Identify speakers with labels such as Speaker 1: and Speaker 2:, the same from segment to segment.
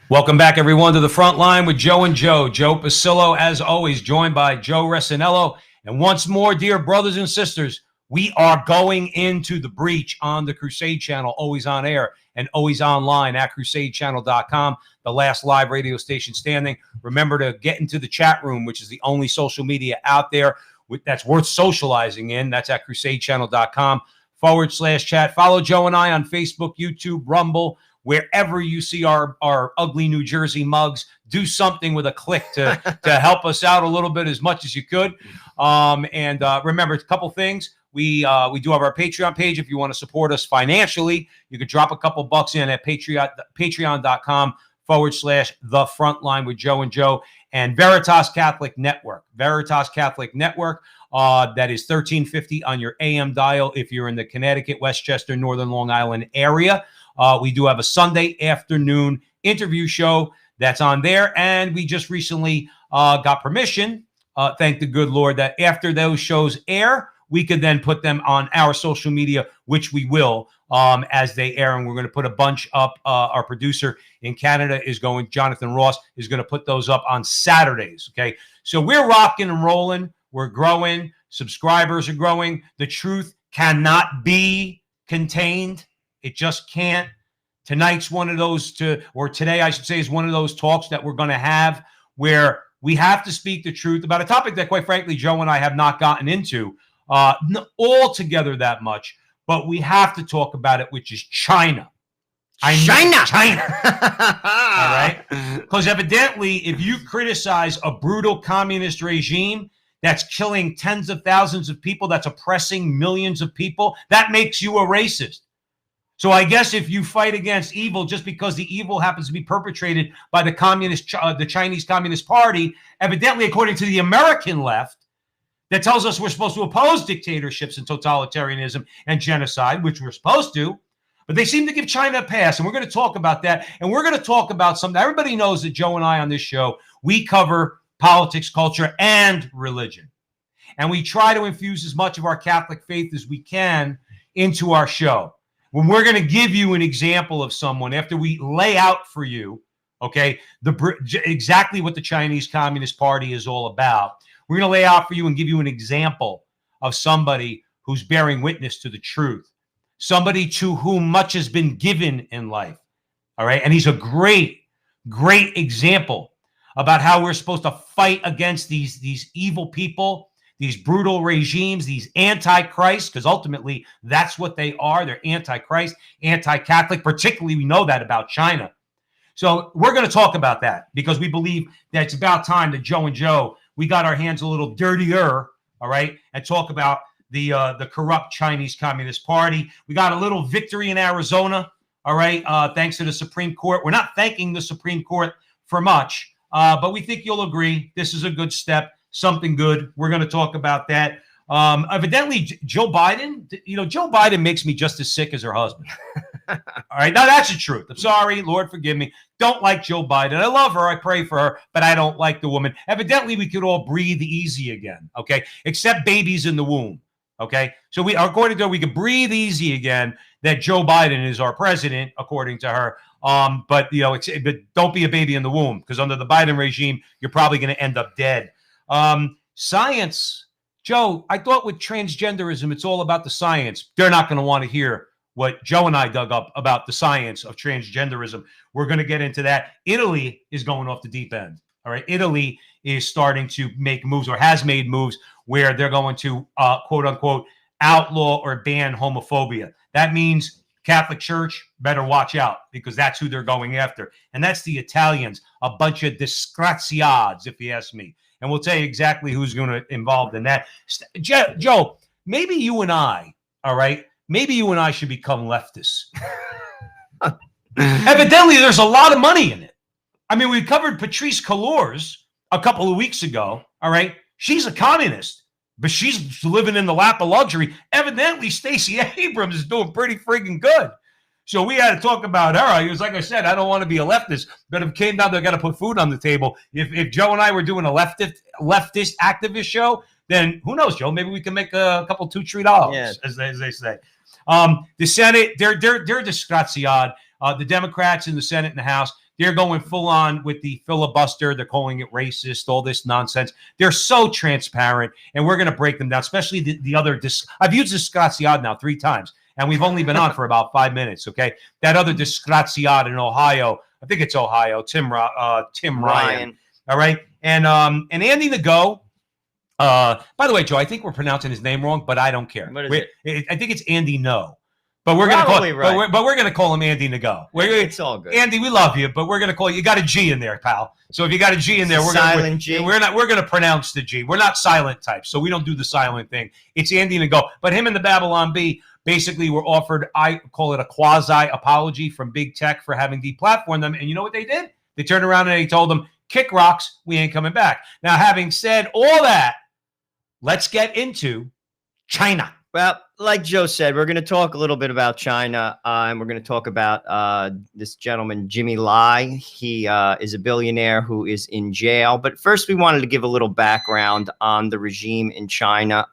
Speaker 1: Welcome back, everyone, to the front line with Joe and Joe. Joe Pasillo, as always, joined by Joe Resinello. And once more, dear brothers and sisters, we are going into the breach on the Crusade channel, always on air and always online at crusadechannel.com, the last live radio station standing. Remember to get into the chat room, which is the only social media out there that's worth socializing in. That's at crusadechannel.com/chat. Follow Joe and I on Facebook, YouTube, Rumble. Wherever you see our ugly New Jersey mugs, do something with a click to help us out a little bit as much as you could. And remember, a couple things. We do have our Patreon page. If you want to support us financially, you could drop a couple bucks in at patreon.com/the frontline with Joe and Joe. And Veritas Catholic Network. Veritas Catholic Network. That is $13.50 on your AM dial if you're in the Connecticut, Westchester, Northern Long Island area. We do have a Sunday afternoon interview show that's on there. And we just recently got permission, thank the good Lord, that after those shows air, we could then put them on our social media, which we will as they air. And we're going to put a bunch up. Our producer in Canada Jonathan Ross, is going to put those up on Saturdays. Okay. So we're rocking and rolling. We're growing. Subscribers are growing. The truth cannot be contained. It just can't. Tonight's one of those today, I should say, is one of those talks that we're going to have where we have to speak the truth about a topic that, quite frankly, Joe and I have not gotten into all together that much, but we have to talk about it, which is China. China. All right? Because evidently, if you criticize a brutal communist regime that's killing tens of thousands of people, that's oppressing millions of people, that makes you a racist. So I guess if you fight against evil just because the evil happens to be perpetrated by the Chinese Communist Party, evidently, according to the American left, that tells us we're supposed to oppose dictatorships and totalitarianism and genocide, which we're supposed to, but they seem to give China a pass, and we're going to talk about that, and we're going to talk about something. Everybody knows that Joe and I on this show, we cover politics, culture, and religion, and we try to infuse as much of our Catholic faith as we can into our show. When we're going to give you an example of someone after we lay out for you, okay, exactly what the Chinese Communist Party is all about, we're going to lay out for you and give you an example of somebody who's bearing witness to the truth, somebody to whom much has been given in life, all right? And he's a great, great example about how we're supposed to fight against these evil people, these brutal regimes, these anti-Christ, because ultimately that's what they are. They're anti-Christ, anti-Catholic, particularly we know that about China. So we're going to talk about that because we believe that it's about time that Joe and Joe, we got our hands a little dirtier, all right, and talk about the corrupt Chinese Communist Party. We got a little victory in Arizona, all right, thanks to the Supreme Court. We're not thanking the Supreme Court for much, but we think you'll agree this is a good step. Something good. We're going to talk about that. Evidently, Joe Biden, Joe Biden makes me just as sick as her husband. All right. Now, that's the truth. I'm sorry. Lord, forgive me. Don't like Joe Biden. I love her. I pray for her, but I don't like the woman. Evidently, we could all breathe easy again. Okay. Except babies in the womb. Okay. So according to her, we could breathe easy again that Joe Biden is our president, according to her. But don't be a baby in the womb because under the Biden regime, you're probably going to end up dead. Science, Joe, I thought with transgenderism, it's all about the science. They're not going to want to hear what Joe and I dug up about the science of transgenderism. We're going to get into that. Italy is going off the deep end. All right. Italy is starting to make moves or has made moves where they're going to, quote unquote, outlaw or ban homophobia. That means Catholic Church better watch out because that's who they're going after. And that's the Italians, a bunch of disgraziads, if you ask me. And we'll tell you exactly who's going to involved in that. Joe, maybe you and I, all right, maybe you and I should become leftists. Evidently, there's a lot of money in it. I mean, we covered Patrice Cullors a couple of weeks ago, all right? She's a communist, but she's living in the lap of luxury. Evidently, Stacey Abrams is doing pretty freaking good. So we had to talk about her. It was like I said, I don't want to be a leftist, but if it came down to I got to put food on the table. If Joe and I were doing a leftist activist show, then who knows, Joe? Maybe we can make a couple $2-3, as they say. The Senate, they're disgraziad. The Democrats in the Senate and the House, They're going full on with the filibuster. They're calling it racist, all this nonsense. They're so transparent, and we're going to break them down, especially the other. I've used disgraziad now 3 times, and we've only been on for about 5 minutes, okay? That other disgraziad in Ohio, I think it's Ohio, Tim Ryan. All right? And Andy Ngo, by the way, Joe, I think we're pronouncing his name wrong, but I don't care.
Speaker 2: What is it?
Speaker 1: I think it's Andy No. But we're gonna call him Andy Ngo.
Speaker 2: It's all good.
Speaker 1: Andy, we love you, but we're gonna call you. You got a G in there, pal. So if you got a G in there, we're gonna pronounce the G. We're not silent types, so we don't do the silent thing. It's Andy Ngo. But him and the Babylon Bee basically were offered, I call it a quasi apology from big tech for having deplatformed them. And you know what they did? They turned around and they told them, "Kick rocks, we ain't coming back." Now, having said all that, let's get into China.
Speaker 2: Well, like Joe said, we're going to talk a little bit about China, and we're going to talk about this gentleman, Jimmy Lai. He is a billionaire who is in jail. But first, we wanted to give a little background on the regime in China,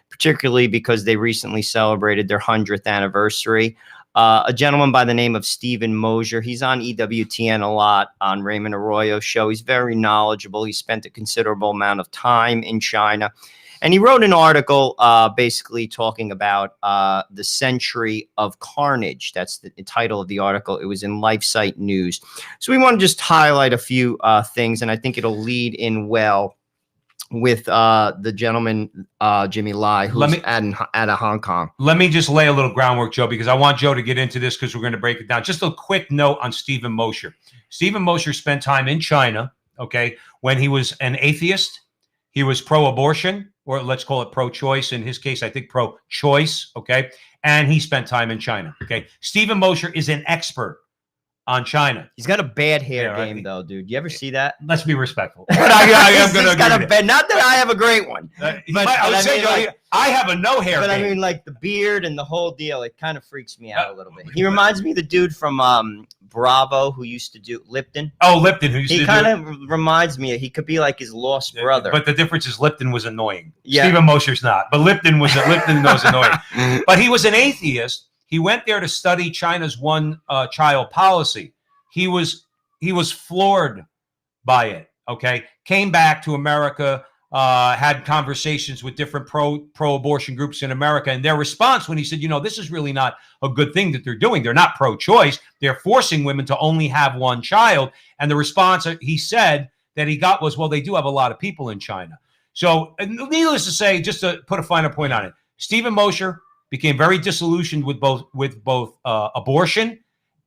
Speaker 2: particularly because they recently celebrated their 100th anniversary. A gentleman by the name of Stephen Mosier. He's on EWTN a lot on Raymond Arroyo's show. He's very knowledgeable. He spent a considerable amount of time in China. And he wrote an article basically talking about the century of carnage. That's the title of the article. It was in LifeSite News. So we want to just highlight a few things, and I think it'll lead in well with the gentleman, Jimmy Lai, who's out of Hong Kong.
Speaker 1: Let me just lay a little groundwork, Joe, because I want Joe to get into this because we're going to break it down. Just a quick note on Stephen Mosier. Stephen Mosier spent time in China, okay, when he was an atheist. He was pro-abortion, or let's call it pro-choice. In his case, I think pro-choice, okay? And he spent time in China, okay? Stephen Mosier is an expert on China.
Speaker 2: He's got a bad hair game, though, dude. You ever see that?
Speaker 1: Let's be respectful. But I am going to agree.
Speaker 2: Not that I have a great one.
Speaker 1: I have a no hair game.
Speaker 2: I mean, like the beard and the whole deal, it kind of freaks me out a little bit. He reminds me of the dude from Bravo who used to do Lipton.
Speaker 1: Oh, Lipton. He
Speaker 2: kind of reminds me. He could be like his lost brother.
Speaker 1: But the difference is Lipton was annoying. Yeah. Stephen Mosier's not. But Lipton was annoying. But he was an atheist. He went there to study China's one-child policy. He was floored by it, okay? Came back to America, had conversations with different pro-abortion groups in America, and their response when he said, this is really not a good thing that they're doing. They're not pro-choice. They're forcing women to only have one child. And the response he said that he got was, well, they do have a lot of people in China. So needless to say, just to put a finer point on it, Stephen Mosier became very disillusioned with both abortion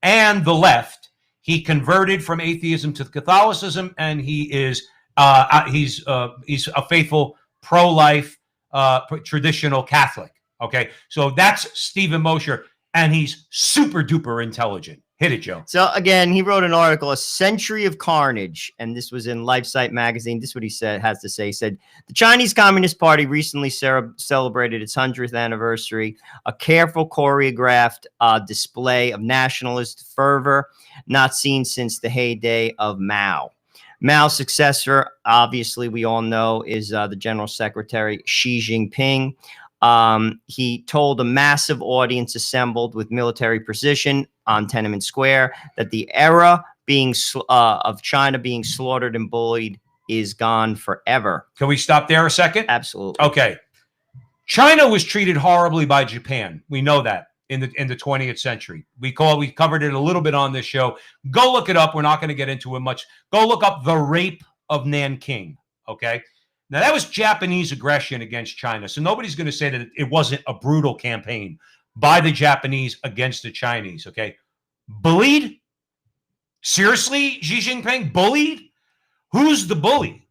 Speaker 1: and the left. He converted from atheism to Catholicism, and he's a faithful pro-life traditional Catholic. Okay, so that's Stephen Mosier, and he's super duper intelligent. Hit it, Joe.
Speaker 2: So again, he wrote an article, "A Century of Carnage," and this was in LifeSite magazine. This is what he has to say. He said, "The Chinese Communist Party recently celebrated its 100th anniversary, a careful choreographed display of nationalist fervor not seen since the heyday of Mao. Mao's successor, obviously, we all know, is the General Secretary Xi Jinping. He told a massive audience assembled with military precision on Tiananmen Square that the era of China being slaughtered and bullied is gone forever."
Speaker 1: Can we stop there a second?
Speaker 2: Absolutely.
Speaker 1: Okay. China was treated horribly by Japan. We know that in the 20th century. We covered it a little bit on this show. Go look it up. We're not going to get into it much. Go look up the rape of Nanking. Okay. Now, that was Japanese aggression against China. So nobody's going to say that it wasn't a brutal campaign by the Japanese against the Chinese, okay? Bullied? Seriously, Xi Jinping? Bullied? Who's the bully?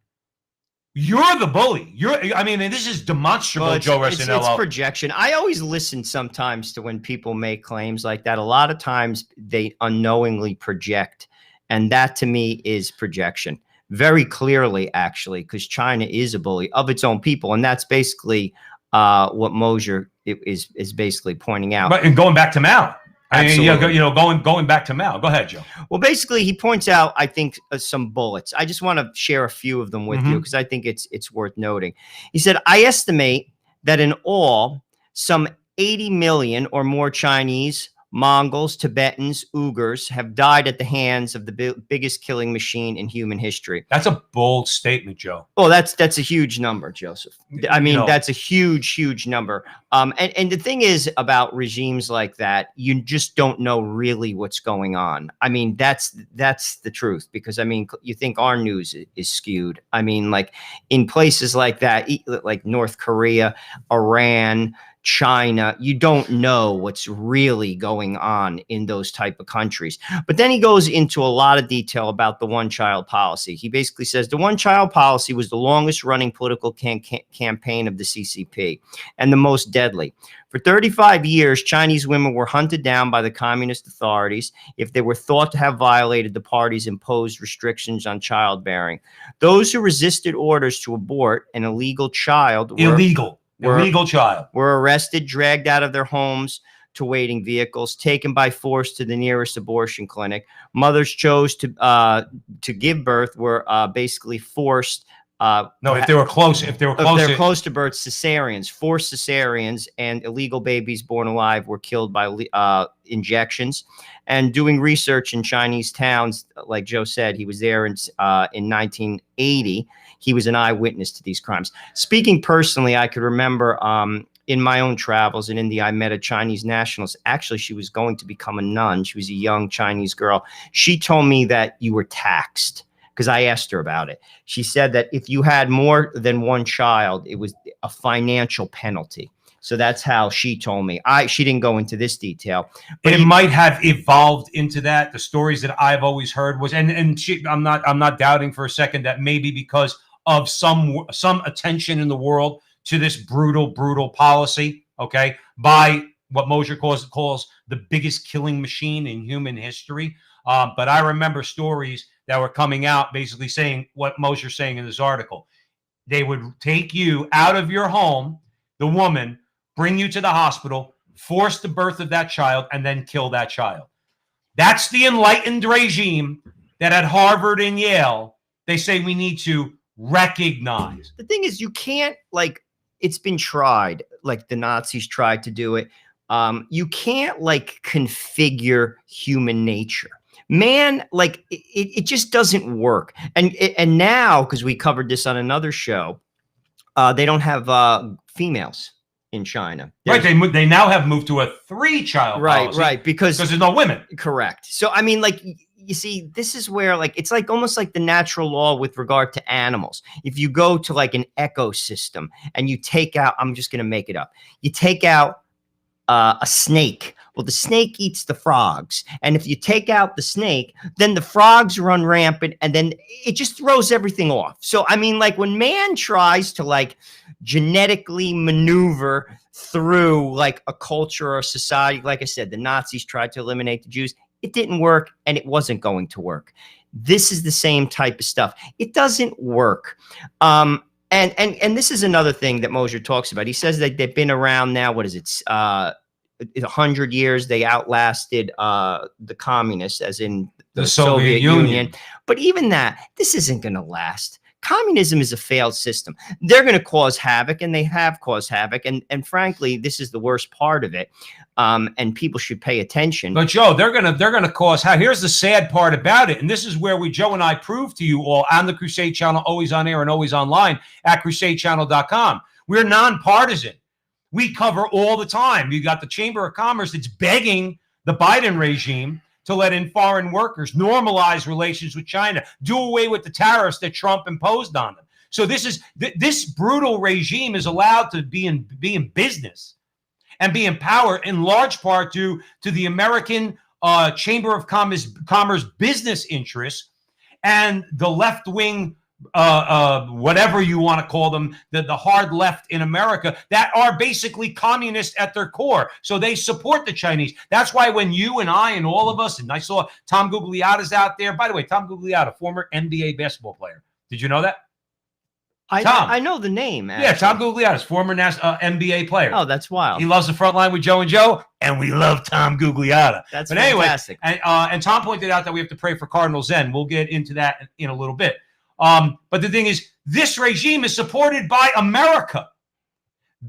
Speaker 1: You're the bully. This is demonstrable, Joe Ressinello.
Speaker 2: It's projection. I always listen sometimes to when people make claims like that. A lot of times they unknowingly project, and that to me is projection. Very clearly, actually, because China is a bully of its own people, and that's basically what Mosier is basically pointing out.
Speaker 1: But and going back to Mao,
Speaker 2: Absolutely.
Speaker 1: Going back to Mao. Go ahead, Joe.
Speaker 2: Well, basically, he points out, I think, some bullets. I just want to share a few of them with you because I think it's worth noting. He said, "I estimate that in all, some 80 million or more Chinese Mongols, Tibetans, Uyghurs have died at the hands of the biggest killing machine in human history.
Speaker 1: That's a bold statement, Joe.
Speaker 2: Well, that's a huge number, Joseph. I mean,
Speaker 1: You know,
Speaker 2: that's a huge number. And the thing is about regimes like that, you just don't know really what's going on. I mean, that's the truth, because I mean, you think our news is skewed. I mean, like in places like that, like North Korea, Iran, China, you don't know what's really going on in those type of countries. But then he goes into a lot of detail about the one-child policy. He basically says the one-child policy was the longest running political campaign of the CCP and the most deadly. For 35 years, Chinese women were hunted down by the communist authorities if they were thought to have violated the party's imposed restrictions on childbearing. Those who resisted orders to abort an illegal child
Speaker 1: illegal child
Speaker 2: were arrested, dragged out of their homes to waiting vehicles, taken by force to the nearest abortion clinic. Mothers chose to give birth were basically forced.
Speaker 1: if they were close to
Speaker 2: birth, cesareans, forced cesareans, and illegal babies born alive were killed by injections. And doing research in Chinese towns, like Joe said, he was there in 1980. He was an eyewitness to these crimes. Speaking personally, I could remember in my own travels in India, I met a Chinese nationalist. Actually, she was going to become a nun. She was a young Chinese girl. She told me that you were taxed, because I asked her about it. She said that if you had more than one child, it was a financial penalty. So that's how she told me. She didn't go into this detail, but
Speaker 1: it might have evolved into that. The stories that I've always heard was, I'm not doubting for a second that maybe because of some attention in the world to this brutal policy, okay, by what Mosier calls the biggest killing machine in human history. But I remember stories that were coming out basically saying what Mosier's saying in this article. They would take you out of your home, the woman, bring you to the hospital, force the birth of that child, and then kill that child. That's the enlightened regime that at Harvard and Yale, they say we need to recognize.
Speaker 2: The thing is, you can't, like, it's been tried, like the Nazis tried to do it. You can't, like, configure human nature. Man, like, it just doesn't work. And now, because we covered this on another show, they don't have females in China.
Speaker 1: Right, they now have moved to a 3-child policy.
Speaker 2: Right, because
Speaker 1: there's no women.
Speaker 2: Correct. So, I mean, like, you see, this is where, like, it's like almost like the natural law with regard to animals. If you go to like an ecosystem and you take out, I'm just going to make it up, you take out a snake. Well, the snake eats the frogs. And if you take out the snake, then the frogs run rampant, and then it just throws everything off. So, I mean, like, when man tries to, like, genetically maneuver through, like, a culture or a society, like I said, the Nazis tried to eliminate the Jews. It didn't work, and it wasn't going to work. This is the same type of stuff. It doesn't work. And this is another thing that Mosier talks about. He says that they've been around now, what is it, 100 years. They outlasted the communists, as in the Soviet Union. But even that, this isn't going to last. Communism is a failed system. They're going to cause havoc, and they have caused havoc. And frankly, this is the worst part of it. And people should pay attention.
Speaker 1: But Joe, they're gonna cause havoc. Here's the sad part about it, and this is where Joe and I prove to you all on the Crusade Channel, always on air and always online at crusadechannel.com. We're nonpartisan. We cover all the time. You got the Chamber of Commerce that's begging the Biden regime to let in foreign workers, normalize relations with China, do away with the tariffs that Trump imposed on them. So this brutal regime is allowed to be in business and be in power in large part due to the American Chamber of Commerce business interests and the left-wing, whatever you want to call them, the hard left in America that are basically communist at their core. So they support the Chinese. That's why when you and I and all of us, and I saw Tom Gugliotta's out there. By the way, Tom Gugliotta, former NBA basketball player. Did you know that?
Speaker 2: I know the name. Actually.
Speaker 1: Yeah, Tom Gugliotta, former NBA player.
Speaker 2: Oh, that's wild.
Speaker 1: He loves the Frontline with Joe and Joe, and we love Tom Gugliotta.
Speaker 2: That's fantastic.
Speaker 1: Anyway, and Tom pointed out that we have to pray for Cardinal Zen. We'll get into that in a little bit. But the thing is, this regime is supported by America.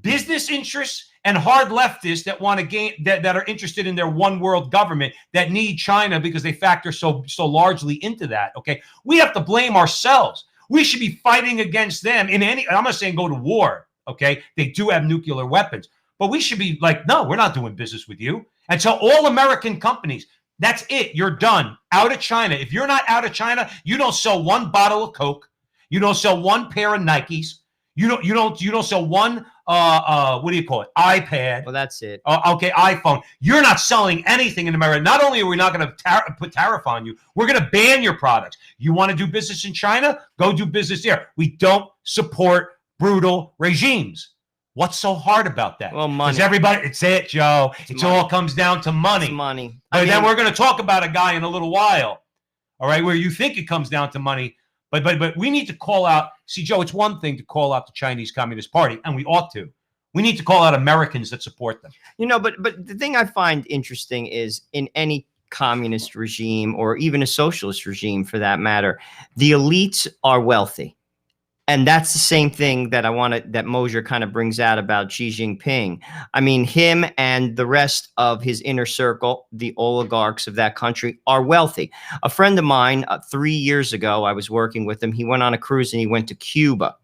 Speaker 1: business interests and hard leftists that want to gain that are interested in their one world government that need China because they factor so largely into that. Okay, we have to blame ourselves. We should be fighting against them in any. I'm not saying go to war. Okay, they do have nuclear weapons, but we should be like, no, we're not doing business with you. And so all American companies, that's it. You're done. Out of China. If you're not out of China, you don't sell one bottle of Coke. You don't sell one pair of Nikes. You don't sell one what do you call it? iPad.
Speaker 2: Well, that's it.
Speaker 1: Okay, iPhone. You're not selling anything in America. Not only are we not going to put tariff on you, we're going to ban your products. You want to do business in China? Go do business there. We don't support brutal regimes. What's so hard about that?
Speaker 2: Well, money.
Speaker 1: Because everybody, it's it, Joe. It all comes down to money.
Speaker 2: It's money.
Speaker 1: And then we're going to talk about a guy in a little while, all right, where you think it comes down to money. But we need to call out. See, Joe, it's one thing to call out the Chinese Communist Party, and we ought to. We need to call out Americans that support them.
Speaker 2: You know, but the thing I find interesting is in any communist regime or even a socialist regime for that matter, the elites are wealthy. And that's the same thing that that Mosier kind of brings out about Xi Jinping. I mean, him and the rest of his inner circle, the oligarchs of that country, are wealthy. A friend of mine, 3 years ago, I was working with him. He went on a cruise and he went to Cuba.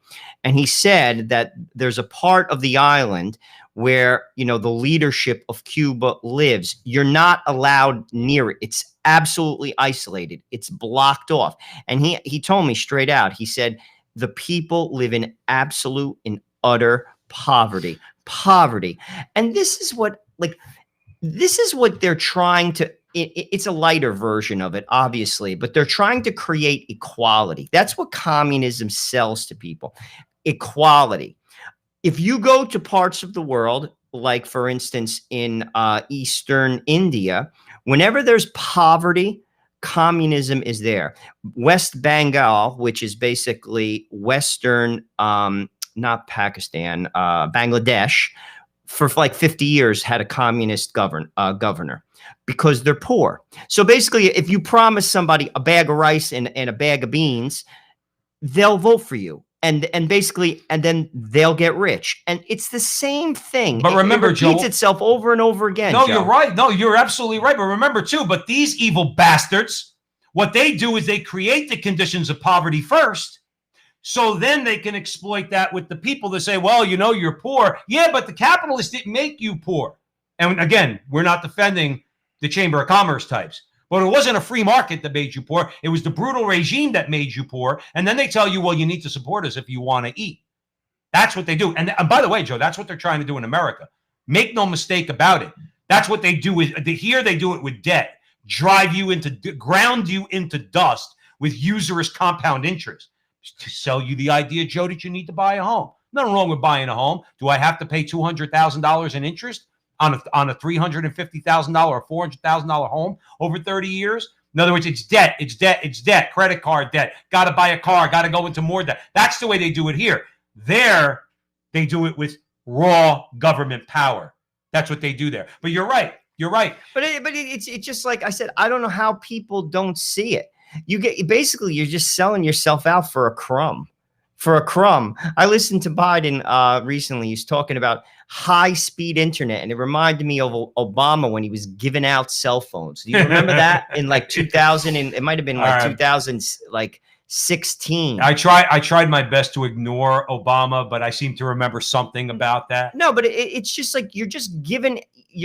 Speaker 2: And he said that there's a part of the island where, you know, the leadership of Cuba lives. You're not allowed near it. It's absolutely isolated. It's blocked off. And he told me straight out, he said, the people live in absolute and utter poverty. And this is what they're trying to, it's a lighter version of it, obviously, but they're trying to create equality. That's what communism sells to people. Equality. If you go to parts of the world, like for instance, in Eastern India, whenever there's poverty, communism is there. West Bengal, which is basically Western, not Pakistan, Bangladesh, for like 50 years had a communist governor because they're poor. So basically, if you promise somebody a bag of rice and a bag of beans, they'll vote for you. And then they'll get rich. And it's the same thing.
Speaker 1: But remember,
Speaker 2: it repeats itself over and over again.
Speaker 1: No,
Speaker 2: Joe.
Speaker 1: You're right. No, you're absolutely right. But remember, too, but these evil bastards, what they do is they create the conditions of poverty first. So then they can exploit that with the people that say, well, you know, you're poor. Yeah, but the capitalists didn't make you poor. And again, we're not defending the Chamber of Commerce types. But it wasn't a free market that made you poor. It was the brutal regime that made you poor. And then they tell you, well, you need to support us if you want to eat. That's what they do. And by the way, Joe, that's what they're trying to do in America. Make no mistake about it. That's what they do. Here they do it with debt. Ground you into dust with usurious compound interest. To sell you the idea, Joe, that you need to buy a home. Nothing wrong with buying a home. Do I have to pay $200,000 in interest on a $350,000 or $400,000 home over 30 years? In other words, it's debt, credit card debt. Got to buy a car, got to go into more debt. That's the way they do it here. There, they do it with raw government power. That's what they do there. But you're right.
Speaker 2: But it's just like I said, I don't know how people don't see it. You're just selling yourself out for a crumb. I listened to Biden recently. He's talking about high-speed internet, and it reminded me of Obama when he was giving out cell phones. Do you remember that in like 2000? And it might have been like 2016.
Speaker 1: I tried my best to ignore Obama, but I seem to remember something about that.
Speaker 2: No, but it's just like you're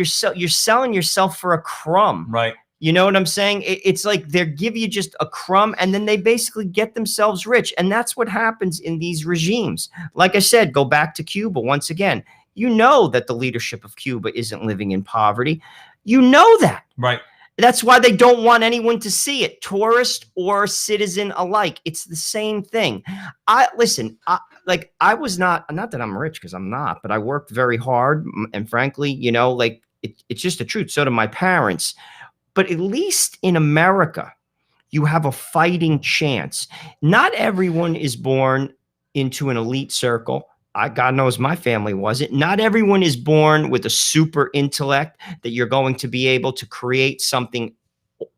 Speaker 2: selling yourself for a crumb,
Speaker 1: right?
Speaker 2: You know what I'm saying? It's like they give you just a crumb and then they basically get themselves rich. And that's what happens in these regimes. Like I said, go back to Cuba once again. You know that the leadership of Cuba isn't living in poverty. You know that.
Speaker 1: Right.
Speaker 2: That's why they don't want anyone to see it, tourist or citizen alike. It's the same thing. I was not that I'm rich, because I'm not, but I worked very hard. And frankly, you know, like it's just the truth. So do my parents. But at least in America, you have a fighting chance. Not everyone is born into an elite circle. God knows my family wasn't. Not everyone is born with a super intellect that you're going to be able to create something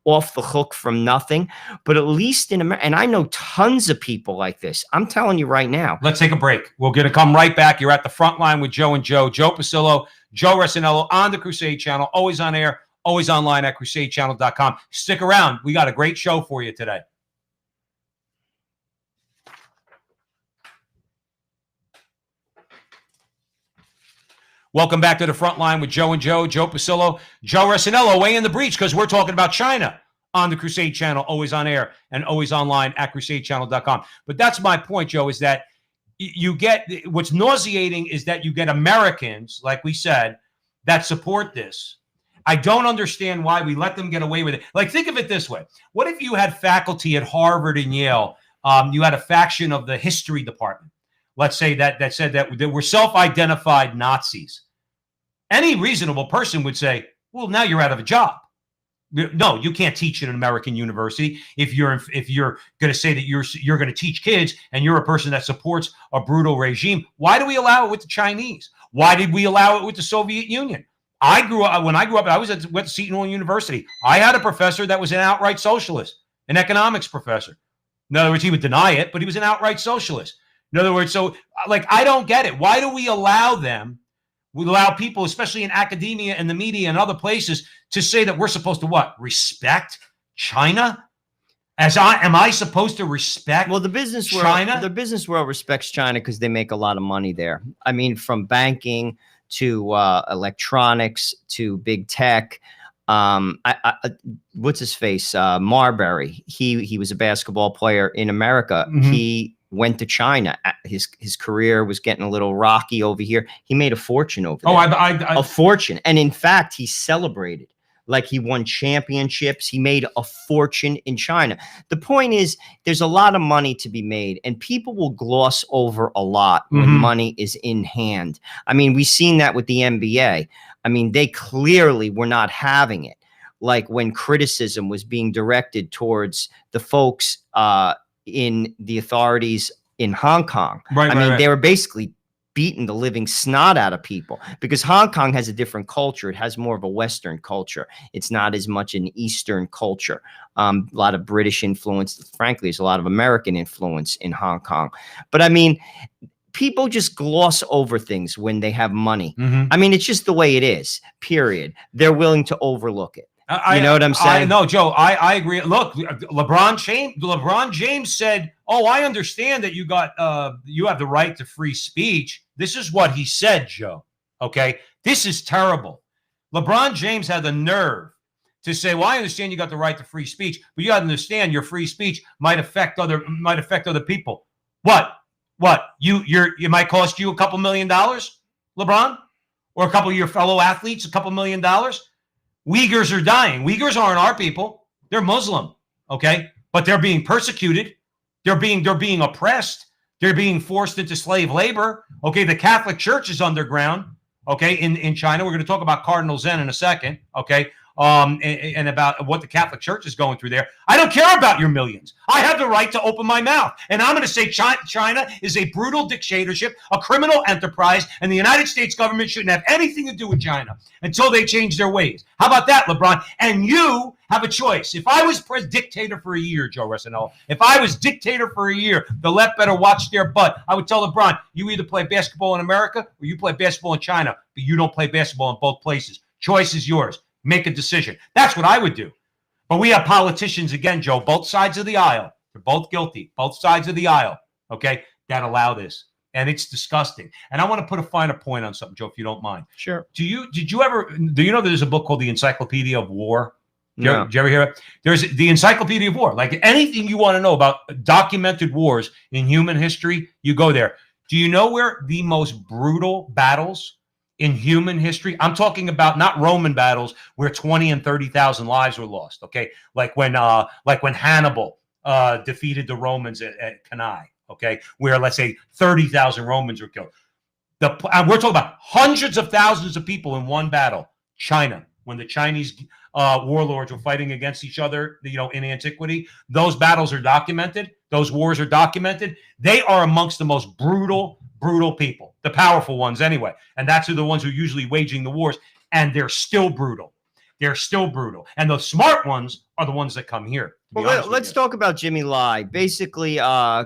Speaker 2: off the hook from nothing. But at least in America, and I know tons of people like this. I'm telling you right now.
Speaker 1: Let's take a break. We're going to come right back. You're at the front line with Joe and Joe. Joe Pasillo, Joe Resinello on the Crusade Channel, always on air, always online at crusadechannel.com. Stick around. We got a great show for you today. Welcome back to the front line with Joe and Joe. Joe Pasillo, Joe Resinello, way in the breach because we're talking about China on the Crusade Channel, always on air and always online at crusadechannel.com. But that's my point, Joe, is that you get what's nauseating is that you get Americans, like we said, that support this. I don't understand why we let them get away with it. Like, think of it this way. What if you had faculty at Harvard and Yale? You had a faction of the history department. Let's say that said that we're self-identified Nazis. Any reasonable person would say, well, now you're out of a job. No, you can't teach at an American university if you're going to say that you're going to teach kids and you're a person that supports a brutal regime. Why do we allow it with the Chinese? Why did we allow it with the Soviet Union? When I grew up, I went to Seton Hall University. I had a professor that was an outright socialist, an economics professor. In other words, he would deny it, but he was an outright socialist. In other words, so like, I don't get it. Why do we allow them? We allow people, especially in academia and the media and other places, to say that we're supposed to what? Respect China? Am I supposed to respect
Speaker 2: the business
Speaker 1: China?
Speaker 2: world? The business world respects China because they make a lot of money there. I mean, from banking to electronics to big tech. What's his face? Marbury. He was a basketball player in America.
Speaker 1: Mm-hmm.
Speaker 2: He went to China. His career was getting a little rocky over here. He made a fortune over there. A fortune. And in fact, he celebrated like he won championships. He made a fortune in China. The point is, there's a lot of money to be made, and people will gloss over a lot when money is in hand. I mean, we've seen that with the NBA. I mean, they clearly were not having it. Like when criticism was being directed towards the folks in the authorities in Hong Kong. They were basically beating the living snot out of people because Hong Kong has a different culture. It has more of a Western culture. It's not as much an Eastern culture. A lot of British influence. Frankly, there's a lot of American influence in Hong Kong. But I mean, people just gloss over things when they have money. I mean, it's just the way it is, period. They're willing to overlook it. You know what I'm saying?
Speaker 1: No, Joe, I agree. Look, LeBron James said, "Oh, I understand that you have the right to free speech." This is what he said, Joe. Okay, this is terrible. LeBron James had the nerve to say, "Well, I understand you got the right to free speech, but you got to understand your free speech might affect other people." What? It might cost you a couple $1 million, LeBron, or a couple of your fellow athletes, a couple $1 million. Uyghurs are dying. Uyghurs aren't our people. They're Muslim, okay? But they're being persecuted. They're being oppressed. They're being forced into slave labor. Okay, the Catholic Church is underground, okay, in China. We're going to talk about Cardinal Zen in a second, okay? And about what the Catholic Church is going through there. I don't care about your millions. I have the right to open my mouth. And I'm going to say China is a brutal dictatorship, a criminal enterprise, and the United States government shouldn't have anything to do with China until they change their ways. How about that, LeBron? And you have a choice. If I was dictator for a year, Joe Resinello, if I was dictator for a year, the left better watch their butt. I would tell LeBron, you either play basketball in America or you play basketball in China, but you don't play basketball in both places. Choice is yours. Make a decision. That's what I would do. But we have politicians, again, Joe, both sides of the aisle. They're both guilty. Both sides of the aisle, okay, that allow this. And it's disgusting. And I want to put a finer point on something, Joe, if you don't mind.
Speaker 2: Sure.
Speaker 1: Do you know there's a book called The Encyclopedia of War? Did you ever hear it? There's the Encyclopedia of War. Like anything you want to know about documented wars in human history, you go there. Do you know where the most brutal battles in human history? I'm talking about not Roman battles where 20 and 30,000 lives were lost. Okay, like when Hannibal defeated the Romans at Cannae. Okay, where let's say 30,000 Romans were killed. We're talking about hundreds of thousands of people in one battle. China, when the Chinese warlords were fighting against each other, in antiquity, those battles are documented. Those wars are documented. They are amongst the most brutal people, the powerful ones anyway. And that's the ones who are usually waging the wars. And they're still brutal. they're still brutal. And the smart ones are the ones that come here.
Speaker 2: Well, let's talk about Jimmy Lai. Basically,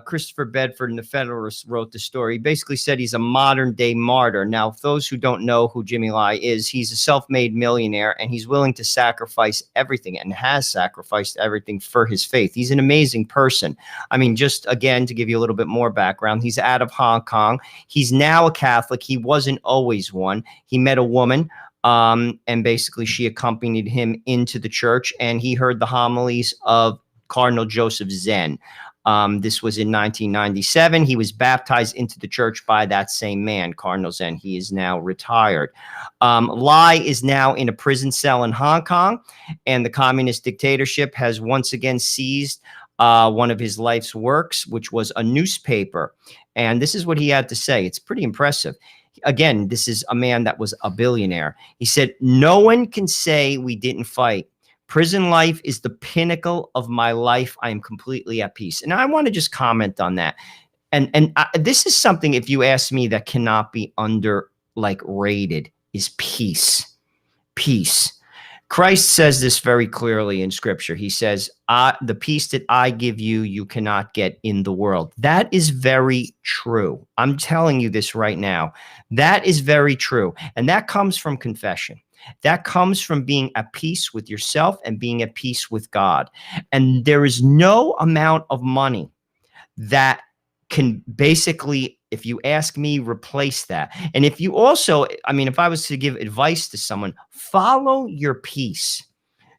Speaker 2: Christopher Bedford in the Federalist wrote the story. He basically said he's a modern-day martyr. Now, for those who don't know who Jimmy Lai is, he's a self-made millionaire, and he's willing to sacrifice everything and has sacrificed everything for his faith. He's an amazing person. I mean, just again, to give you a little bit more background, he's out of Hong Kong. He's now a Catholic. He wasn't always one. He met a woman. And basically she accompanied him into the church, and he heard the homilies of Cardinal Joseph Zen. This was in 1997. He was baptized into the church by that same man, Cardinal Zen. He is now retired. Lai is now in a prison cell in Hong Kong, and the communist dictatorship has once again seized one of his life's works, which was a newspaper. And this is what he had to say. It's pretty impressive. Again, this is a man that was a billionaire. He said, "No one can say we didn't fight. Prison life is the pinnacle of my life. I am completely at peace." And I want to just comment on that. And this is something, if you ask me, that cannot be rated, is peace. Peace. Christ says this very clearly in scripture. He says, the peace that I give you, you cannot get in the world. That is very true. I'm telling you this right now. That is very true. And that comes from confession. That comes from being at peace with yourself and being at peace with God. And there is no amount of money that can basically, if you ask me, replace that. And if you also, I mean, if I was to give advice to someone, follow your peace.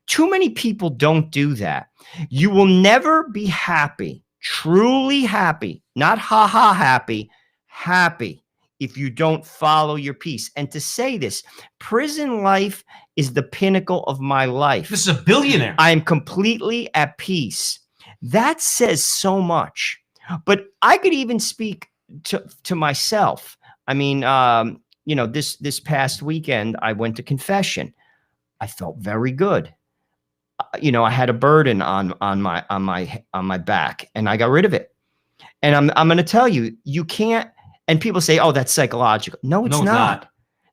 Speaker 2: Too many people don't do that. You will never be happy, truly happy, not ha-ha happy, happy, if you don't follow your peace. And to say this, prison life is the pinnacle of my life.
Speaker 1: This is a billionaire.
Speaker 2: I am completely at peace. That says so much. But I could even speak to myself. I mean, you know, this past weekend, I went to confession. I felt very good. You know, I had a burden on my back, and I got rid of it. And I'm going to tell you, you can't. And people say, "Oh, that's psychological." No, it's not.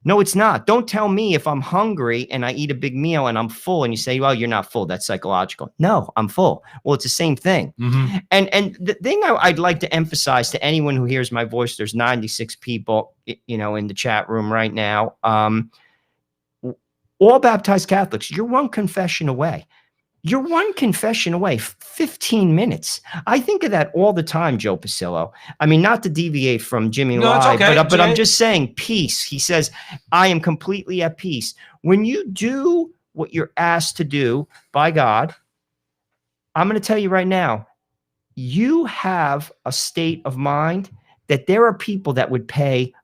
Speaker 2: No, it's not. Don't tell me if I'm hungry and I eat a big meal and I'm full and you say, "Well, you're not full. That's psychological." No, I'm full. Well, it's the same thing. Mm-hmm. And the thing I'd like to emphasize to anyone who hears my voice, there's 96 people, you know, in the chat room right now. All baptized Catholics, you're one confession away. You're one confession away, 15 minutes. I think of that all the time, Joe Pasillo. I mean, not to deviate from Jimmy Lai, okay, but I'm just saying peace. He says, "I am completely at peace." When you do what you're asked to do by God, I'm going to tell you right now, you have a state of mind that there are people that would pay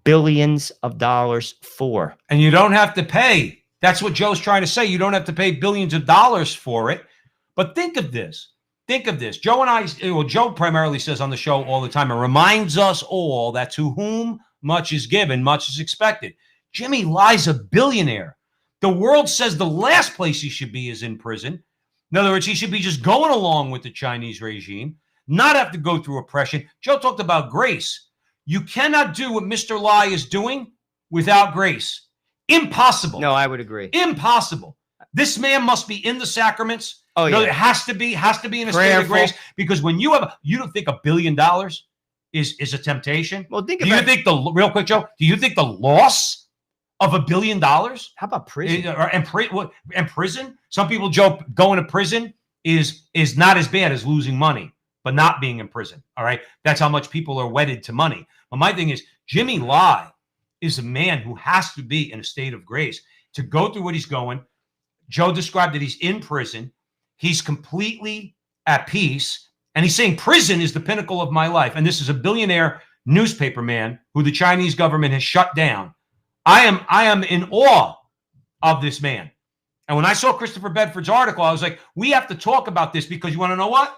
Speaker 2: billions of dollars for.
Speaker 1: And you don't have to pay. That's what Joe's trying to say. You don't have to pay billions of dollars for it. But think of this. Think of this. Joe and I, well, Joe primarily says on the show all the time, and reminds us all that to whom much is given, much is expected. Jimmy Lai's a billionaire. The world says the last place he should be is in prison. In other words, he should be just going along with the Chinese regime, not have to go through oppression. Joe talked about grace. You cannot do what Mr. Lai is doing without grace. Impossible.
Speaker 2: No, I would agree.
Speaker 1: Impossible. This man must be in the sacraments.
Speaker 2: Oh, yeah.
Speaker 1: No, it has to be in a state of grace, because when you don't think $1 billion is a temptation?
Speaker 2: Well,
Speaker 1: do you think real quick, Joe, do you think the loss of $1 billion? How
Speaker 2: about prison?
Speaker 1: And prison? Some people joke going to prison is not as bad as losing money, but not being in prison. All right. That's how much people are wedded to money. But my thing is, Jimmy Lai is a man who has to be in a state of grace to go through what he's going. Joe described that he's in prison. He's completely at peace. And he's saying prison is the pinnacle of my life. And this is a billionaire newspaper man who the Chinese government has shut down. I am in awe of this man. And when I saw Christopher Bedford's article, I was like, we have to talk about this, because you want to know what?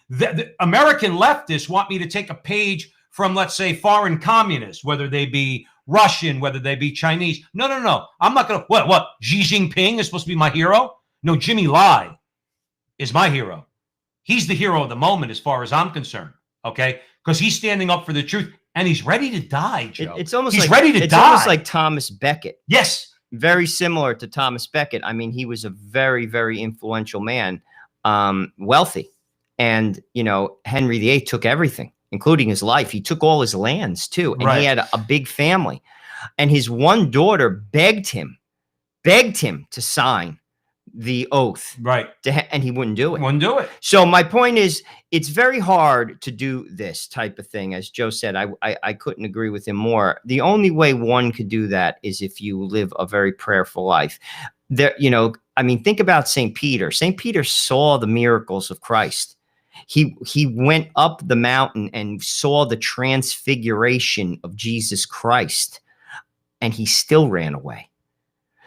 Speaker 1: The American leftists want me to take a page from, let's say, foreign communists, whether they be Russian, whether they be Chinese. No. I'm not going to, what? Xi Jinping is supposed to be my hero? No, Jimmy Lai is my hero. He's the hero of the moment as far as I'm concerned, okay? Because he's standing up for the truth, and he's ready to die, Joe.
Speaker 2: It's almost
Speaker 1: he's
Speaker 2: like,
Speaker 1: ready to die.
Speaker 2: It's almost like Thomas Becket.
Speaker 1: Yes.
Speaker 2: Very similar to Thomas Becket. I mean, he was a very, very influential man, wealthy. And, you know, Henry VIII took everything, including his life. He took all his lands too. And he had a big family. And his one daughter begged him to sign the oath. And he wouldn't do it.
Speaker 1: Wouldn't do it.
Speaker 2: So my point is, it's very hard to do this type of thing. As Joe said, I couldn't agree with him more. The only way one could do that is if you live a very prayerful life. There, you know, I mean, think about St. Peter. St. Peter saw the miracles of Christ. He went up the mountain and saw the transfiguration of Jesus Christ, and he still ran away.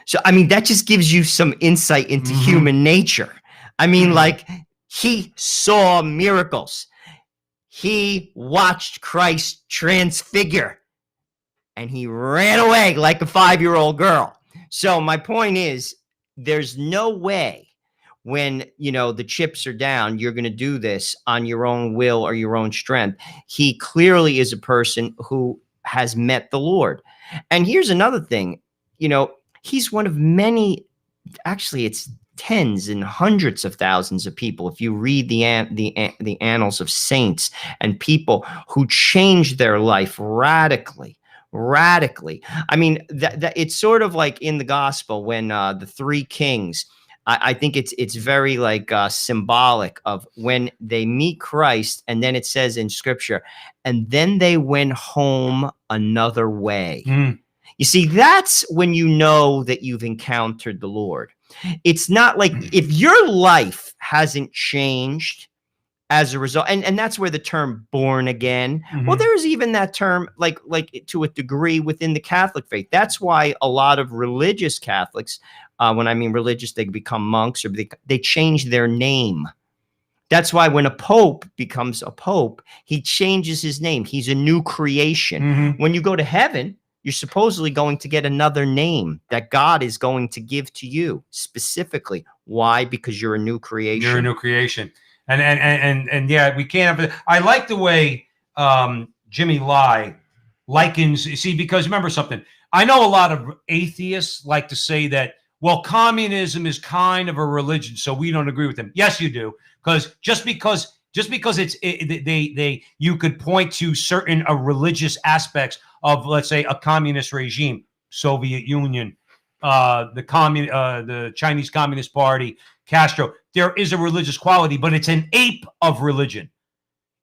Speaker 2: So, I mean, that just gives you some insight into human nature. I mean, like, he saw miracles. He watched Christ transfigure, and he ran away like a 5-year-old girl. So my point is, there's no way when, you know, the chips are down, you're going to do this on your own will or your own strength. He clearly is a person who has met the Lord. And here's another thing, you know, he's one of many, actually it's tens and hundreds of thousands of people. If you read the annals of saints and people who changed their life radically. I mean, that it's sort of like in the gospel when the three kings, I think it's very like symbolic of when they meet Christ, and then it says in scripture, and then they went home another way. You see, that's when you know that you've encountered the Lord. It's not like if your life hasn't changed as a result, and that's where the term born again, well, there's even that term like to a degree within the Catholic faith. That's why a lot of religious Catholics, when I mean religious, they become monks or they change their name. That's why when a pope becomes a pope, he changes his name. He's a new creation. When you go to heaven, you're supposedly going to get another name that God is going to give to you specifically. Why? Because you're a new creation.
Speaker 1: You're a new creation. And yeah, we can't have. I like the way Jimmy Lai likens. See, because remember something. I know a lot of atheists like to say that, well, communism is kind of a religion, so we don't agree with them. Yes, you do, because just because you could point to certain religious aspects of, let's say, a communist regime, Soviet Union, the Chinese Communist Party, Castro. There is a religious quality, but it's an ape of religion.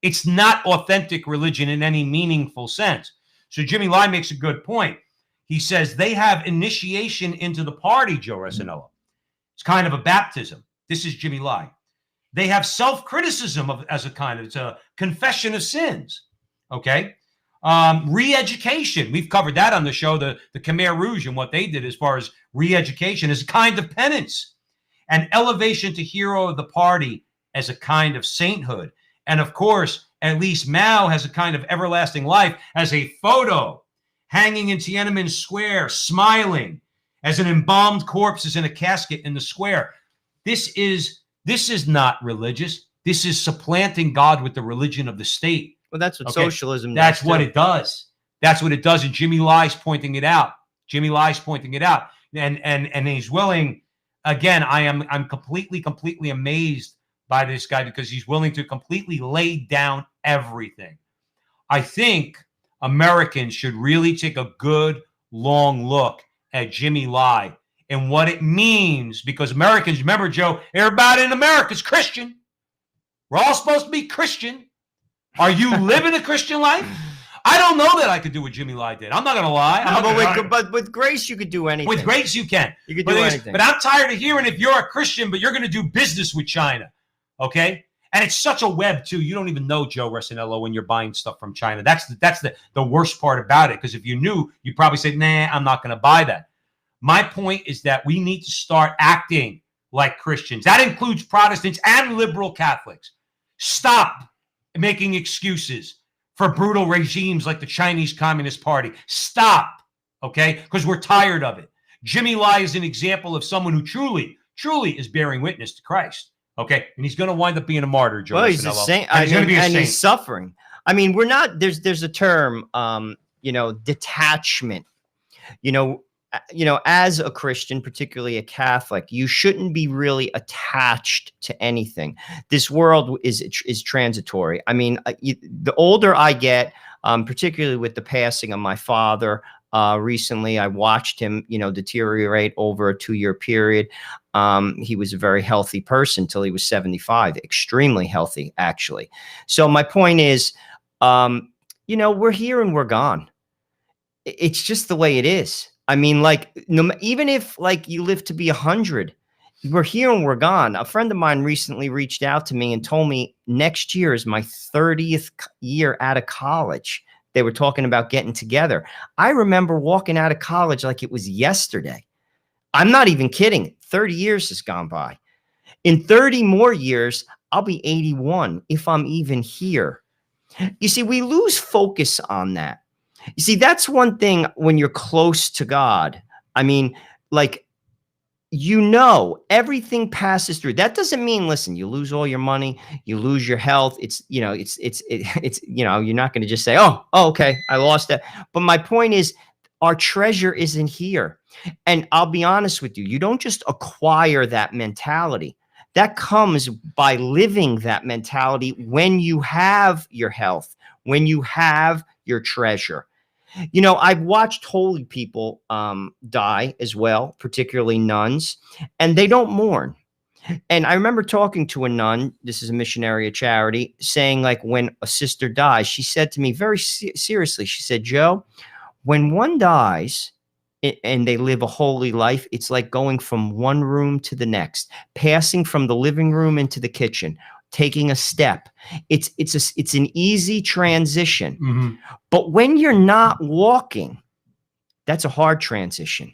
Speaker 1: It's not authentic religion in any meaningful sense. So Jimmy Lai makes a good point. He says they have initiation into the party, Joe Resinello. It's kind of a baptism. This is Jimmy Lai. They have self-criticism as a kind of, it's a confession of sins. Okay. Re-education. We've covered that on the show, the Khmer Rouge and what they did as far as re-education is a kind of penance. And elevation to hero of the party as a kind of sainthood. And of course, at least Mao has a kind of everlasting life as a photo hanging in Tiananmen Square, smiling as an embalmed corpse is in a casket in the square. This is not religious. This is supplanting God with the religion of the state.
Speaker 2: Well, that's what socialism does.
Speaker 1: That's what it does. That's what it does. And Jimmy Lai's pointing it out. Jimmy Lai's pointing it out. And he's willing. Again, I'm completely amazed by this guy because he's willing to completely lay down everything. I think Americans should really take a good long look at Jimmy Lai and what it means, because Americans, remember, Joe, everybody in America is Christian. We're all supposed to be Christian. Are you living a Christian life? I don't know that I could do what Jimmy Lai did. I'm not going to lie.
Speaker 2: But with grace, you could do anything.
Speaker 1: With grace, you can.
Speaker 2: You could do anything.
Speaker 1: But I'm tired of hearing if you're a Christian, but you're going to do business with China. Okay? And it's such a web, too. You don't even know, Joe Resinello, when you're buying stuff from China. That's the worst part about it, because if you knew, you'd probably say, nah, I'm not going to buy that. My point is that we need to start acting like Christians. That includes Protestants and liberal Catholics. Stop making excuses for brutal regimes like the Chinese Communist Party. Stop, okay? Because we're tired of it. Jimmy Lai is an example of someone who truly is bearing witness to Christ, okay? And he's going to wind up being a martyr, Joe.
Speaker 2: Well, he's a saint. And he's suffering. I mean, we're not, there's a term, detachment. you know, as a Christian, particularly a Catholic, you shouldn't be really attached to anything. This world is transitory. I mean, the older I get, particularly with the passing of my father, recently, I watched him, you know, deteriorate over a 2-year period. He was a very healthy person till he was 75, extremely healthy, actually. So my point is, you know, we're here and we're gone. It's just the way it is. I mean, like, even if like you live to be 100, we're here and we're gone. A friend of mine recently reached out to me and told me next year is my 30th year out of college. They were talking about getting together. I remember walking out of college like it was yesterday. I'm not even kidding. 30 years has gone by. In 30 more years, I'll be 81 if I'm even here. You see, we lose focus on that. You see, that's one thing when you're close to God. I mean, like, you know, everything passes through. That doesn't mean, listen, you lose all your money, you lose your health. It's, you know, it's, you know, you're not going to just say, oh, okay, I lost that. But my point is, our treasure isn't here. And I'll be honest with you, you don't just acquire that mentality. That comes by living that mentality when you have your health, when you have your treasure. You know, I've watched holy people die as well, particularly nuns, and they don't mourn. And I remember talking to a nun, this is a missionary of charity, saying, like, when a sister dies, she said to me very seriously, she said, Joe, when one dies and they live a holy life, it's like going from one room to the next, passing from the living room into the kitchen, taking a step. It's an easy transition. Mm-hmm. But when you're not walking, that's a hard transition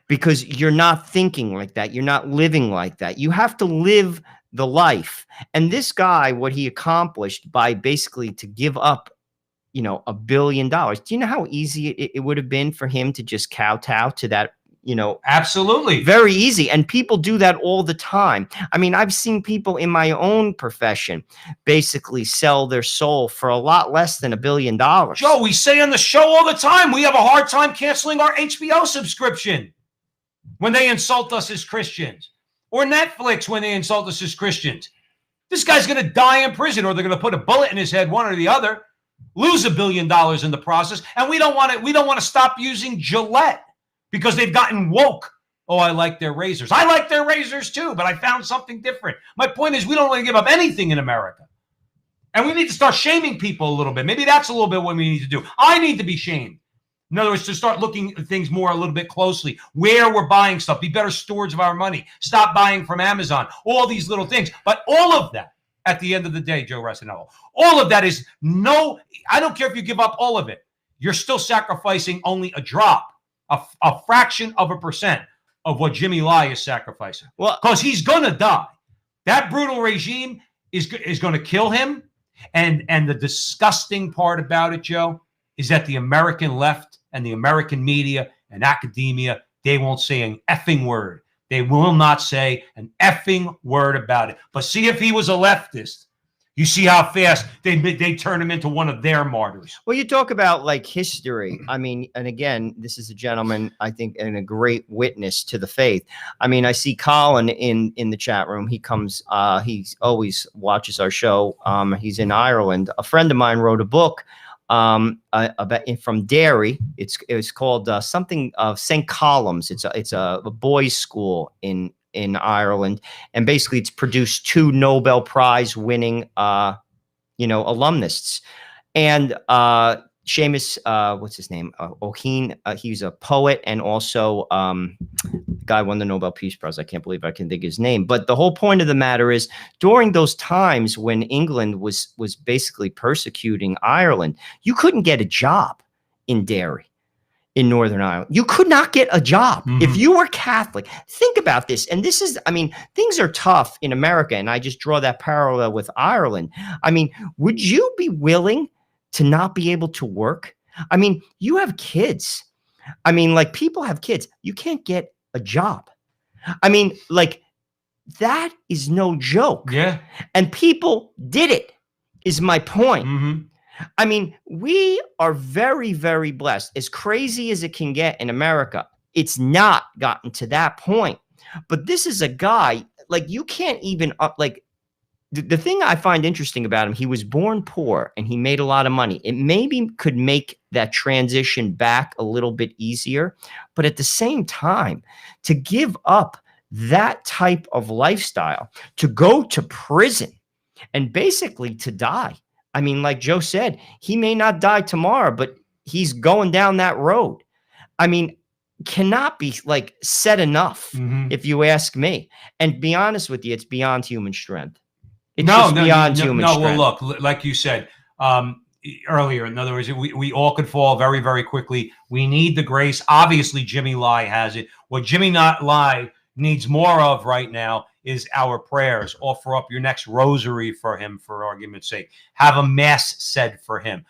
Speaker 2: because you're not thinking like that. You're not living like that. You have to live the life. And this guy, what he accomplished by basically to give up, you know, $1 billion. Do you know how easy it would have been for him to just kowtow to that? You know,
Speaker 1: absolutely.
Speaker 2: Very easy. And people do that all the time. I mean, I've seen people in my own profession basically sell their soul for a lot less than $1 billion.
Speaker 1: Joe, we say on the show all the time, we have a hard time canceling our HBO subscription when they insult us as Christians, or Netflix when they insult us as Christians. This guy's going to die in prison, or they're going to put a bullet in his head, one or the other, lose $1 billion in the process. And we don't want to. We don't want to stop using Gillette, because they've gotten woke. Oh, I like their razors. I like their razors too, but I found something different. My point is, we don't want to give up anything in America. And we need to start shaming people a little bit. Maybe that's a little bit what we need to do. I need to be shamed. In other words, to start looking at things more a little bit closely. Where we're buying stuff. Be better stewards of our money. Stop buying from Amazon. All these little things. But all of that, at the end of the day, Joe Resinello, all of that is no, I don't care if you give up all of it. You're still sacrificing only a drop. A fraction of a percent of what Jimmy Lai is sacrificing. Well, because he's going to die. That brutal regime is going to kill him. And the disgusting part about it, Joe, is that the American left and the American media and academia, they won't say an effing word. They will not say an effing word about it. But see, if he was a leftist, you see how fast they turn him into one of their martyrs.
Speaker 2: Well, you talk about like history. I mean, and again, this is a gentleman, I think, and a great witness to the faith. I mean, I see Colin in the chat room. He comes, he always watches our show. He's in Ireland. A friend of mine wrote a book about from Derry. It's called something of St. Columns. It's a boys' school in Ireland, and basically it's produced 2 Nobel Prize winning, you know, alumnists. And Seamus, what's his name? O'Heen. He's a poet and also the guy won the Nobel Peace Prize. I can't believe I can think his name. But the whole point of the matter is, during those times when England was basically persecuting Ireland, you couldn't get a job in Derry. In Northern Ireland, you could not get a job. Mm-hmm. If you were Catholic. Think about this. And this is, I mean, things are tough in America. And I just draw that parallel with Ireland. I mean, would you be willing to not be able to work? I mean, you have kids. I mean, like, people have kids. You can't get a job. I mean, like, that is no joke.
Speaker 1: Yeah.
Speaker 2: And people did it, is my point. Mm-hmm. I mean, we are very, very blessed. As crazy as it can get in America, It's not gotten to that point. But this is a guy, like, you can't even like, the thing I find interesting about him, he was born poor and he made a lot of money. It maybe could make that transition back a little bit easier. But at the same time, to give up that type of lifestyle, to go to prison and basically to die. I mean, like Joe said, he may not die tomorrow, but he's going down that road. I mean, cannot be like said enough, if you ask me. And be honest with you, it's beyond human strength. It's beyond human strength.
Speaker 1: Well, look, like you said earlier, in other words, we all could fall very, very quickly. We need the grace. Obviously, Jimmy Lai has it. What Jimmy Lai needs more of right now is our prayers. Offer up your next rosary for him, for argument's sake. Have a mass said for him.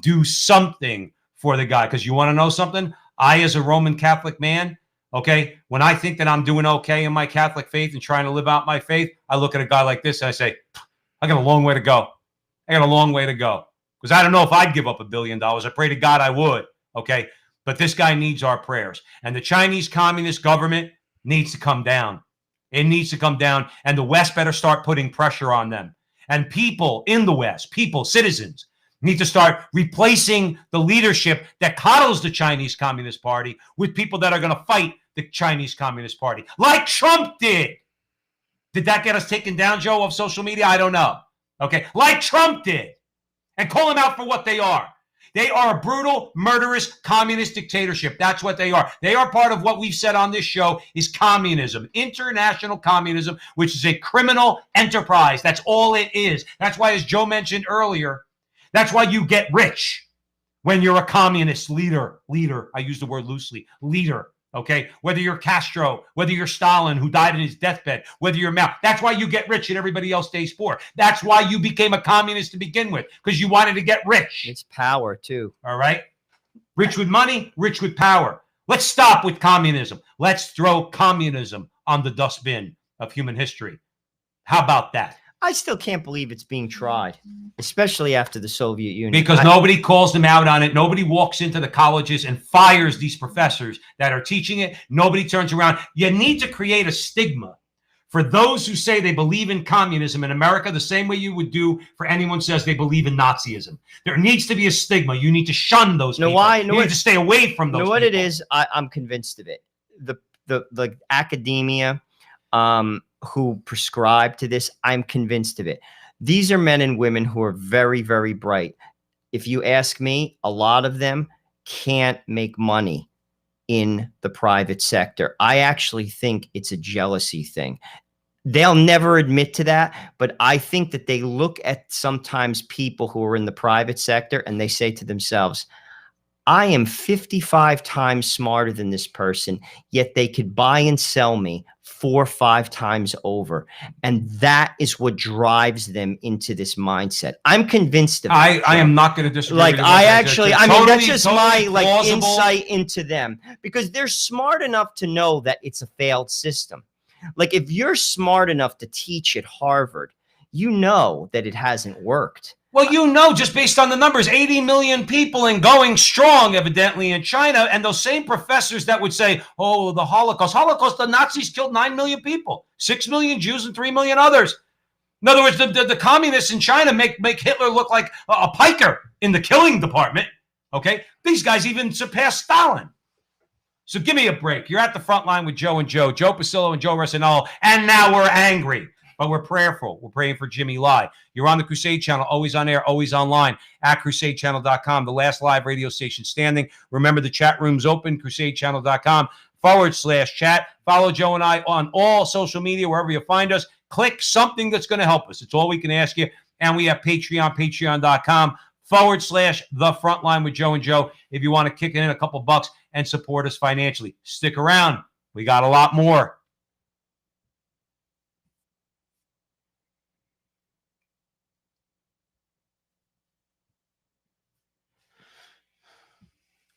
Speaker 1: Do something for the guy. Because you want to know something? I, as a Roman Catholic man, okay, when I think that I'm doing okay in my Catholic faith and trying to live out my faith, I look at a guy like this and I say, I got a long way to go. I got a long way to go. Because I don't know if I'd give up $1 billion. I pray to God I would, okay? But this guy needs our prayers. And the Chinese Communist government needs to come down. It needs to come down. And the West better start putting pressure on them. And people in the West, citizens, need to start replacing the leadership that coddles the Chinese Communist Party with people that are going to fight the Chinese Communist Party, like Trump did. Did that get us taken down, Joe, of social media? I don't know. Okay, like Trump did. And call them out for what they are. They are a brutal, murderous, communist dictatorship. That's what they are. They are part of what we've said on this show is communism, international communism, which is a criminal enterprise. That's all it is. That's why, as Joe mentioned earlier, that's why you get rich when you're a communist leader. I use the word loosely. Leader, okay? Whether you're Castro, whether you're Stalin, who died in his deathbed, whether you're Mao. That's why you get rich and everybody else stays poor. That's why you became a communist to begin with, because you wanted to get rich.
Speaker 2: It's power, too.
Speaker 1: All right? Rich with money, rich with power. Let's stop with communism. Let's throw communism on the dustbin of human history. How about that?
Speaker 2: I still can't believe it's being tried, especially after the Soviet Union.
Speaker 1: Because nobody calls them out on it. Nobody walks into the colleges and fires these professors that are teaching it. Nobody turns around. You need to create a stigma for those who say they believe in communism in America the same way you would do for anyone who says they believe in Nazism. There needs to be a stigma. You need to shun those people. You need to stay away from those people.
Speaker 2: What it is, I'm convinced of it. The academia, who prescribe to this, I'm convinced of it. These are men and women who are very, very bright. If you ask me, a lot of them can't make money in the private sector. I actually think it's a jealousy thing. They'll never admit to that, but I think that they look at sometimes people who are in the private sector and they say to themselves, I am 55 times smarter than this person, yet they could buy and sell me 4 or 5 times over. And that is what drives them into this mindset. I'm convinced of it.
Speaker 1: I am not going to disagree.
Speaker 2: Like, I mean, that's just my insight into them, because they're smart enough to know that it's a failed system. Like, if you're smart enough to teach at Harvard, you know that it hasn't worked.
Speaker 1: Well, you know, just based on the numbers, 80 million people and going strong, evidently, in China. And those same professors that would say, oh, the Holocaust, the Nazis killed 9 million people, 6 million Jews and 3 million others. In other words, the communists in China make Hitler look like a piker in the killing department. Okay? These guys even surpassed Stalin. So give me a break. You're at the front line with Joe and Joe Pasillo and Joe Resinello, and now we're angry. But we're prayerful. We're praying for Jimmy Lai. You're on the Crusade Channel, always on air, always online, at crusadechannel.com, the last live radio station standing. Remember, the chat room's open, crusadechannel.com/chat. Follow Joe and I on all social media, wherever you find us. Click something that's going to help us. It's all we can ask you. And we have Patreon, patreon.com/the frontline with Joe and Joe, if you want to kick in a couple bucks and support us financially. Stick around. We got a lot more.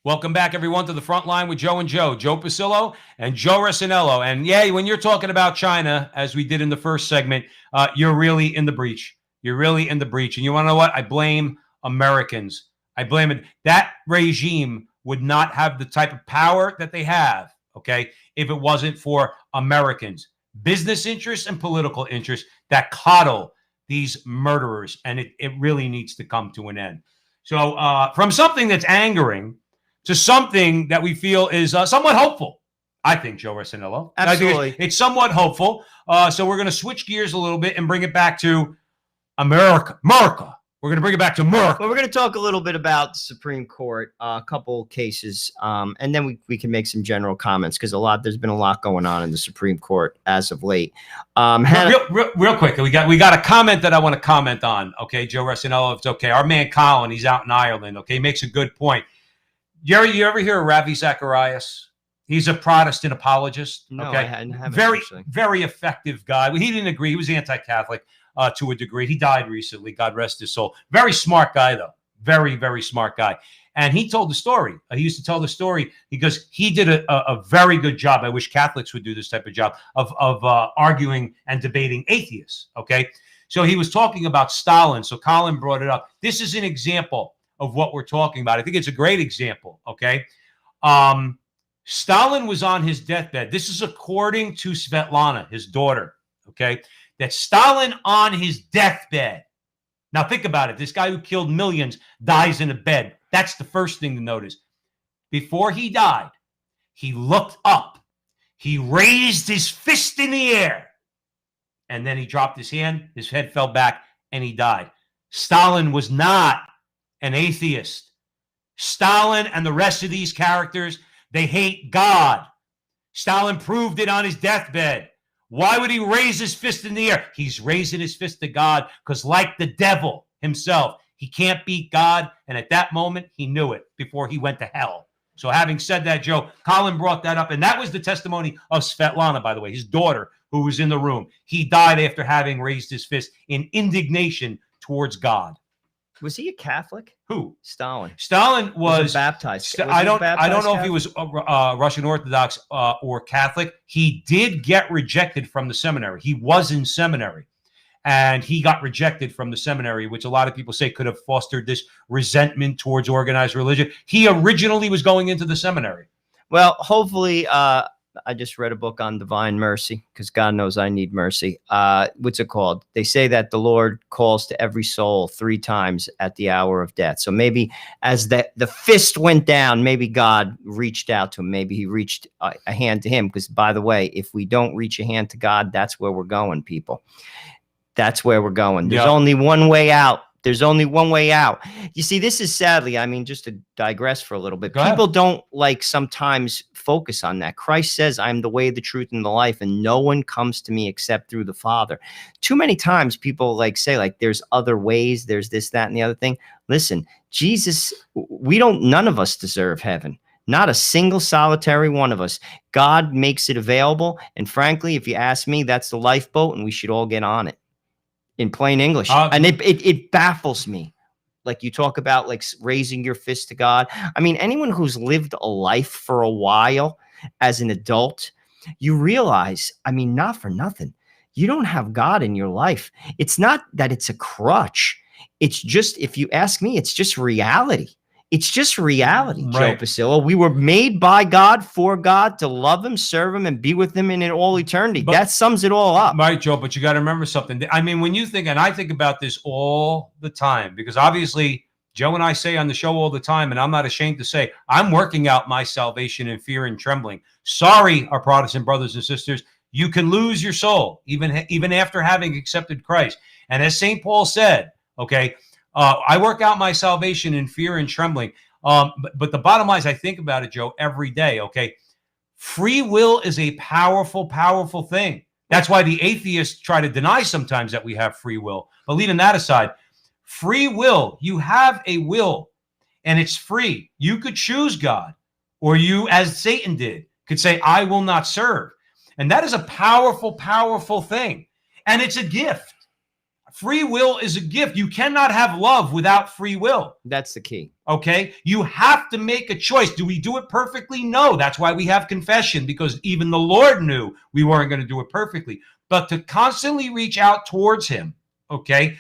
Speaker 1: Welcome back, everyone, to the front line with Joe and Joe Pasillo and Joe Resinello. And yeah, when you're talking about China, as we did in the first segment, you're really in the breach. You're really in the breach. And you want to know what? I blame Americans. I blame it. That regime would not have the type of power that they have, okay, if it wasn't for Americans, business interests and political interests that coddle these murderers. And it really needs to come to an end. So from something that's angering to something that we feel is somewhat hopeful, I think, Joe Rossinello.
Speaker 2: Absolutely.
Speaker 1: It's somewhat hopeful. So we're going to switch gears a little bit and bring it back to America. We're going to bring it back to America.
Speaker 2: Well, we're going to talk a little bit about the Supreme Court, a couple cases, and then we can make some general comments because there's been a lot going on in the Supreme Court as of late.
Speaker 1: Real quick, we got a comment that I want to comment on. Okay, Joe Rossinello, if it's okay. Our man Colin, he's out in Ireland. Okay, makes a good point. Jerry, you ever hear of Ravi Zacharias? He's a Protestant apologist.
Speaker 2: No,
Speaker 1: okay?
Speaker 2: I haven't.
Speaker 1: Very effective guy. He didn't agree. He was anti-Catholic. To a degree. He died recently. God rest his soul. Very smart guy, though. Very, very smart guy. And he told the story. He used to tell the story because he did a very good job. I wish Catholics would do this type of job of arguing and debating atheists. Okay. So he was talking about Stalin. So Colin brought it up. This is an example of what we're talking about. I think it's a great example. Okay. Stalin was on his deathbed. This is according to Svetlana, his daughter. Okay. That Stalin on his deathbed. Now think about it. This guy who killed millions dies in a bed. That's the first thing to notice. Before he died, he looked up. He raised his fist in the air. And then he dropped his hand. His head fell back and he died. Stalin was not an atheist. Stalin and the rest of these characters, they hate God. Stalin proved it on his deathbed. Why would he raise his fist in the air? He's raising his fist to God because, like the devil himself, he can't beat God. And at that moment, he knew it before he went to hell. So having said that, Joe, Colin brought that up. And that was the testimony of Svetlana, by the way, his daughter, who was in the room. He died after having raised his fist in indignation towards God.
Speaker 2: Was he a Catholic?
Speaker 1: Who?
Speaker 2: Stalin.
Speaker 1: Stalin was
Speaker 2: baptized.
Speaker 1: I don't know if he was Russian Orthodox or Catholic. He did get rejected from the seminary. He was in seminary, and he got rejected from the seminary, which a lot of people say could have fostered this resentment towards organized religion. He originally was going into the seminary.
Speaker 2: Well, hopefully, I just read a book on divine mercy because God knows I need mercy. What's it called? They say that the Lord calls to every soul 3 times at the hour of death. So maybe as the fist went down, maybe God reached out to him. Maybe he reached a hand to him. Because, by the way, if we don't reach a hand to God, that's where we're going, people. That's where we're going. There's only one way out. There's only one way out. You see, this is sadly, I mean, just to digress for a little bit, people don't sometimes focus on that. Christ says, I'm the way, the truth, and the life, and no one comes to me except through the Father. Too many times people say there's other ways, there's this, that, and the other thing. Listen, Jesus, none of us deserve heaven. Not a single solitary one of us. God makes it available. And frankly, if you ask me, that's the lifeboat, and we should all get on it. In plain English. And it baffles me. Like you talk about raising your fist to God. I mean, anyone who's lived a life for a while as an adult, you realize, I mean, not for nothing, you don't have God in your life. It's not that it's a crutch. It's just, if you ask me, it's just reality. It's just reality,
Speaker 1: right.
Speaker 2: Joe Pasillo. We were made by God, for God, to love him, serve him, and be with him in all eternity. That sums it all up.
Speaker 1: Right, Joe, but you got to remember something. I mean, when you think, and I think about this all the time, because obviously Joe and I say on the show all the time, and I'm not ashamed to say, I'm working out my salvation in fear and trembling. Sorry, our Protestant brothers and sisters, you can lose your soul, even after having accepted Christ. And as St. Paul said, okay, I work out my salvation in fear and trembling. But the bottom line is, I think about it, Joe, every day. Okay. Free will is a powerful, powerful thing. That's why the atheists try to deny sometimes that we have free will. But leaving that aside, free will, you have a will and it's free. You could choose God, or you, as Satan did, could say, I will not serve. And that is a powerful, powerful thing. And it's a gift. Free will is a gift. You cannot have love without free will.
Speaker 2: That's the key.
Speaker 1: Okay? You have to make a choice. Do we do it perfectly? No. That's why we have confession, because even the Lord knew we weren't going to do it perfectly. But to constantly reach out towards him, okay,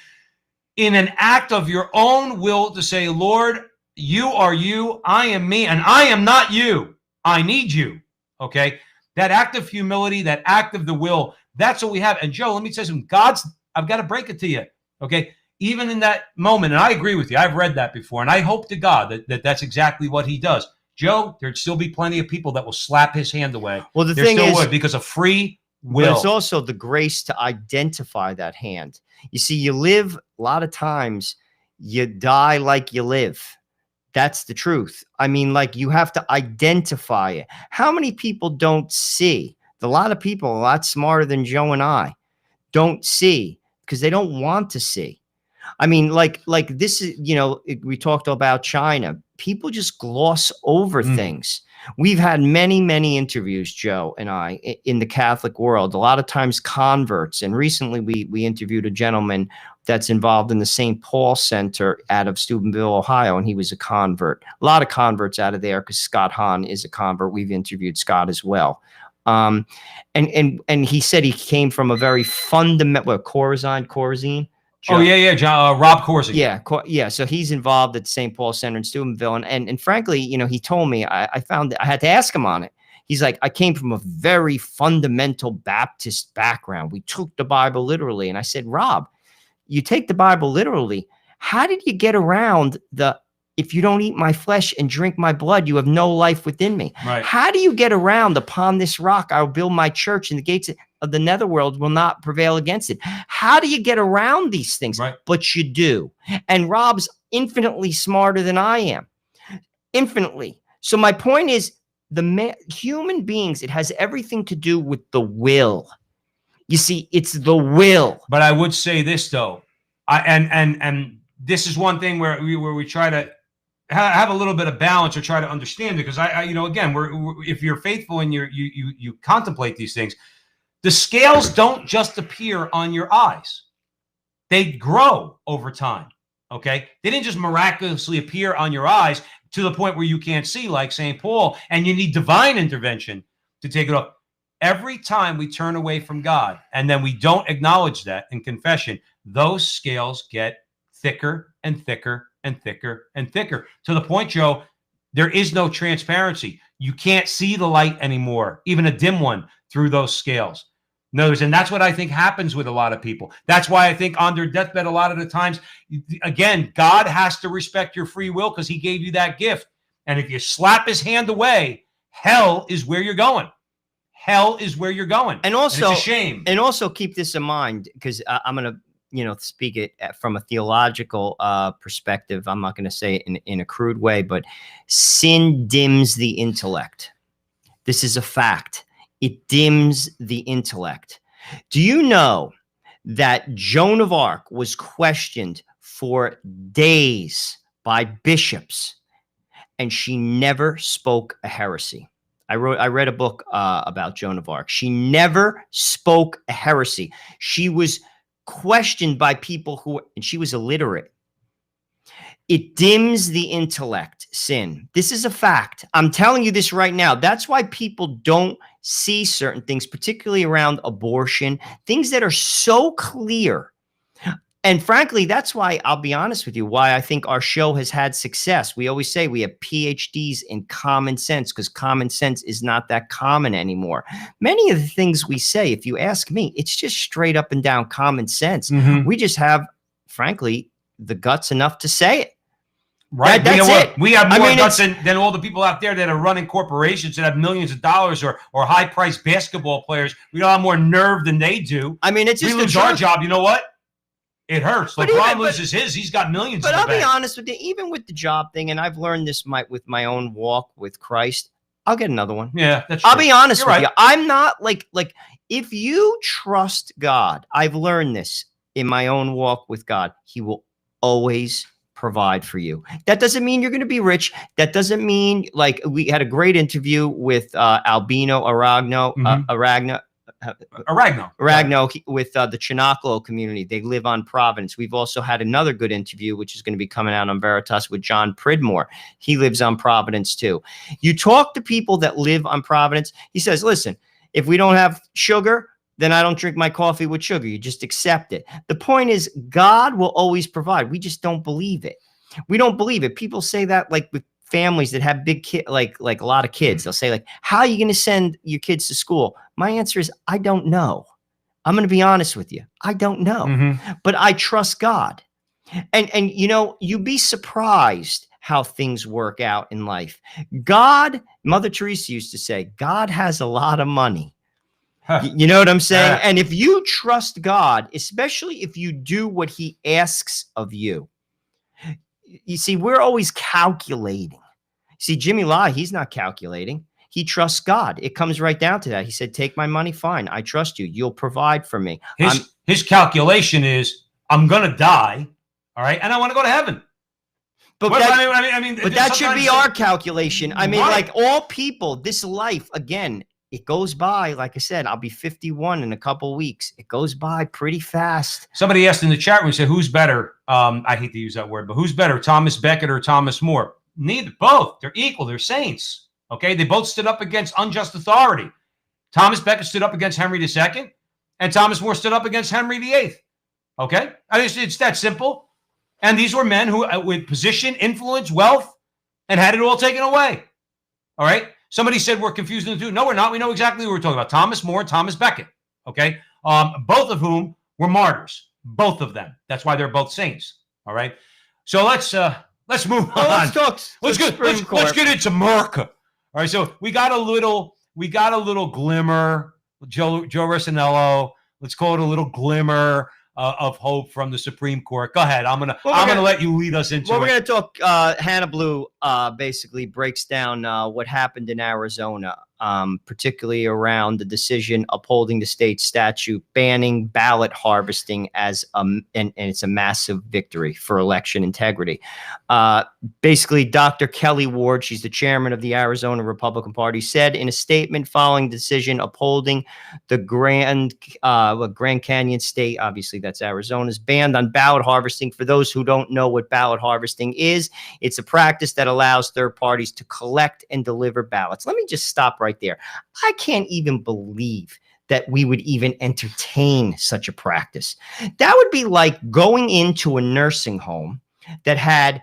Speaker 1: in an act of your own will to say, Lord, you are you, I am me, and I am not you. I need you. Okay? That act of humility, that act of the will, that's what we have. And Joe, let me tell you something. I've got to break it to you. Okay? Even in that moment, and I agree with you. I've read that before, and I hope to God that that's exactly what he does. Joe, there'd still be plenty of people that will slap his hand away.
Speaker 2: Well, the
Speaker 1: there
Speaker 2: thing
Speaker 1: still
Speaker 2: is,
Speaker 1: would, because of free will.
Speaker 2: But it's also the grace to identify that hand. You see, you live a lot of times, you die like you live. That's the truth. I mean, like, you have to identify it. How many people don't see? A lot of people, a lot smarter than Joe and I, don't see because they don't want to see. I mean, like this is, you know, we talked about China. People just gloss over things. We've had many interviews, Joe and I, in the Catholic world, a lot of times converts. And recently we interviewed a gentleman that's involved in the St. Paul Center out of Steubenville, Ohio, and he was a convert. A lot of converts out of there because Scott Hahn is a convert. We've interviewed Scott as well. And he said he came from a very fundamental, Corazine. Joe.
Speaker 1: Oh, yeah, John, Rob Corsi.
Speaker 2: Yeah. So he's involved at St. Paul Center in Steubenville. And frankly, you know, he told me, I found that I had to ask him on it. He's like, I came from a very fundamental Baptist background. We took the Bible literally. And I said, Rob, you take the Bible literally. How did you get around if you don't eat my flesh and drink my blood, you have no life within me?
Speaker 1: Right.
Speaker 2: How do you get around upon this rock I will build my church, and the gates of the netherworld will not prevail against it? How do you get around these things?
Speaker 1: Right.
Speaker 2: But you do. And Rob's infinitely smarter than I am. Infinitely. So my point is, human beings, it has everything to do with the will. You see, it's the will.
Speaker 1: But I would say this though, and this is one thing where we try to have a little bit of balance or try to understand, because I you know, again, if you're faithful and you contemplate these things, the scales don't just appear on your eyes. They grow over time. Okay. They didn't just miraculously appear on your eyes to the point where you can't see, like St. Paul, and you need divine intervention to take it off. Every time we turn away from God and then we don't acknowledge that in confession, those scales get thicker and thicker and thicker and thicker, to the point, Joe, there is no transparency. You can't see the light anymore, even a dim one, through those scales. And that's what I think happens with a lot of people. That's why I think on their deathbed, a lot of the times, again, God has to respect your free will because he gave you that gift. And if you slap his hand away, hell is where you're going. Hell is where you're going. And also, and it's a shame.
Speaker 2: And also keep this in mind, because I'm going to, you know, speak it from a theological perspective. I'm not going to say it in a crude way, but sin dims the intellect. This is a fact. It dims the intellect. Do you know that Joan of Arc was questioned for days by bishops, and she never spoke a heresy? I read a book about Joan of Arc. She never spoke a heresy. She was questioned by people and she was illiterate. It dims the intellect, sin. This is a fact. I'm telling you this right now. That's why people don't see certain things, particularly around abortion, things that are so clear. And frankly, that's why, I'll be honest with you, why I think our show has had success. We always say we have PhDs in common sense, because common sense is not that common anymore. Many of the things we say, if you ask me, it's just straight up and down common sense. We just have, frankly, the guts enough to say it.
Speaker 1: Right.
Speaker 2: That's it.
Speaker 1: We have more guts than all the people out there that are running corporations that have millions of dollars or high-priced basketball players. We don't have more nerve than they do.
Speaker 2: I mean, it's just
Speaker 1: we lose our job. You know what? It hurts. LeBron loses his. He's got millions.
Speaker 2: But I'll be honest with you, even with the job thing, and I've learned this with my own walk with Christ, I'll get another one.
Speaker 1: Yeah, that's true.
Speaker 2: I'll be honest with you. I'm not like if you trust God, I've learned this in my own walk with God, he will always provide for you. That doesn't mean you're going to be rich. That doesn't mean, like, we had a great interview with Albino Aragno with the Chinacolo community. They live on Providence. We've also had another good interview, which is going to be coming out on Veritas, with John Pridmore. He lives on Providence too. You talk to people that live on Providence. He says, listen, if we don't have sugar, then I don't drink my coffee with sugar. You just accept it. The point is, God will always provide. We just don't believe it. We don't believe it. People say that like with families that have big kids, like a lot of kids. They'll say like, how are you going to send your kids to school? My answer is, I don't know. I'm going to be honest with you. I don't know, but I trust God. And you know, you'd be surprised how things work out in life. God, Mother Teresa used to say, God has a lot of money. You know what I'm saying? And if you trust God, especially if you do what he asks of you, you see, we're always calculating. See, Jimmy Lai, he's not calculating. He trusts God. It comes right down to that. He said, take my money. Fine. I trust you. You'll provide for me.
Speaker 1: His calculation is, I'm going to die. All right. And I want to go to heaven.
Speaker 2: But that should be our calculation. I mean, like all people, this life, again, it goes by. Like I said, I'll be 51 in a couple of weeks. It goes by pretty fast.
Speaker 1: Somebody asked in the chat room, said, who's better? I hate to use that word, but who's better, Thomas Becket or Thomas More? Neither. Both. They're equal. They're saints. Okay. They both stood up against unjust authority. Thomas Becket stood up against Henry II, and Thomas More stood up against Henry VIII. Okay. I mean, it's that simple. And these were men who, with position, influence, wealth, and had it all taken away. All right. Somebody said we're confusing the two. No, we're not. We know exactly who we're talking about. Thomas More and Thomas Becket. Okay. Both of whom were martyrs. Both of them. That's why they're both saints. All right. So let's move on. Let's get into America. All right. So we got a little glimmer. Joe Rossinello. Let's call it a little glimmer of hope from the Supreme Court. Go ahead. I'm gonna let you lead us into it.
Speaker 2: We're gonna talk. Hannah Blue basically breaks down what happened in Arizona, particularly around the decision upholding the state statute banning ballot harvesting as and it's a massive victory for election integrity. Basically, Dr. Kelly Ward, she's the chairman of the Arizona Republican Party, said in a statement following the decision upholding the Grand Canyon State, obviously that's Arizona's, ban on ballot harvesting. For those who don't know what ballot harvesting is, it's a practice that allows third parties to collect and deliver ballots. Let me just stop right there. I can't even believe that we would even entertain such a practice. That would be like going into a nursing home that had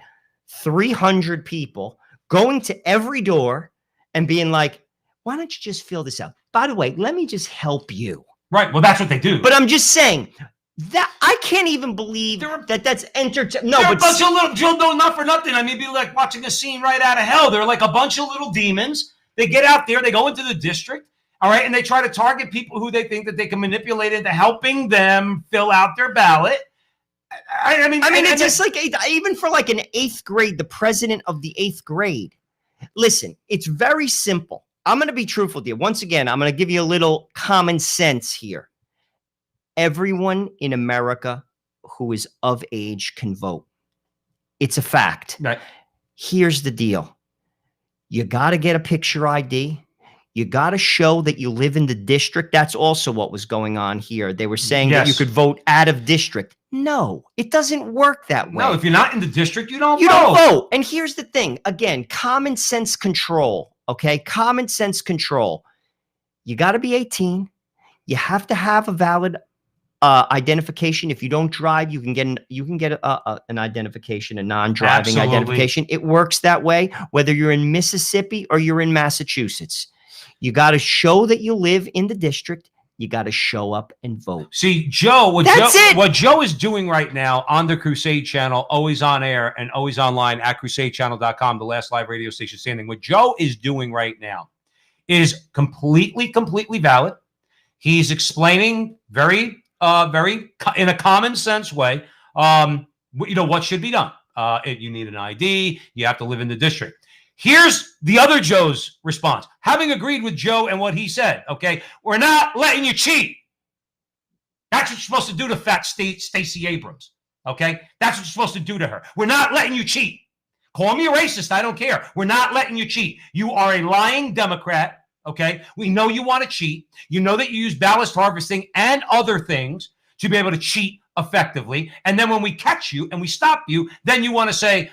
Speaker 2: 300 people, going to every door and being like, why don't you just fill this out? By the way, let me just help you.
Speaker 1: Right. Well, that's what they do.
Speaker 2: But I'm just saying that I can't even believe that that's entertaining. No, but a bunch
Speaker 1: of little Jill, no, not for nothing. I mean, it'd be like watching a scene right out of hell. They're like a bunch of little demons. They get out there, they go into the district, all right, and they try to target people who they think that they can manipulate into helping them fill out their ballot. I mean,
Speaker 2: it's just like even for like an 8th grade, the president of the 8th grade. Listen, it's very simple. I'm going to be truthful with you. Once again, I'm going to give you a little common sense here. Everyone in America who is of age can vote. It's a fact.
Speaker 1: Right.
Speaker 2: Here's the deal. You got to get a picture ID. You got to show that you live in the district. That's also what was going on here. They were saying that you could vote out of district. No, it doesn't work that way.
Speaker 1: No, if you're not in the district, you don't vote.
Speaker 2: And here's the thing. Again, common sense control. Okay, common sense control. You got to be 18. You have to have a valid identification. If you don't drive, you can get an identification, a non-driving identification. It works that way, whether you're in Mississippi or you're in Massachusetts. You got to show that you live in the district. You got to show up and vote.
Speaker 1: See, Joe, what Joe is doing right now on the Crusade channel, always on air and always online at crusadechannel.com, the last live radio station standing. What Joe is doing right now is completely valid. He's explaining very in a common sense way, what should be done. You need an ID. You have to live in the district. Here's the other Joe's response. Having agreed with Joe and what he said, okay, we're not letting you cheat. That's what you're supposed to do to fat Stacey Abrams, okay? That's what you're supposed to do to her. We're not letting you cheat. Call me a racist. I don't care. We're not letting you cheat. You are a lying Democrat, okay? We know you want to cheat. You know that you use ballot harvesting and other things to be able to cheat effectively. And then when we catch you and we stop you, then you want to say,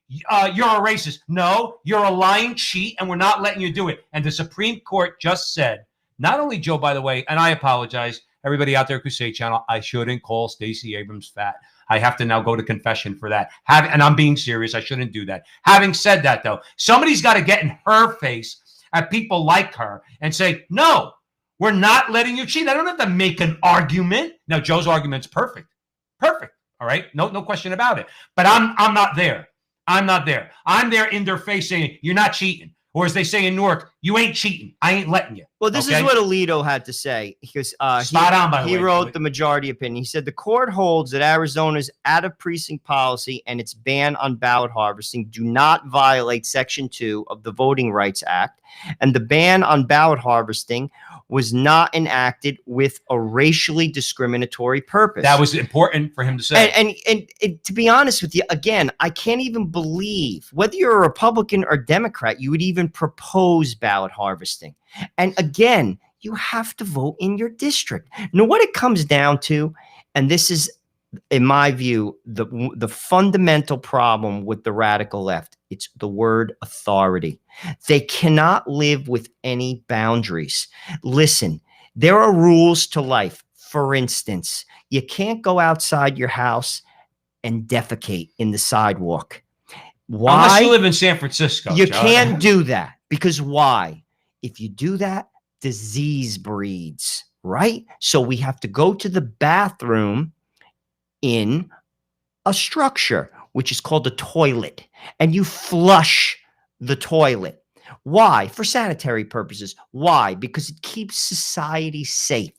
Speaker 1: you're a racist. No, you're a lying cheat, and we're not letting you do it. And the Supreme Court just said, not only Joe, by the way, and I apologize, everybody out there, Crusade Channel, I shouldn't call Stacey Abrams fat. I have to now go to confession for that. And I'm being serious. I shouldn't do that. Having said that, though, somebody's got to get in her face at people like her and say, no, we're not letting you cheat. I don't have to make an argument. Now, Joe's argument's perfect. Perfect. All right. No question about it. But I'm not there. I'm not there. I'm there in their face saying, you're not cheating. Or as they say in Newark, you ain't cheating. I ain't letting you.
Speaker 2: Well, this is what Alito had to say. Because
Speaker 1: Spot on, by the way.
Speaker 2: He wrote the majority opinion. He said the court holds that Arizona's out-of-precinct policy and its ban on ballot harvesting do not violate Section 2 of the Voting Rights Act, and the ban on ballot harvesting was not enacted with a racially discriminatory purpose.
Speaker 1: That was important for him to say.
Speaker 2: And to be honest with you, again, I can't even believe, whether you're a Republican or Democrat, you would even propose ballot harvesting. And again, you have to vote in your district. Now, what it comes down to, and this is, in my view, the fundamental problem with the radical left, it's the word authority. They cannot live with any boundaries. Listen, there are rules to life. For instance, you can't go outside your house and defecate in the sidewalk. Why?
Speaker 1: Unless you live in San Francisco.
Speaker 2: You can't do that. Because why? If you do that, disease breeds, right? So we have to go to the bathroom in a structure, which is called a toilet, and you flush the toilet. Why? For sanitary purposes. Why? Because it keeps society safe.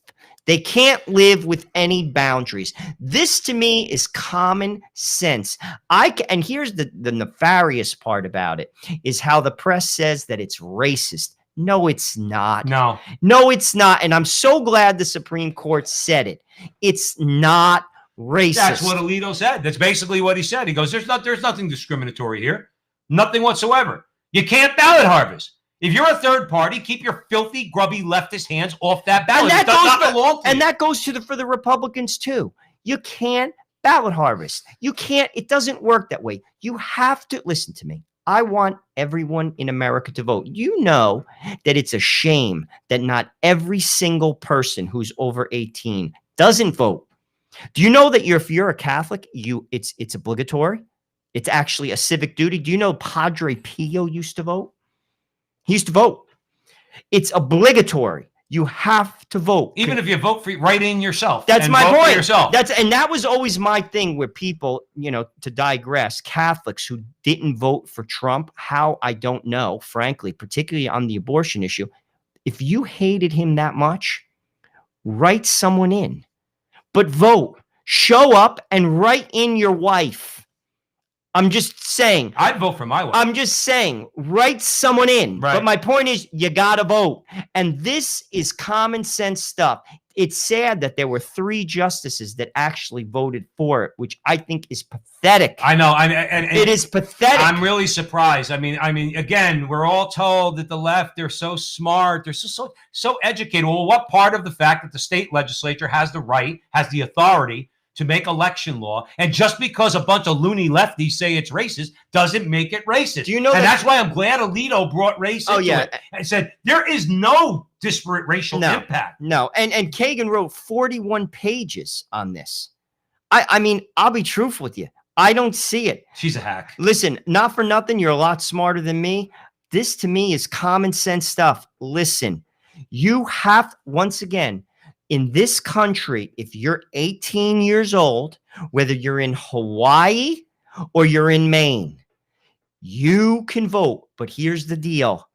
Speaker 2: They can't live with any boundaries. This, to me, is common sense. And here's the nefarious part about it, is how the press says that it's racist. No, it's not.
Speaker 1: No,
Speaker 2: it's not. And I'm so glad the Supreme Court said it. It's not racist.
Speaker 1: That's what Alito said. That's basically what he said. He goes, there's nothing discriminatory here. Nothing whatsoever. You can't ballot harvest. If you're a third party, keep your filthy, grubby leftist hands off that ballot.
Speaker 2: And
Speaker 1: it does not belong to you.
Speaker 2: that goes for the Republicans too. You can't ballot harvest. You can't. It doesn't work that way. You have to listen to me. I want everyone in America to vote. You know that it's a shame that not every single person who's over 18 doesn't vote. Do you know that if you're a Catholic, it's obligatory? It's actually a civic duty. Do you know Padre Pio used to vote? He used to vote. It's obligatory. You have to vote.
Speaker 1: Even if you vote for right in yourself.
Speaker 2: That's my point.
Speaker 1: Yourself.
Speaker 2: And that was always my thing where people, to digress, Catholics who didn't vote for Trump, how, I don't know, frankly, particularly on the abortion issue. If you hated him that much, write someone in. But vote. Show up and write in your wife. I'm just saying.
Speaker 1: I'd vote for my wife.
Speaker 2: I'm just saying, write someone in. Right. But my point is, you got to vote. And this is common sense stuff. It's sad that there were 3 justices that actually voted for it, which I think is pathetic.
Speaker 1: I know. And
Speaker 2: it is pathetic.
Speaker 1: I'm really surprised. I mean, again, we're all told that the left, they're so smart. They're so educated. Well, what part of the fact that the state legislature has the right, has the authority to make election law, and just because a bunch of loony lefties say it's racist doesn't make it racist.
Speaker 2: Do you know?
Speaker 1: And that's why I'm glad Alito brought race into it and said there is no disparate racial impact.
Speaker 2: No, and Kagan wrote 41 pages on this. I mean, I'll be truthful with you. I don't see it.
Speaker 1: She's a hack.
Speaker 2: Listen, not for nothing, you're a lot smarter than me. This to me is common sense stuff. Listen, you have, once again, in this country, if you're 18 years old, whether you're in Hawaii or you're in Maine, you can vote. But here's the deal.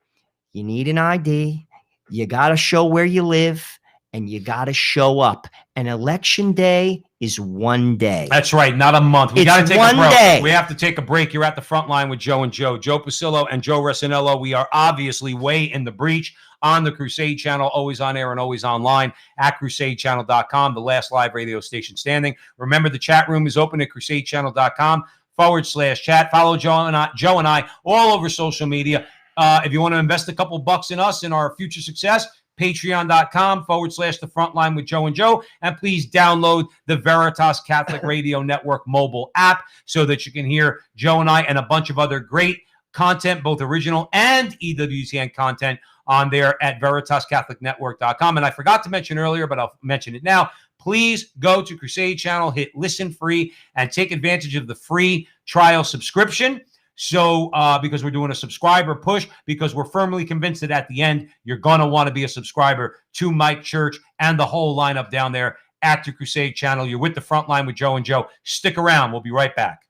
Speaker 2: You need an ID. You got to show where you live, and you got to show up. And election day is one day.
Speaker 1: That's right. Not a month. We got to take
Speaker 2: one
Speaker 1: a break.
Speaker 2: day.
Speaker 1: We have to take a break. You're at the front line with Joe and Joe. Joe Pasillo and Joe Resinello. We are obviously way in the breach on the Crusade channel, always on air and always online at crusadechannel.com, the last live radio station standing. Remember, the chat room is open at crusadechannel.com/chat. Follow Joe and I all over social media. If you want to invest a couple bucks in us in our future success, patreon.com/the frontline with Joe and Joe. And please download the Veritas Catholic Radio Network mobile app so that you can hear Joe and I and a bunch of other great content, both original and EWTN content on there at veritascatholicnetwork.com. And I forgot to mention earlier, but I'll mention it now. please go to Crusade Channel, hit listen free, and take advantage of the free trial subscription. So because we're doing a subscriber push, because we're firmly convinced that at the end, you're going to want to be a subscriber to Mike Church and the whole lineup down there at the Crusade Channel. You're with the Frontline with Joe and Joe. Stick around. We'll be right back.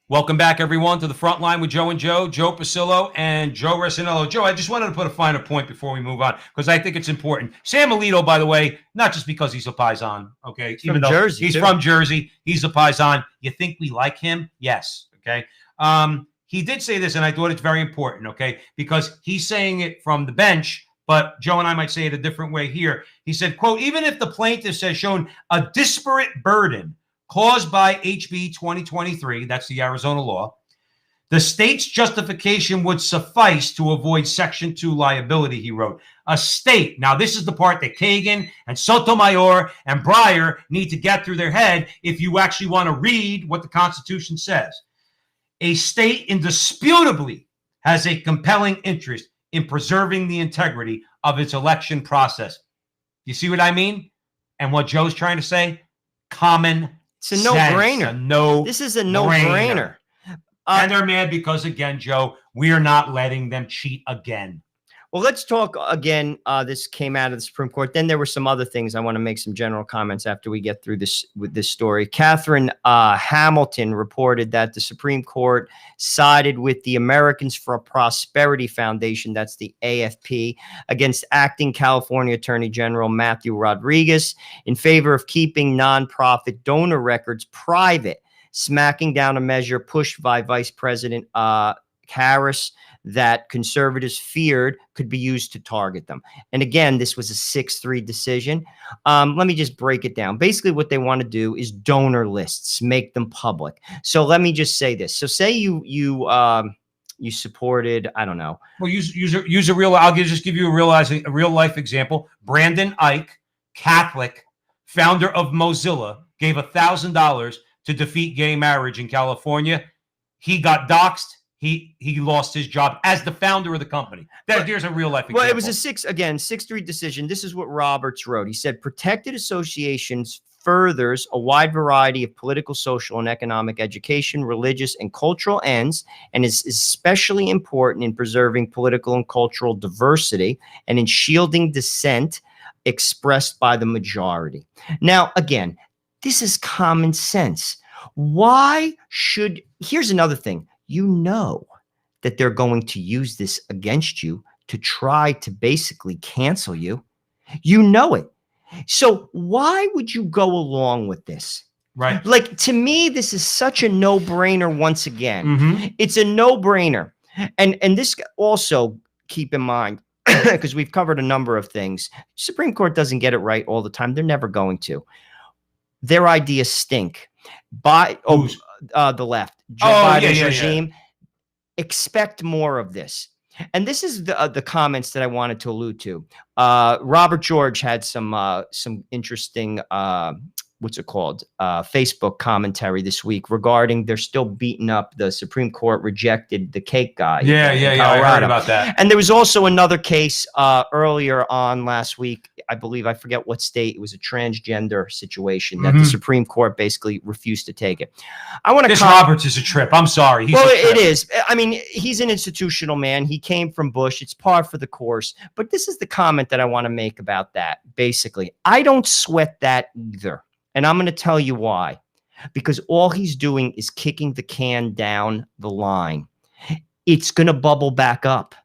Speaker 1: Welcome back, everyone, to the Frontline with Joe and Joe, Joe Pasillo and Joe Resinello. Joe, I just wanted to put a finer point before we move on, because I think it's important. Sam Alito, by the way, not just because he's a Paisan, okay?
Speaker 2: Even though Jersey,
Speaker 1: he's from Jersey, he's a Paisan. You think we like him? Yes, okay? He did say this, and I thought it's very important, okay? Because he's saying it from the bench, but Joe and I might say it a different way here. He said, quote, even if the plaintiffs has shown a disparate burden caused by HB 2023, that's the Arizona law, the state's justification would suffice to avoid Section 2 liability, he wrote. A state, now this is the part that Kagan and Sotomayor and Breyer need to get through their head if you actually want to read what the Constitution says. A state indisputably has a compelling interest in preserving the integrity of its election process. You see what I mean? And what Joe's trying to say? Common
Speaker 2: It's a no-brainer. This is a no-brainer.
Speaker 1: And they're mad because, again, Joe, we are not letting them cheat again.
Speaker 2: Well, let's talk again. This came out of the Supreme Court. Then there were some other things. I want to make some general comments after we get through this with this story. Catherine Hamilton reported that the Supreme Court sided with the Americans for Prosperity Foundation, that's the AFP, against acting California Attorney General Matthew Rodriguez in favor of keeping nonprofit donor records private, smacking down a measure pushed by Vice President Harris that conservatives feared could be used to target them. And again, this was a 6-3 decision. Let me just break it down. Basically, what they want to do is donor lists, make them public. So let me just say this. So say you supported, I don't know.
Speaker 1: Well, use a real. Just give you a real life example. Brandon Ike, Catholic, founder of Mozilla, gave $1,000 to defeat gay marriage in California. He got doxxed. He lost his job as the founder of the company. Here's a real life example.
Speaker 2: Well, it was a 6-3 decision. This is what Roberts wrote. He said, protected associations furthers a wide variety of political, social, and economic, education, religious, and cultural ends, and is especially important in preserving political and cultural diversity and in shielding dissent expressed by the majority. Now, again, this is common sense. Here's another thing. You know that they're going to use this against you to try to basically cancel you. You know it. So why would you go along with this?
Speaker 1: Right.
Speaker 2: Like, to me, this is such a no-brainer once again. It's a no-brainer. And this also, keep in mind, because we've covered a number of things. Supreme Court doesn't get it right all the time. They're never going to. Their ideas stink. The left, Joe Biden's regime, expect more of this. And this is the comments that I wanted to allude to. Robert George had some interesting Facebook commentary this week regarding they're still beating up the Supreme Court rejected the cake guy.
Speaker 1: Yeah. I heard about that.
Speaker 2: And there was also another case earlier on last week. I believe, I forget what state. It was a transgender situation that the Supreme Court basically refused to take it.
Speaker 1: Roberts is a trip. I'm sorry.
Speaker 2: It is. I mean, he's an institutional man. He came from Bush. It's par for the course. But this is the comment that I want to make about that. Basically, I don't sweat that either. And I'm going to tell you why. Because all he's doing is kicking the can down the line. It's going to bubble back up.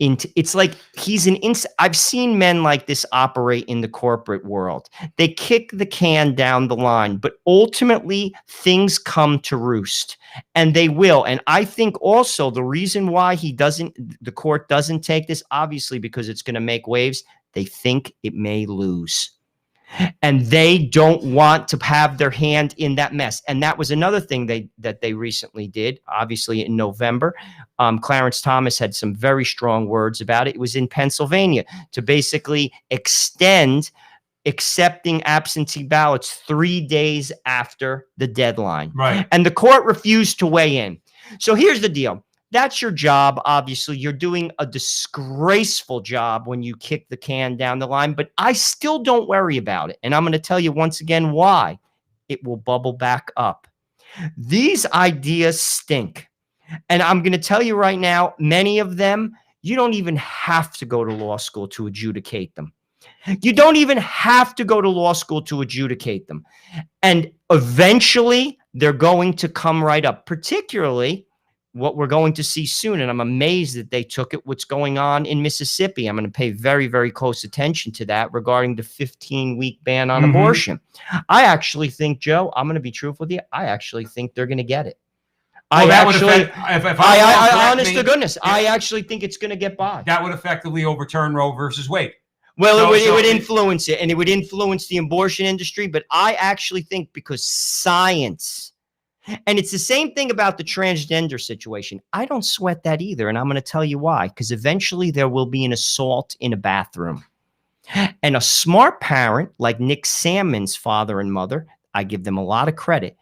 Speaker 2: It's like I've seen men like this operate in the corporate world. They kick the can down the line, but ultimately things come to roost, and they will. And I think also the reason why the court doesn't take this, obviously because it's going to make waves. They think it may lose. And they don't want to have their hand in that mess. And that was another thing that they recently did, obviously in November. Clarence Thomas had some very strong words about it. It was in Pennsylvania to basically extend accepting absentee ballots 3 days after the deadline.
Speaker 1: Right.
Speaker 2: And the court refused to weigh in. So here's the deal. That's your job. Obviously, you're doing a disgraceful job when you kick the can down the line, but I still don't worry about it. And I'm going to tell you once again why. It will bubble back up. These ideas stink. And I'm going to tell you right now, many of them, you don't even have to go to law school to adjudicate them. You don't even have to go to law school to adjudicate them. And eventually, they're going to come right up, particularly what we're going to see soon. And I'm amazed that they took it, what's going on in Mississippi. I'm going to pay very, very close attention to that regarding the 15-week ban on abortion. I actually think, Joe, I'm going to be truthful with you. I actually think they're going to get it.
Speaker 1: Well, honest
Speaker 2: to goodness, I actually think it's going to get by.
Speaker 1: That would effectively overturn Roe versus Wade.
Speaker 2: Well, it would influence it, and it would influence the abortion industry. But I actually think because science, and it's the same thing about the transgender situation. I don't sweat that either, and I'm going to tell you why. Because eventually there will be an assault in a bathroom. And a smart parent like Nick Salmon's father and mother, I give them a lot of credit.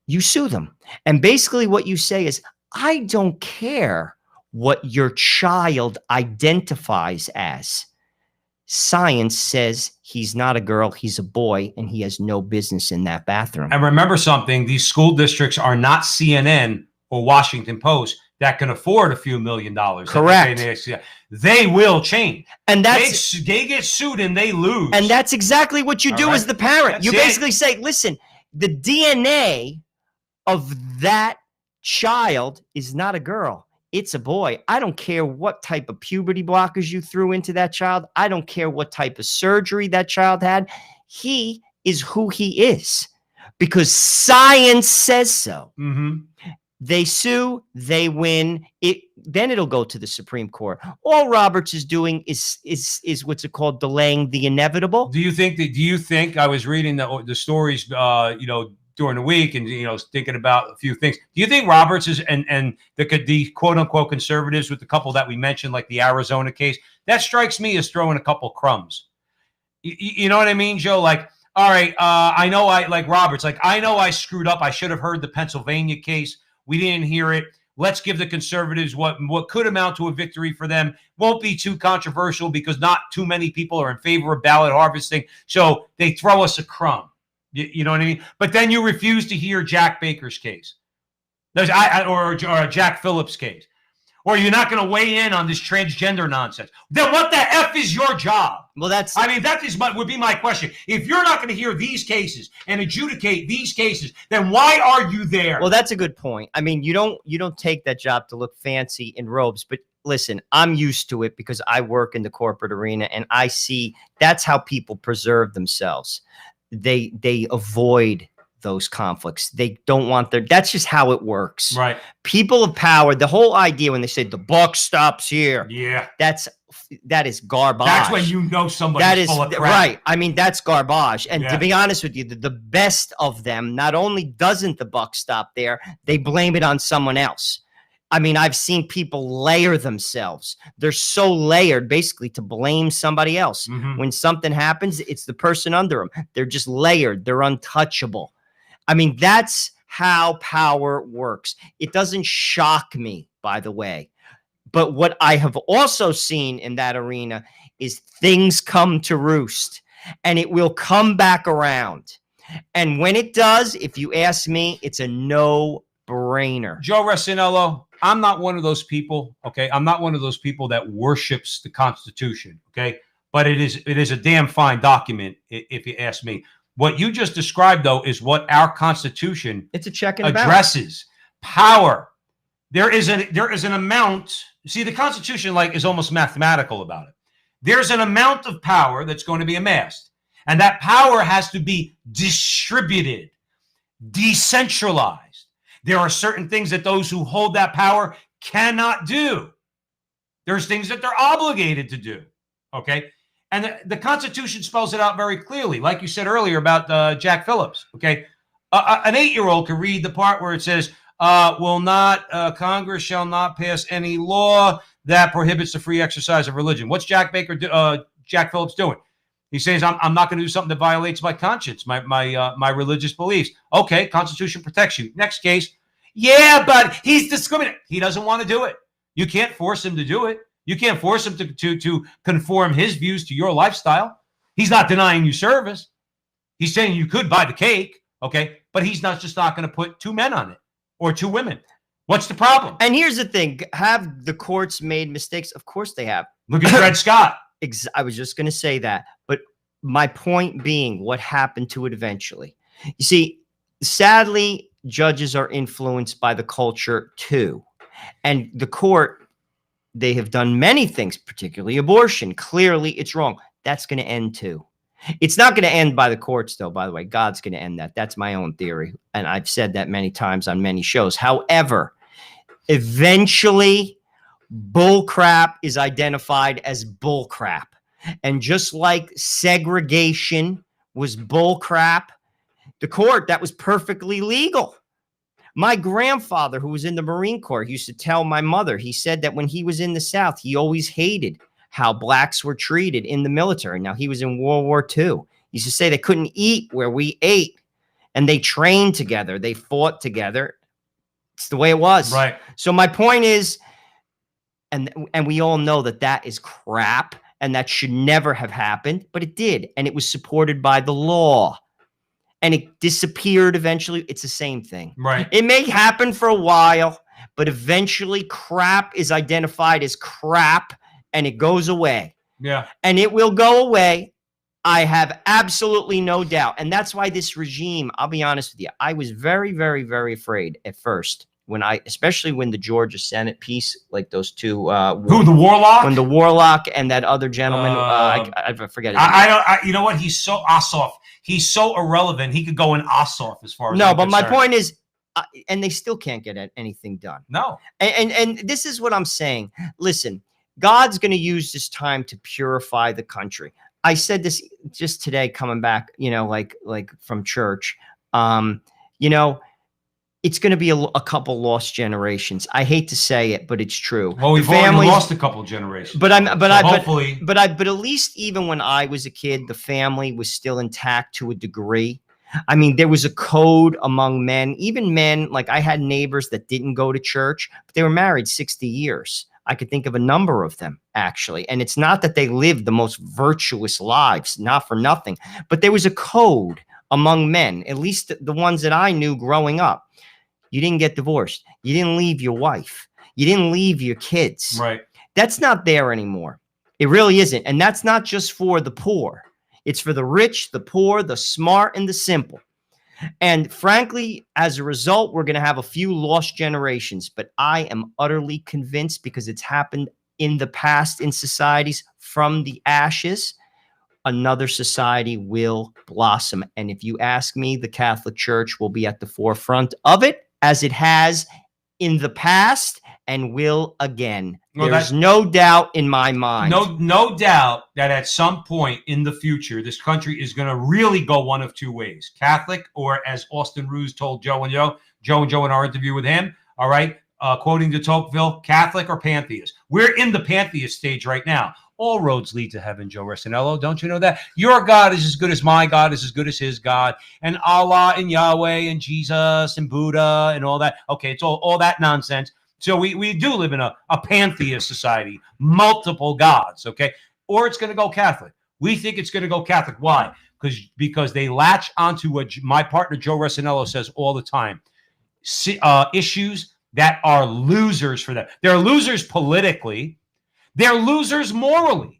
Speaker 2: You sue them. And basically what you say is, I don't care what your child identifies as. Science says he's not a girl, he's a boy, and he has no business in that bathroom.
Speaker 1: And remember something, these school districts are not CNN or Washington Post that can afford a few $1 million.
Speaker 2: Correct.
Speaker 1: They will change.
Speaker 2: And that's
Speaker 1: they get sued and they lose.
Speaker 2: And that's exactly what you do as the parent.
Speaker 1: That's
Speaker 2: you basically say, listen, the DNA of that child is not a girl. It's a boy. I don't care what type of puberty blockers you threw into that child. I don't care what type of surgery that child had. He is who he is because science says so. They sue, they win. Then it'll go to the Supreme Court. All Roberts is doing is what's it called, delaying the inevitable.
Speaker 1: Do you think I was reading the stories during the week and thinking about a few things. Do you think Roberts is and the quote unquote conservatives with the couple that we mentioned, like the Arizona case, that strikes me as throwing a couple crumbs. You know what I mean, Joe? Like, all right, I know like Roberts, like I know I screwed up. I should have heard the Pennsylvania case. We didn't hear it. Let's give the conservatives what could amount to a victory for them. Won't be too controversial because not too many people are in favor of ballot harvesting. So they throw us a crumb. You know what I mean? But then you refuse to hear Jack Baker's case. Or Jack Phillips' case. Or you're not going to weigh in on this transgender nonsense. Then what the F is your job?
Speaker 2: Well, that
Speaker 1: would be my question. If you're not going to hear these cases and adjudicate these cases, then why are you there?
Speaker 2: Well, that's a good point. I mean, you don't take that job to look fancy in robes, but listen, I'm used to it because I work in the corporate arena and I see that's how people preserve themselves. They avoid those conflicts. They don't want that's just how it works.
Speaker 1: Right.
Speaker 2: People of power, the whole idea when they say the buck stops here.
Speaker 1: Yeah.
Speaker 2: That is garbage.
Speaker 1: That's when you know somebody's full of crap.
Speaker 2: Right. I mean, that's garbage. And to be honest with you, the best of them, not only doesn't the buck stop there, they blame it on someone else. I mean, I've seen people layer themselves. They're so layered basically to blame somebody else. When something happens, it's the person under them. They're just layered. They're untouchable. I mean, that's how power works. It doesn't shock me, by the way. But what I have also seen in that arena is things come to roost and it will come back around. And when it does, if you ask me, it's a no-brainer.
Speaker 1: Joe Resinello, I'm not one of those people, okay? I'm not one of those people that worships the Constitution, okay? But it is a damn fine document, if you ask me. What you just described, though, is what our Constitution
Speaker 2: it's a check and
Speaker 1: addresses. Power. There is an amount. See, the Constitution is almost mathematical about it. There's an amount of power that's going to be amassed, and that power has to be distributed, decentralized. There are certain things that those who hold that power cannot do. There's things that they're obligated to do, okay? And the Constitution spells it out very clearly, like you said earlier about Jack Phillips, okay? An 8-year-old can read the part where it says, Congress shall not pass any law that prohibits the free exercise of religion. What's Jack Phillips doing? He says, I'm not going to do something that violates my conscience, my religious beliefs. Okay, Constitution protects you. Next case, Yeah, but he's discriminating. He doesn't want to do it. You can't force him to do it. You can't force him to conform his views to your lifestyle. He's not denying you service. He's saying you could buy the cake, okay? But he's just not going to put 2 men on it or 2 women. What's the problem?
Speaker 2: And here's the thing. Have the courts made mistakes? Of course they have.
Speaker 1: Look at Dred Scott.
Speaker 2: I was just going to say that. But my point being, what happened to it eventually? You see, sadly, judges are influenced by the culture too. And the court, they have done many things, particularly abortion. Clearly, it's wrong. That's going to end too. It's not going to end by the courts, though, by the way. God's going to end that. That's my own theory. And I've said that many times on many shows. However, eventually, bullcrap is identified as bullcrap. And just like segregation was bullcrap, the court, that was perfectly legal. My grandfather, who was in the Marine Corps, used to tell my mother, he said that when he was in the South, he always hated how blacks were treated in the military. Now, he was in World War II. He used to say they couldn't eat where we ate, and they trained together. They fought together. It's the way it was.
Speaker 1: Right.
Speaker 2: So my point is, and we all know that that is crap, and that should never have happened, but it did, and it was supported by the law. And it disappeared eventually. It's the same thing.
Speaker 1: Right.
Speaker 2: It may happen for a while, but eventually crap is identified as crap and it goes away.
Speaker 1: Yeah.
Speaker 2: And it will go away. I have absolutely no doubt. And that's why this regime, I'll be honest with you, I was very, very, very afraid at first especially when the Georgia Senate piece, like those two.
Speaker 1: Who, the Warlock?
Speaker 2: When the Warlock and that other gentleman, I forget his name.
Speaker 1: You know what? He's so Ossoff. He's so irrelevant. He could go in Ossoff as far as
Speaker 2: no, but my point is, and they still can't get anything done.
Speaker 1: No.
Speaker 2: And this is what I'm saying. Listen, God's going to use this time to purify the country. I said this just today, coming back, like from church. It's going to be a couple lost generations. I hate to say it, but it's true.
Speaker 1: Well, we've already lost a couple generations.
Speaker 2: But
Speaker 1: hopefully,
Speaker 2: but at least even when I was a kid, the family was still intact to a degree. I mean, there was a code among men, even men. Like I had neighbors that didn't go to church, but they were married 60 years. I could think of a number of them, actually. And it's not that they lived the most virtuous lives, not for nothing, but there was a code among men, at least the ones that I knew growing up. You didn't get divorced. You didn't leave your wife. You didn't leave your kids.
Speaker 1: Right.
Speaker 2: That's not there anymore. It really isn't. And that's not just for the poor. It's for the rich, the poor, the smart, and the simple. And frankly, as a result, we're going to have a few lost generations. But I am utterly convinced, because it's happened in the past in societies, from the ashes, another society will blossom. And if you ask me, the Catholic Church will be at the forefront of it, as it has in the past and will again.
Speaker 1: Well,
Speaker 2: there's no doubt in my mind.
Speaker 1: No doubt that at some point in the future, this country is going to really go one of two ways: Catholic, or as Austin Ruse told Joe and Joe in our interview with him, all right, quoting de Tocqueville, Catholic or pantheist. We're in the pantheist stage right now. All roads lead to heaven, Joe Resinello. Don't you know that? Your God is as good as my God, is as good as his God. And Allah and Yahweh and Jesus and Buddha and all that. Okay, it's all that nonsense. So we do live in a pantheist society, multiple gods, okay? Or it's going to go Catholic. We think it's going to go Catholic. Why? Because they latch onto what my partner Joe Resinello says all the time. Issues that are losers for them. They're losers politically. They're losers morally.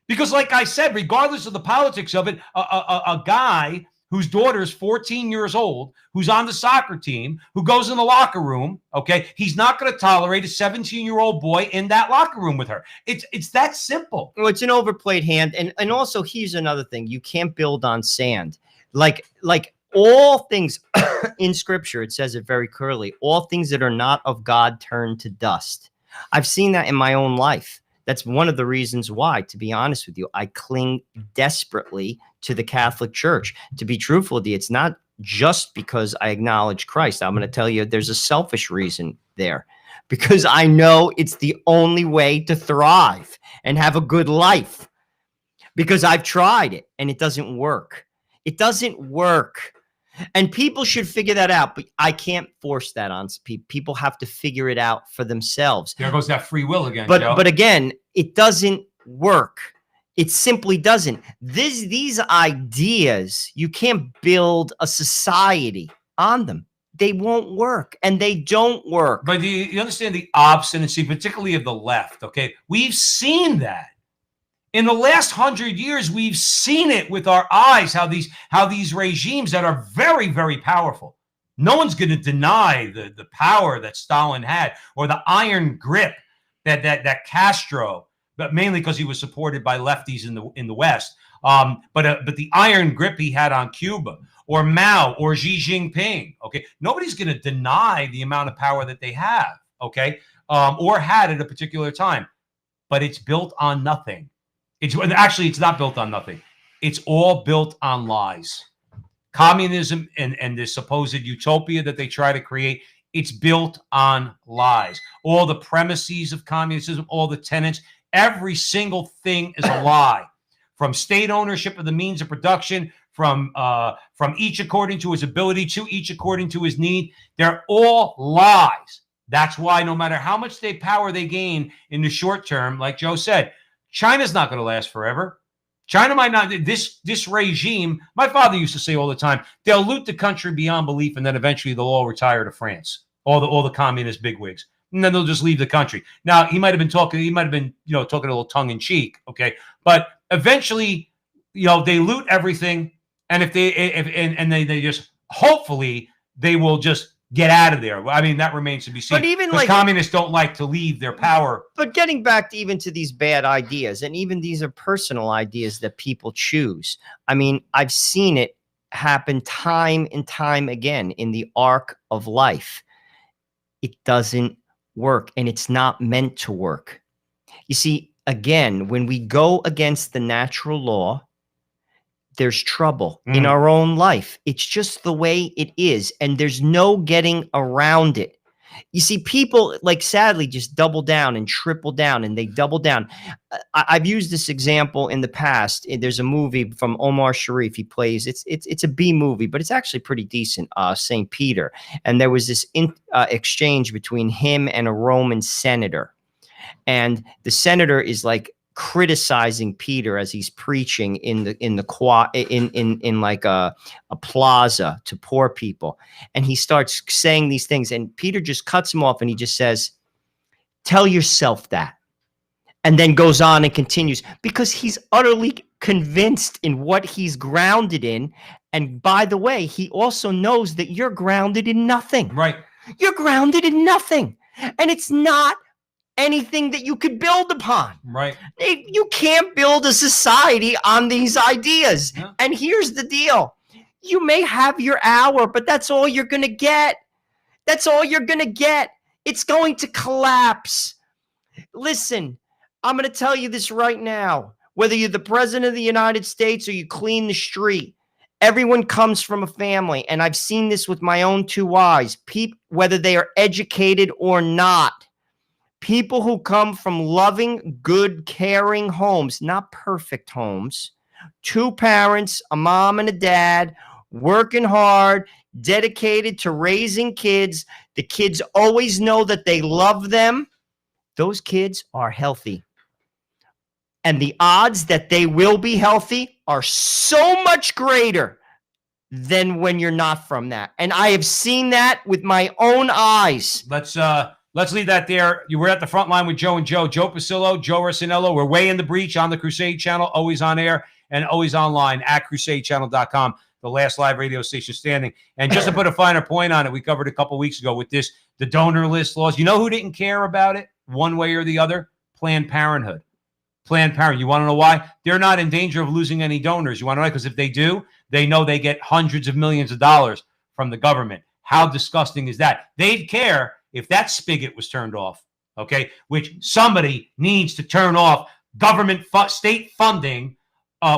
Speaker 1: Because like I said, regardless of the politics of it, a guy whose daughter is 14 years old, who's on the soccer team, who goes in the locker room, okay, he's not going to tolerate a 17-year-old boy in that locker room with her. It's that simple.
Speaker 2: Well, it's an overplayed hand. And also, here's another thing. You can't build on sand. Like all things in Scripture, it says it very clearly, all things that are not of God turn to dust. I've seen that in my own life. That's one of the reasons why, to be honest with you, I cling desperately to the Catholic Church. To be truthful with you, it's not just because I acknowledge Christ. I'm going to tell you there's a selfish reason there, because I know it's the only way to thrive and have a good life, because I've tried it and it doesn't work. It doesn't work. And people should figure that out, but I can't force that on people. People have to figure it out for themselves.
Speaker 1: There goes that free will again, Joe.
Speaker 2: But again, it doesn't work. It simply doesn't. These ideas, you can't build a society on them. They won't work, and they don't work.
Speaker 1: But you understand the obstinacy, particularly of the left, okay? We've seen that. In the last 100 years, we've seen it with our eyes, how these regimes that are very, very powerful. No one's going to deny the power that Stalin had, or the iron grip that Castro, but mainly because he was supported by lefties in the West. But the iron grip he had on Cuba, or Mao, or Xi Jinping. Okay, nobody's going to deny the amount of power that they have. Okay, or had at a particular time, but it's built on nothing. It's not built on nothing. It's all built on lies. Communism and the supposed utopia that they try to create, it's built on lies. All the premises of communism, all the tenets, every single thing is a lie. From state ownership of the means of production, from each according to his ability, to each according to his need, they're all lies. That's why no matter how much power they gain in the short term, like Joe said, China's not going to last forever. China might not. This regime, my father used to say all the time, they'll loot the country beyond belief, and then eventually they'll all retire to France. All the communist bigwigs, and then they'll just leave the country. Now he might have been talking a little tongue in cheek, okay, but eventually, they loot everything, and if they just hopefully they will just get out of there. I mean, that remains to be seen.
Speaker 2: But even
Speaker 1: communists don't like to leave their power.
Speaker 2: But getting back to these bad ideas, and even these are personal ideas that people choose. I mean, I've seen it happen time and time again in the arc of life. It doesn't work, and it's not meant to work. You see, again, when we go against the natural law, there's trouble in our own life. It's just the way it is, and there's no getting around it. You see, people sadly just double down and triple down, and they double down. I've used this example in the past. There's a movie from Omar Sharif. He plays, it's a B movie, but it's actually pretty decent, St. Peter. And there was this exchange between him and a Roman senator. And the senator is criticizing Peter as he's preaching in a plaza to poor people, and he starts saying these things, and Peter just cuts him off, and he just says, "Tell yourself that," and then goes on and continues, because he's utterly convinced in what he's grounded in. And by the way, he also knows that you're grounded in nothing.
Speaker 1: Right?
Speaker 2: You're grounded in nothing, and it's not anything that you could build upon.
Speaker 1: Right.
Speaker 2: You can't build a society on these ideas. Yeah. And here's the deal. You may have your hour, but that's all you're going to get. That's all you're going to get. It's going to collapse. Listen, I'm going to tell you this right now. Whether you're the president of the United States or you clean the street, everyone comes from a family. And I've seen this with my own two eyes. Whether they are educated or not. People who come from loving, good, caring homes, not perfect homes, two parents, a mom and a dad, working hard, dedicated to raising kids. The kids always know that they love them. Those kids are healthy. And the odds that they will be healthy are so much greater than when you're not from that. And I have seen that with my own eyes.
Speaker 1: Let's leave that there. You were at the front line with Joe and Joe Pasillo, Joe Rossinello. We're way in the breach on the Crusade channel, always on air and always online at crusadechannel.com, the last live radio station standing. And just to put a finer point on it, we covered a couple weeks ago with the donor list laws. You know who didn't care about it one way or the other? Planned Parenthood. Planned Parenthood. You want to know why? They're not in danger of losing any donors. You want to know why? Because if they do, they know they get hundreds of millions of dollars from the government. How disgusting is that? They'd care if that spigot was turned off, okay, which somebody needs to turn off government state funding,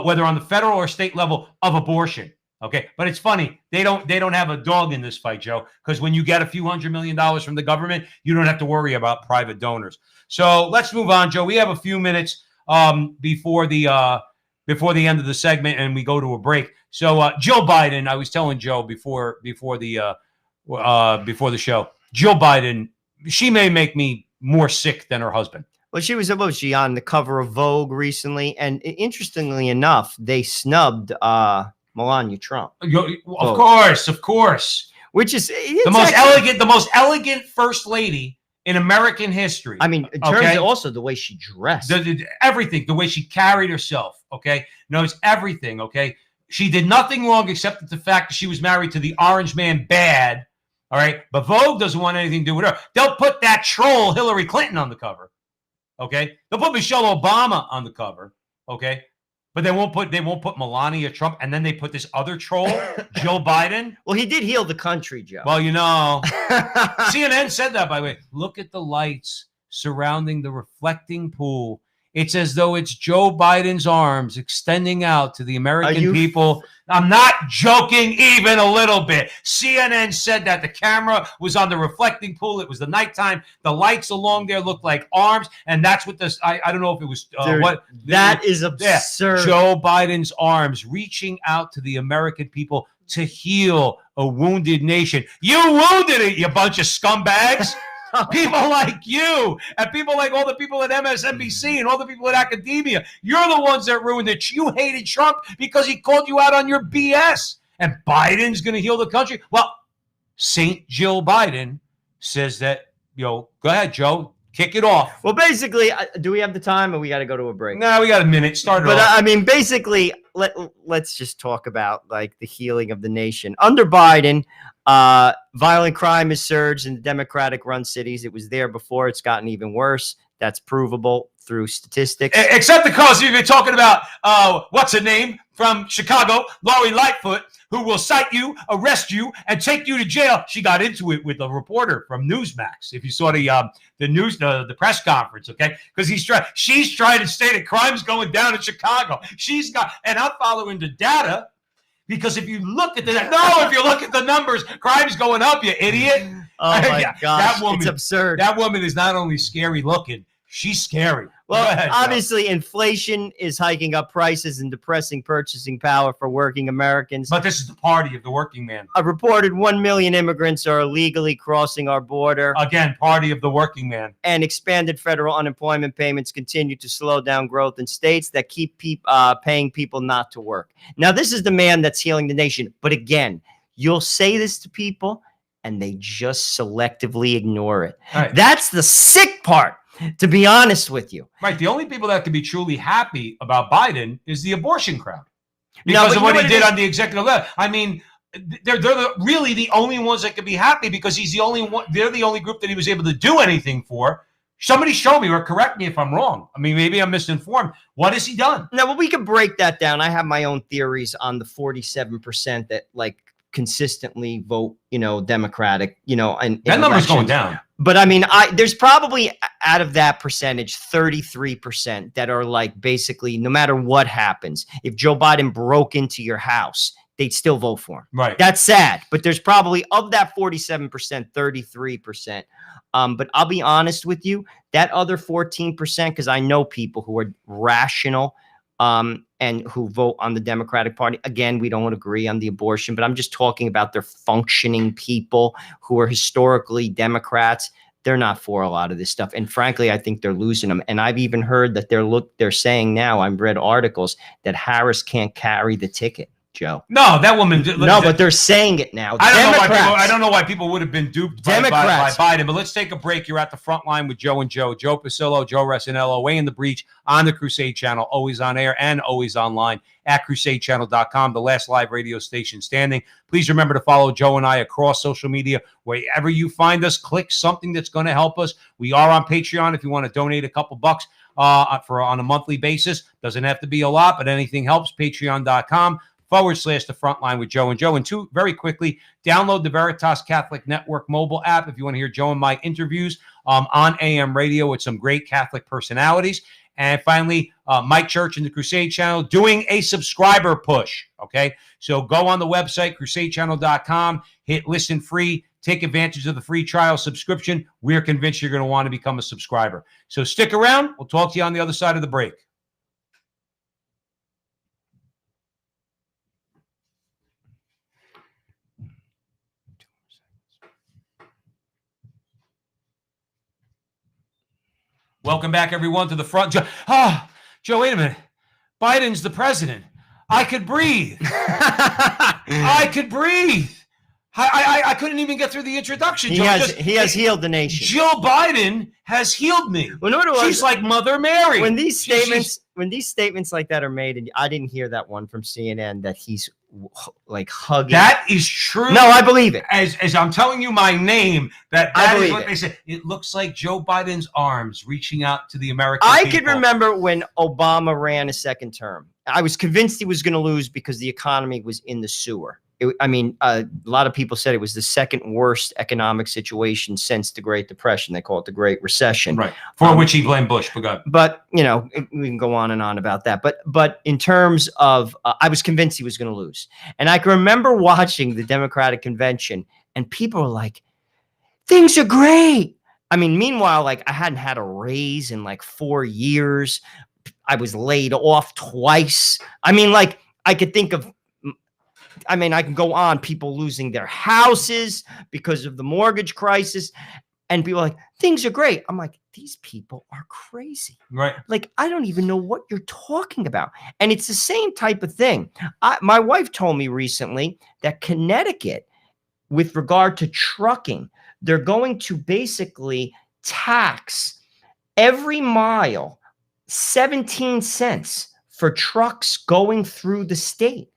Speaker 1: whether on the federal or state level, of abortion, okay? But it's funny, they don't have a dog in this fight, Joe, because when you get a few $100 million from the government, you don't have to worry about private donors. So let's move on, Joe. We have a few minutes before the end of the segment, and we go to a break. So Jill Biden, I was telling Joe before the show, Jill Biden, she may make me more sick than her husband.
Speaker 2: Well, she was on the cover of Vogue recently, and interestingly enough, they snubbed Melania Trump.
Speaker 1: Of course.
Speaker 2: Which is
Speaker 1: the most elegant first lady in American history.
Speaker 2: I mean, in terms of also the way she dressed,
Speaker 1: everything, the way she carried herself. Okay, knows everything. Okay, she did nothing wrong except the fact that she was married to the Orange Man Bad. All right, but Vogue doesn't want anything to do with her. They'll put that troll Hillary Clinton on the cover. Okay, they'll put Michelle Obama on the cover. Okay, but they won't put Melania Trump, and then they put this other troll, Joe Biden.
Speaker 2: Well, he did heal the country, Joe.
Speaker 1: Well, you know, CNN said that, by the way. Look at the lights surrounding the reflecting pool. It's as though it's Joe Biden's arms extending out to the American people. I'm not joking even a little bit. CNN said that the camera was on the reflecting pool. It was the nighttime. The lights along there looked like arms. And that's what this, I don't know if it was
Speaker 2: That is absurd.
Speaker 1: Yeah, Joe Biden's arms reaching out to the American people to heal a wounded nation. You wounded it, you bunch of scumbags. People like you and people like all the people at MSNBC and all the people at academia. You're the ones that ruined it. You hated Trump because he called you out on your BS. And Biden's going to heal the country. Well, St. Jill Biden says that, go ahead, Joe, kick it off.
Speaker 2: Well, basically, do we have the time or we got to go to a break?
Speaker 1: No, we got a minute. Start it off.
Speaker 2: But I mean, basically, let's just talk about like the healing of the nation. Under Biden, violent crime has surged in the Democratic-run cities. It was there before. It's gotten even worse. That's provable through statistics.
Speaker 1: Except because you're talking about, what's her name from Chicago, Lori Lightfoot, who will cite you, arrest you, and take you to jail. She got into it with a reporter from Newsmax. If you saw the press conference, okay, because she's trying to say that crime's going down in Chicago. And I'm following the data. Because if you look at the numbers, crime's going up, you idiot.
Speaker 2: Oh my gosh, it's absurd.
Speaker 1: That woman is not only scary looking, she's scary.
Speaker 2: Well, obviously, inflation is hiking up prices and depressing purchasing power for working Americans.
Speaker 1: But this is the party of the working man.
Speaker 2: A reported 1 million immigrants are illegally crossing our border.
Speaker 1: Again, party of the working man.
Speaker 2: And expanded federal unemployment payments continue to slow down growth in states that keep paying people not to work. Now, this is the man that's healing the nation. But again, you'll say this to people and they just selectively ignore it. Right. That's the sick part. To be honest with you.
Speaker 1: Right. The only people that can be truly happy about Biden is the abortion crowd. Because of what he did on the executive level. I mean, they're really the only ones that can be happy because he's the only one. They're the only group that he was able to do anything for. Somebody show me or correct me if I'm wrong. I mean, maybe I'm misinformed. What has he done?
Speaker 2: No, but we can break that down. I have my own theories on the 47% that consistently vote, Democratic, and
Speaker 1: that number's going down.
Speaker 2: But I mean, there's probably out of that percentage, 33% that are basically no matter what happens, if Joe Biden broke into your house, they'd still vote for him.
Speaker 1: Right.
Speaker 2: That's sad. But there's probably of that 47%, 33%. But I'll be honest with you, that other 14%, because I know people who are rational and who vote on the Democratic Party. Again, we don't agree on the abortion, but I'm just talking about their functioning people who are historically Democrats. They're not for a lot of this stuff. And frankly, I think they're losing them. And I've even heard that they're saying now, I've read articles that Harris can't carry the ticket. Joe.
Speaker 1: No, that woman.
Speaker 2: But they're saying it now.
Speaker 1: I don't know why people would have been duped by Biden. But let's take a break. You're at the front line with Joe and Joe. Joe Pasillo, Joe Resinello, Away in the Breach on the Crusade Channel, always on air and always online at crusadechannel.com, the last live radio station standing. Please remember to follow Joe and I across social media. Wherever you find us, click something that's going to help us. We are on Patreon if you want to donate a couple bucks on a monthly basis. Doesn't have to be a lot, but anything helps. Patreon.com/the Frontline with Joe and Joe. And two, very quickly, download the Veritas Catholic Network mobile app if you want to hear Joe and my interviews on AM radio with some great Catholic personalities. And finally, Mike Church and the Crusade Channel doing a subscriber push. Okay, so go on the website, crusadechannel.com, hit listen free, take advantage of the free trial subscription. We're convinced you're going to want to become a subscriber. So stick around. We'll talk to you on the other side of the break. Welcome back, everyone, to the front. Joe, wait a minute. Biden's the president. I could breathe. I could breathe. I couldn't even get through the introduction.
Speaker 2: He has healed the nation.
Speaker 1: Jill Biden has healed me.
Speaker 2: Well,
Speaker 1: she's like Mother Mary.
Speaker 2: When these statements like that are made, and I didn't hear that one from CNN that he's like hugging.
Speaker 1: That is true.
Speaker 2: No, I believe it.
Speaker 1: As I'm telling you my name, that is what
Speaker 2: it.
Speaker 1: they said. It looks like Joe Biden's arms reaching out to the American people.
Speaker 2: I could remember when Obama ran a second term. I was convinced he was going to lose because the economy was in the sewer. A lot of people said it was the second worst economic situation since the Great Depression. They call it the Great Recession.
Speaker 1: Right. For which he blamed Bush.
Speaker 2: But, you know, we can go on and on about that. But in terms of, I was convinced he was going to lose. And I can remember watching the Democratic convention and people were like, things are great. I mean, meanwhile, like I hadn't had a raise in like 4 years. I was laid off twice. I mean, like I could think of, I mean, I can go on, people losing their houses because of the mortgage crisis. And people are like, things are great. I'm like, these people are crazy.
Speaker 1: Right.
Speaker 2: Like, I don't even know what you're talking about. And it's the same type of thing. My wife told me recently that Connecticut, with regard to trucking, they're going to basically tax every mile 17 cents for trucks going through the state.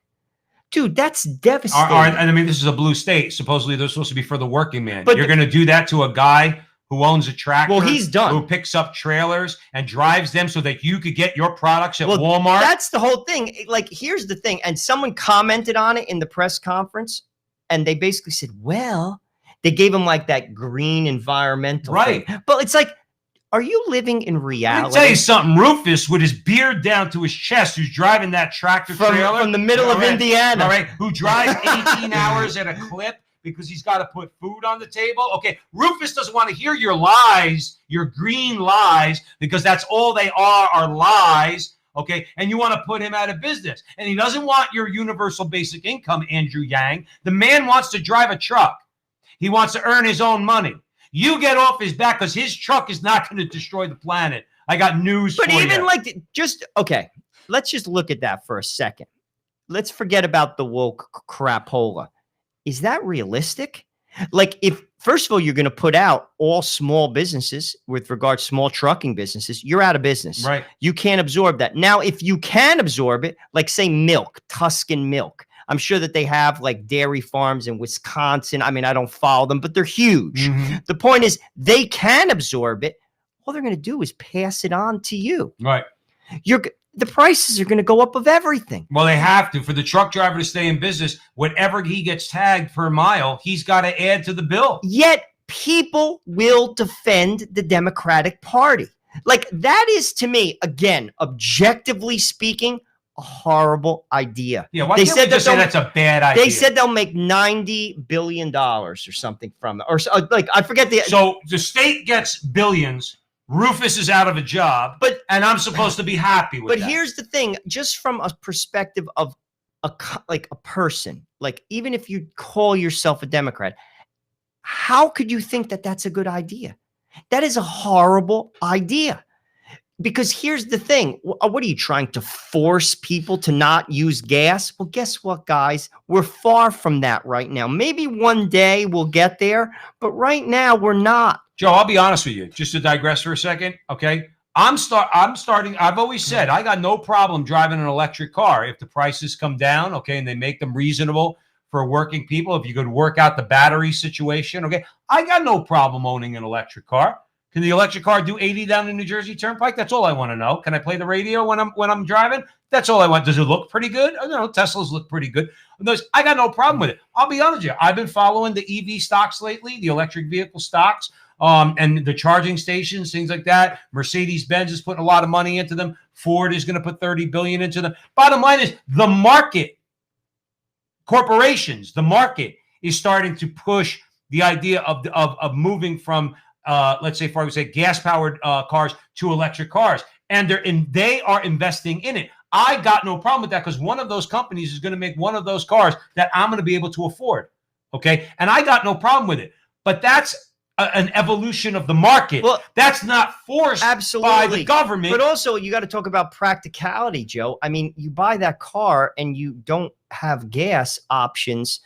Speaker 2: Dude, that's devastating.
Speaker 1: And I mean, this is a blue state. Supposedly, they're supposed to be for the working man. But you're going to do that to a guy who owns a tractor.
Speaker 2: Well, he's done.
Speaker 1: Who picks up trailers and drives them so that you could get your products at Walmart.
Speaker 2: That's the whole thing. Like, here's the thing. And someone commented on it in the press conference, and they basically said, well, they gave him like that green environmental thing. But it's like, are you living in reality?
Speaker 1: Let me tell you something. Rufus, with his beard down to his chest, who's driving that tractor trailer
Speaker 2: from the middle of Indiana,
Speaker 1: all right, who drives 18 hours at a clip because he's got to put food on the table. Okay, Rufus doesn't want to hear your lies, your green lies, because that's all they are lies. Okay, and you want to put him out of business. And he doesn't want your universal basic income, Andrew Yang. The man wants to drive a truck. He wants to earn his own money. You get off his back because his truck is not going to destroy the planet. I got news for you.
Speaker 2: But even like, okay, let's just look at that for a second. Let's forget about the woke crapola. Is that realistic? Like, if, first of all, you're going to put out all small businesses with regard to small trucking businesses, you're out of business.
Speaker 1: Right.
Speaker 2: You can't absorb that. Now, if you can absorb it, like say milk, Tuscan milk. I'm sure that they have like dairy farms in Wisconsin. I mean, I don't follow them, but they're huge. Mm-hmm. The point is they can absorb it. All they're going to do is pass it on to you.
Speaker 1: Right.
Speaker 2: The prices are going to go up of everything.
Speaker 1: Well, they have to. For the truck driver to stay in business, whatever he gets tagged per mile, he's got to add to the bill.
Speaker 2: Yet people will defend the Democratic Party. Like, that is, to me, again, objectively speaking, a horrible idea.
Speaker 1: Yeah, why can't we just say that's a bad idea?
Speaker 2: They said they'll make $90 billion or something from it. Or like, I forget the...
Speaker 1: So the state gets billions, Rufus is out of a job, and I'm supposed to be happy with that.
Speaker 2: But here's the thing, just from a perspective of a person, like even if you call yourself a Democrat, how could you think that that's a good idea? That is a horrible idea. Because here's the thing. What are you trying to force people to not use gas? Well, guess what, guys? We're far from that right now. Maybe one day we'll get there, but right now we're not.
Speaker 1: Joe, I'll be honest with you, just to digress for a second, okay? I'm starting, I've always said, I got no problem driving an electric car if the prices come down, okay, and they make them reasonable for working people. If you could work out the battery situation, okay? I got no problem owning an electric car. Can the electric car do 80 down the New Jersey Turnpike? That's all I want to know. Can I play the radio when I'm driving? That's all I want. Does it look pretty good? I don't know. Teslas look pretty good. I got no problem with it. I'll be honest with you. I've been following the EV stocks lately, the electric vehicle stocks, and the charging stations, things like that. Mercedes-Benz is putting a lot of money into them. Ford is going to put $30 billion into them. Bottom line is the market, corporations, the market is starting to push the idea of moving from let's say, for example, gas-powered cars to electric cars, and they are investing in it. I got no problem with that because one of those companies is going to make one of those cars that I'm going to be able to afford, okay? And I got no problem with it. But that's an evolution of the market.
Speaker 2: Well,
Speaker 1: that's not forced by the government.
Speaker 2: But also, you got to talk about practicality, Joe. I mean, you buy that car and you don't have gas options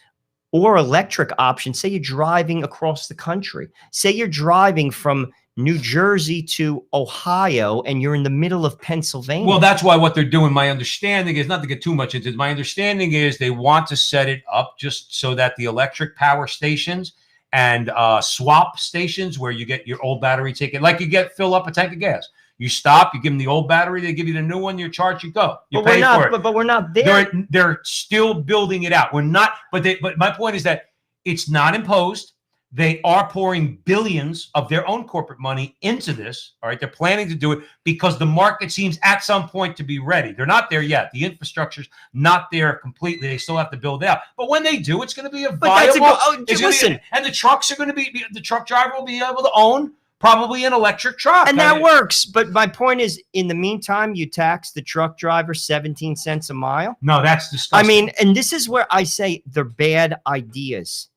Speaker 2: or electric options. Say you're driving across the country. Say you're driving from New Jersey to Ohio and you're in the middle of Pennsylvania.
Speaker 1: Well, that's why what they're doing, my understanding is, not to get too much into it, my understanding is they want to set it up just so that the electric power stations and swap stations where you get your old battery taken, like you fill up a tank of gas. You stop, you give them the old battery, they give you the new one, you charge, you go. You pay for it.
Speaker 2: But we're not there.
Speaker 1: They're still building it out. We're not, but my point is that it's not imposed. They are pouring billions of their own corporate money into this. All right. They're planning to do it because the market seems at some point to be ready. They're not there yet. The infrastructure's not there completely. They still have to build out. But when they do, it's going to be a viable.
Speaker 2: Listen,
Speaker 1: and the trucks are going to be, the truck driver will be able to own probably an electric truck.
Speaker 2: And that works. But my point is, in the meantime, you tax the truck driver 17 cents a mile.
Speaker 1: No, that's disgusting.
Speaker 2: I mean, and this is where I say they're bad ideas.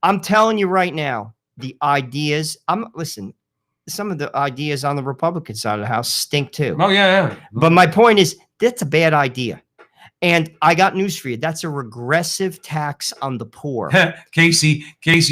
Speaker 2: I'm telling you right now, the ideas, listen, some of the ideas on the Republican side of the house stink too.
Speaker 1: Oh, yeah.
Speaker 2: But my point is, that's a bad idea. And I got news for you. That's a regressive tax on the poor.
Speaker 1: Casey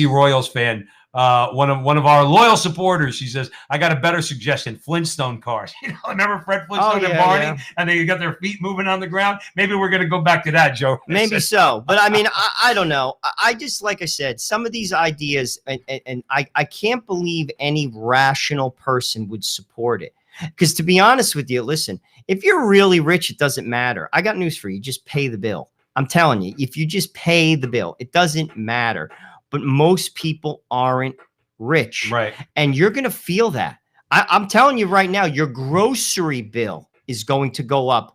Speaker 1: Royals fan. One of our loyal supporters, she says, I got a better suggestion, Flintstone cars. You know, remember Fred Flintstone and Barney? And they got their feet moving on the ground. Maybe we're going to go back to that, Joe.
Speaker 2: Maybe so. But I mean, I don't know. I just, like I said, some of these ideas, and I can't believe any rational person would support it. Because to be honest with you, listen, if you're really rich, it doesn't matter. I got news for you. Just pay the bill. I'm telling you, if you just pay the bill, it doesn't matter. But most people aren't rich.
Speaker 1: Right.
Speaker 2: And you're going to feel that. I'm telling you right now, your grocery bill is going to go up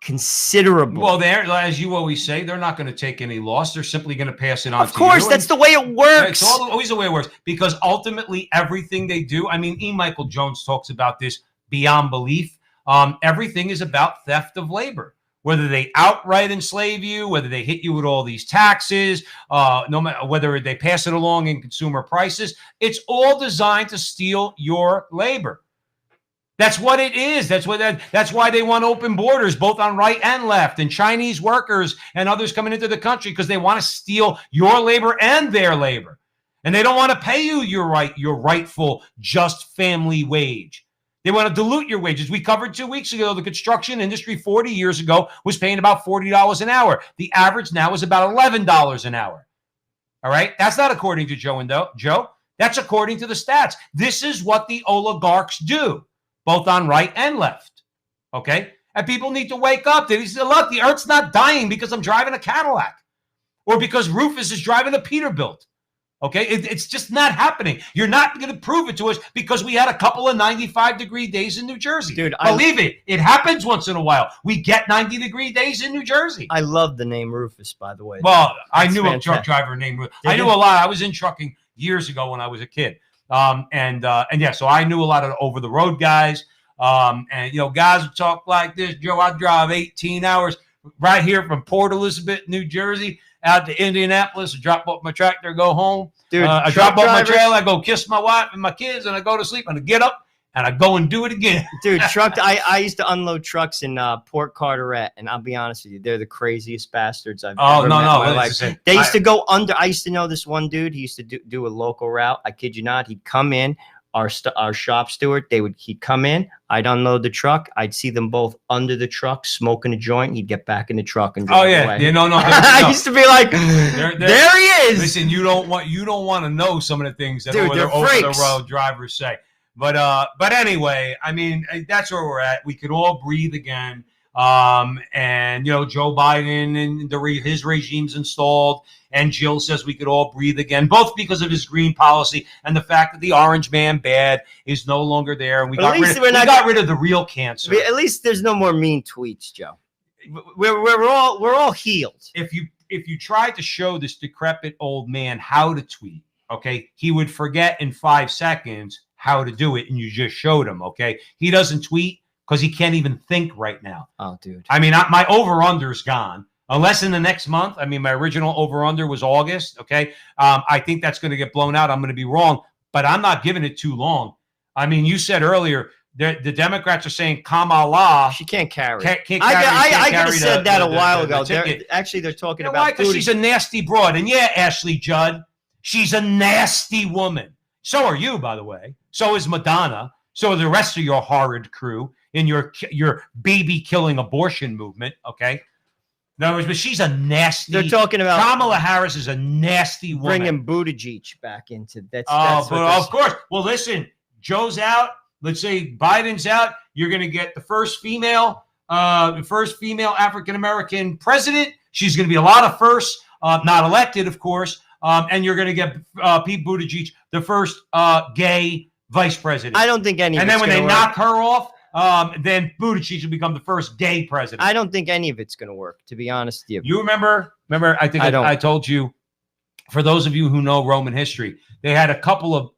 Speaker 2: considerably.
Speaker 1: Well, as you always say, they're not going to take any loss. They're simply going to pass it on to you.
Speaker 2: Of course, that's the way it works.
Speaker 1: It's always the way it works. Because ultimately, everything they do, I mean, E. Michael Jones talks about this beyond belief. Everything is about theft of labor. Whether they outright enslave you, whether they hit you with all these taxes, no matter whether they pass it along in consumer prices, it's all designed to steal your labor. That's what it is. That's why they want open borders, both on right and left, and Chinese workers and others coming into the country because they want to steal your labor and their labor, and they don't want to pay you your rightful just family wage. They want to dilute your wages. We covered 2 weeks ago, the construction industry 40 years ago was paying about $40 an hour. The average now is about $11 an hour. All right? That's not according to Joe. That's according to the stats. This is what the oligarchs do, both on right and left. Okay? And people need to wake up. They say, look, the earth's not dying because I'm driving a Cadillac or because Rufus is driving a Peterbilt. Okay, it's just not happening. You're not going to prove it to us because we had a couple of 95-degree days in New Jersey.
Speaker 2: Dude,
Speaker 1: believe it happens once in a while. We get 90-degree days in New Jersey.
Speaker 2: I love the name Rufus, by the way.
Speaker 1: Well, I knew a truck driver named Rufus. I knew a lot. I was in trucking years ago when I was a kid, and yeah, so I knew a lot of over-the-road guys. And guys would talk like this. Joe, I drive 18 hours right here from Port Elizabeth, New Jersey, out to Indianapolis, drop off my tractor, go home.
Speaker 2: Dude,
Speaker 1: I drop off my trailer, I go kiss my wife and my kids, and I go to sleep, and I get up, and I go and do it again.
Speaker 2: Dude, I used to unload trucks in Port Carteret, and I'll be honest with you, they're the craziest bastards I've ever met in my life. They used to go under. I used to know this one dude. He used to do a local route. I kid you not. He'd come in. Our shop steward, he'd come in, I'd unload the truck, I'd see them both under the truck smoking a joint, he'd get back in the truck and drive away.
Speaker 1: No.
Speaker 2: I used to be like, there he is.
Speaker 1: Listen, you don't want to know some of the things that over the road drivers say. But anyway, I mean, that's where we're at. We could all breathe again. And Joe Biden and his regime's installed, and Jill says we could all breathe again, both because of his green policy and the fact that the orange man bad is no longer there, and we got rid of the real cancer.
Speaker 2: At least there's no more mean tweets, Joe. We're all healed.
Speaker 1: If you tried to show this decrepit old man how to tweet, okay, he would forget in 5 seconds how to do it, and you just showed him. Okay, he doesn't tweet because he can't even think right now.
Speaker 2: Oh, dude.
Speaker 1: I mean, my over-under's gone. Unless in the next month, I mean, my original over-under was August, okay? I think that's going to get blown out. I'm going to be wrong. but I'm not giving it too long. I mean, you said earlier the Democrats are saying Kamala.
Speaker 2: She can't carry.
Speaker 1: Can't carry.
Speaker 2: I could have said that a while ago.
Speaker 1: They're
Speaker 2: talking
Speaker 1: about
Speaker 2: why?
Speaker 1: Because she's a nasty broad. And yeah, Ashley Judd, she's a nasty woman. So are you, by the way. So is Madonna. So are the rest of your horrid crew in your baby-killing abortion movement, okay? In other words, but she's a nasty...
Speaker 2: They're talking about...
Speaker 1: Kamala Harris is a nasty woman.
Speaker 2: Bringing Buttigieg back into... That's
Speaker 1: of course. Well, listen, Joe's out. Let's say Biden's out. You're going to get the first female African-American president. She's going to be a lot of firsts, not elected, of course. And you're going to get Pete Buttigieg, the first gay vice president.
Speaker 2: I don't think any of
Speaker 1: it's going to work. And then when they knock her off, then Buttigieg will become the first gay president.
Speaker 2: I don't think any of it's going to work, to be honest with you.
Speaker 1: You remember, I think I told you, for those of you who know Roman history, they had a couple of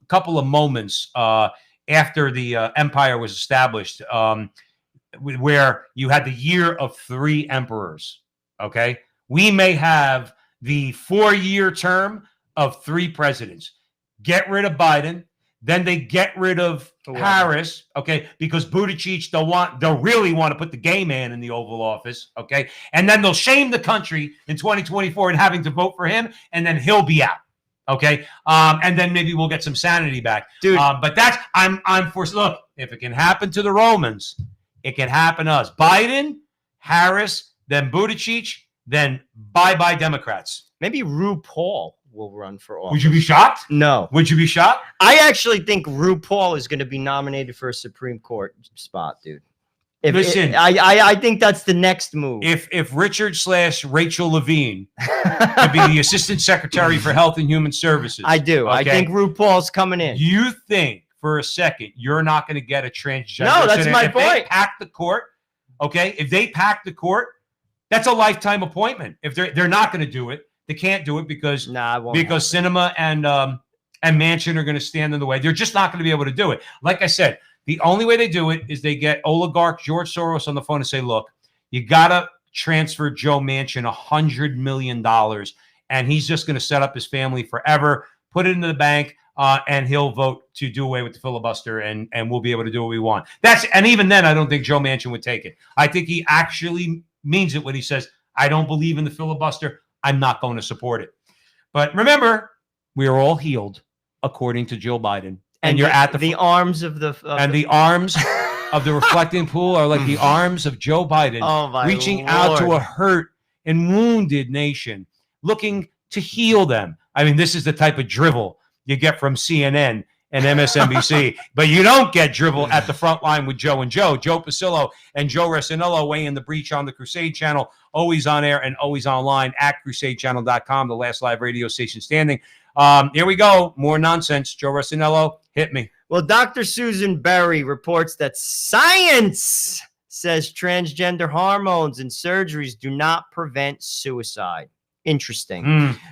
Speaker 1: moments after the empire was established where you had the year of 3 emperors, okay? We may have the 4-year term of 3 presidents. Get rid of Biden. Then they get rid of Harris, okay, because Buttigieg, they'll really want to put the gay man in the Oval Office, okay? And then they'll shame the country in 2024 in having to vote for him, and then he'll be out, okay? And then maybe we'll get some sanity back.
Speaker 2: Dude.
Speaker 1: But I'm for, look, if it can happen to the Romans, it can happen to us. Biden, Harris, then Buttigieg, then bye-bye Democrats.
Speaker 2: Maybe RuPaul will run for office.
Speaker 1: Would you be shocked?
Speaker 2: No.
Speaker 1: Would you be shocked?
Speaker 2: I actually think RuPaul is going to be nominated for a Supreme Court spot, dude.
Speaker 1: Listen,
Speaker 2: I think that's the next move.
Speaker 1: If Richard/Rachel Levine could be the Assistant Secretary for Health and Human Services.
Speaker 2: I do.
Speaker 1: Okay?
Speaker 2: I think RuPaul's coming in.
Speaker 1: You think for a second you're not going to get a transgender?
Speaker 2: No, that's my point.
Speaker 1: If they pack the court, okay? If they pack the court, that's a lifetime appointment. If they're not going to do it, they can't do it because Sinema and Manchin are going to stand in the way. They're just not going to be able to do it. Like I said, the only way they do it is they get oligarch George Soros on the phone and say, look, you got to transfer Joe Manchin $100 million, and he's just going to set up his family forever, put it into the bank, and he'll vote to do away with the filibuster, and we'll be able to do what we want. And even then, I don't think Joe Manchin would take it. I think he actually means it when he says, I don't believe in the filibuster. I'm not going to support it. But remember, we are all healed according to Joe Biden. And you're at the
Speaker 2: arms of the
Speaker 1: arms of the reflecting pool are like the arms of Joe Biden, reaching out to a hurt and wounded nation, looking to heal them. I mean, this is the type of drivel you get from CNN and MSNBC, but you don't get drivel at the front line with Joe and Joe. Joe Pasillo and Joe Resinello weigh in the breach on the Crusade Channel, always on air and always online at crusadechannel.com, the last live radio station standing. Here we go. More nonsense. Joe Resinello, hit me.
Speaker 2: Well, Dr. Susan Berry reports that science says transgender hormones and surgeries do not prevent suicide. Interesting.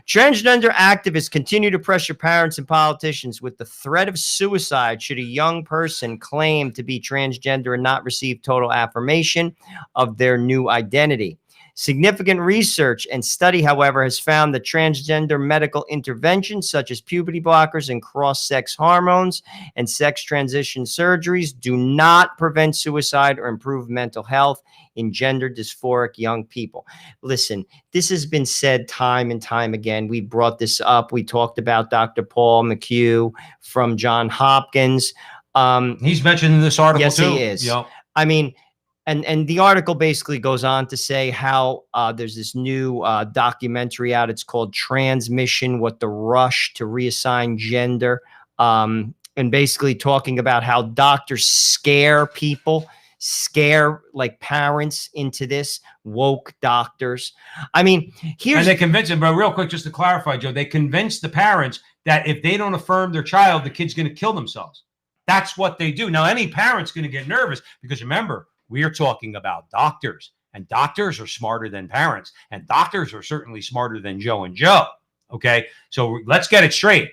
Speaker 2: Transgender activists continue to pressure parents and politicians with the threat of suicide should a young person claim to be transgender and not receive total affirmation of their new identity. Significant research and study, however, has found that transgender medical interventions such as puberty blockers and cross-sex hormones and sex transition surgeries do not prevent suicide or improve mental health in gender dysphoric young people. Listen, this has been said time and time again. We brought this up. We talked about Dr. Paul McHugh from Johns Hopkins.
Speaker 1: He's mentioned in this article too.
Speaker 2: Yes, he is. Yep. I mean, and the article basically goes on to say how there's this new documentary out. It's called Transmission: What the Rush to Reassign Gender, and basically talking about how doctors scare people, like parents into this, woke doctors. I mean,
Speaker 1: and they convince them, but real quick, just to clarify, Joe, they convince the parents that if they don't affirm their child, the kid's going to kill themselves. That's what they do. Now, any parent's going to get nervous because remember, we are talking about doctors, and doctors are smarter than parents, and doctors are certainly smarter than Joe and Joe. Okay, so let's get it straight.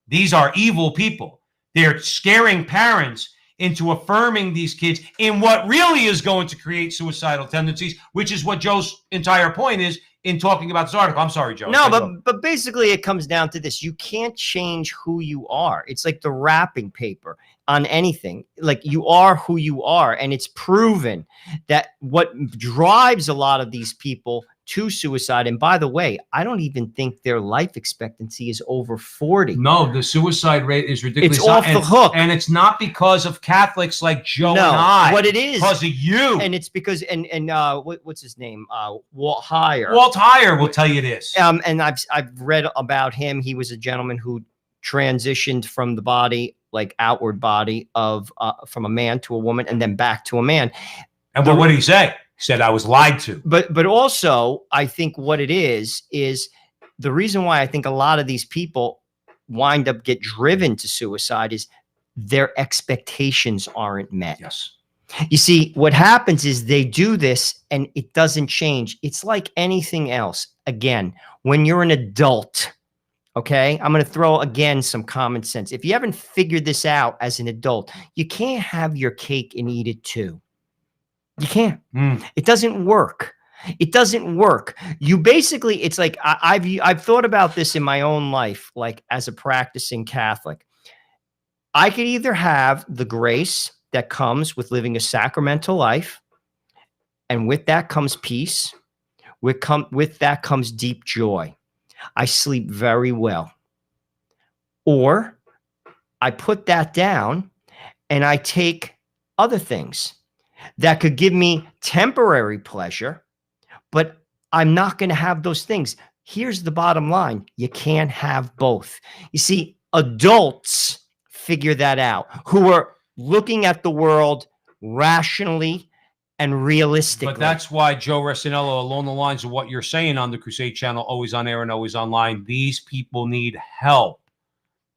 Speaker 1: These are evil people. They're scaring parents into affirming these kids in what really is going to create suicidal tendencies, which is what Joe's entire point is in talking about this article. I'm sorry, Joe.
Speaker 2: No, but basically it comes down to this. You can't change who you are. It's like the wrapping paper on anything. Like, you are who you are, and it's proven that what drives a lot of these people to suicide, and by the way, I don't even think their life expectancy is over 40.
Speaker 1: No, the suicide rate is ridiculous.
Speaker 2: It's off the hook.
Speaker 1: And it's not because of Catholics like Joe and I.
Speaker 2: What it is,
Speaker 1: because of you.
Speaker 2: And it's because, what's his name? Walt Heyer.
Speaker 1: Walt Heyer will tell you this.
Speaker 2: And I've read about him. He was a gentleman who transitioned from the body, like outward body of from a man to a woman, and then back to a man.
Speaker 1: And what did he say? He said, I was lied to.
Speaker 2: But also, I think what it is the reason why I think a lot of these people get driven to suicide is their expectations aren't met.
Speaker 1: Yes.
Speaker 2: You see, what happens is they do this and it doesn't change. It's like anything else. Again, when you're an adult, okay, I'm going to throw again some common sense. If you haven't figured this out as an adult, you can't have your cake and eat it too. You can't. It doesn't work. It doesn't work. You basically, it's like I've thought about this in my own life, like as a practicing Catholic. I could either have the grace that comes with living a sacramental life, and with that comes peace. With that comes deep joy. I sleep very well. Or I put that down and I take other things that could give me temporary pleasure, but I'm not going to have those things. Here's the bottom line. You can't have both. You see, adults figure that out, who are looking at the world rationally and realistically.
Speaker 1: But that's why, Joe Resinello, along the lines of what you're saying on the Crusade channel, always on air and always online, these people need help.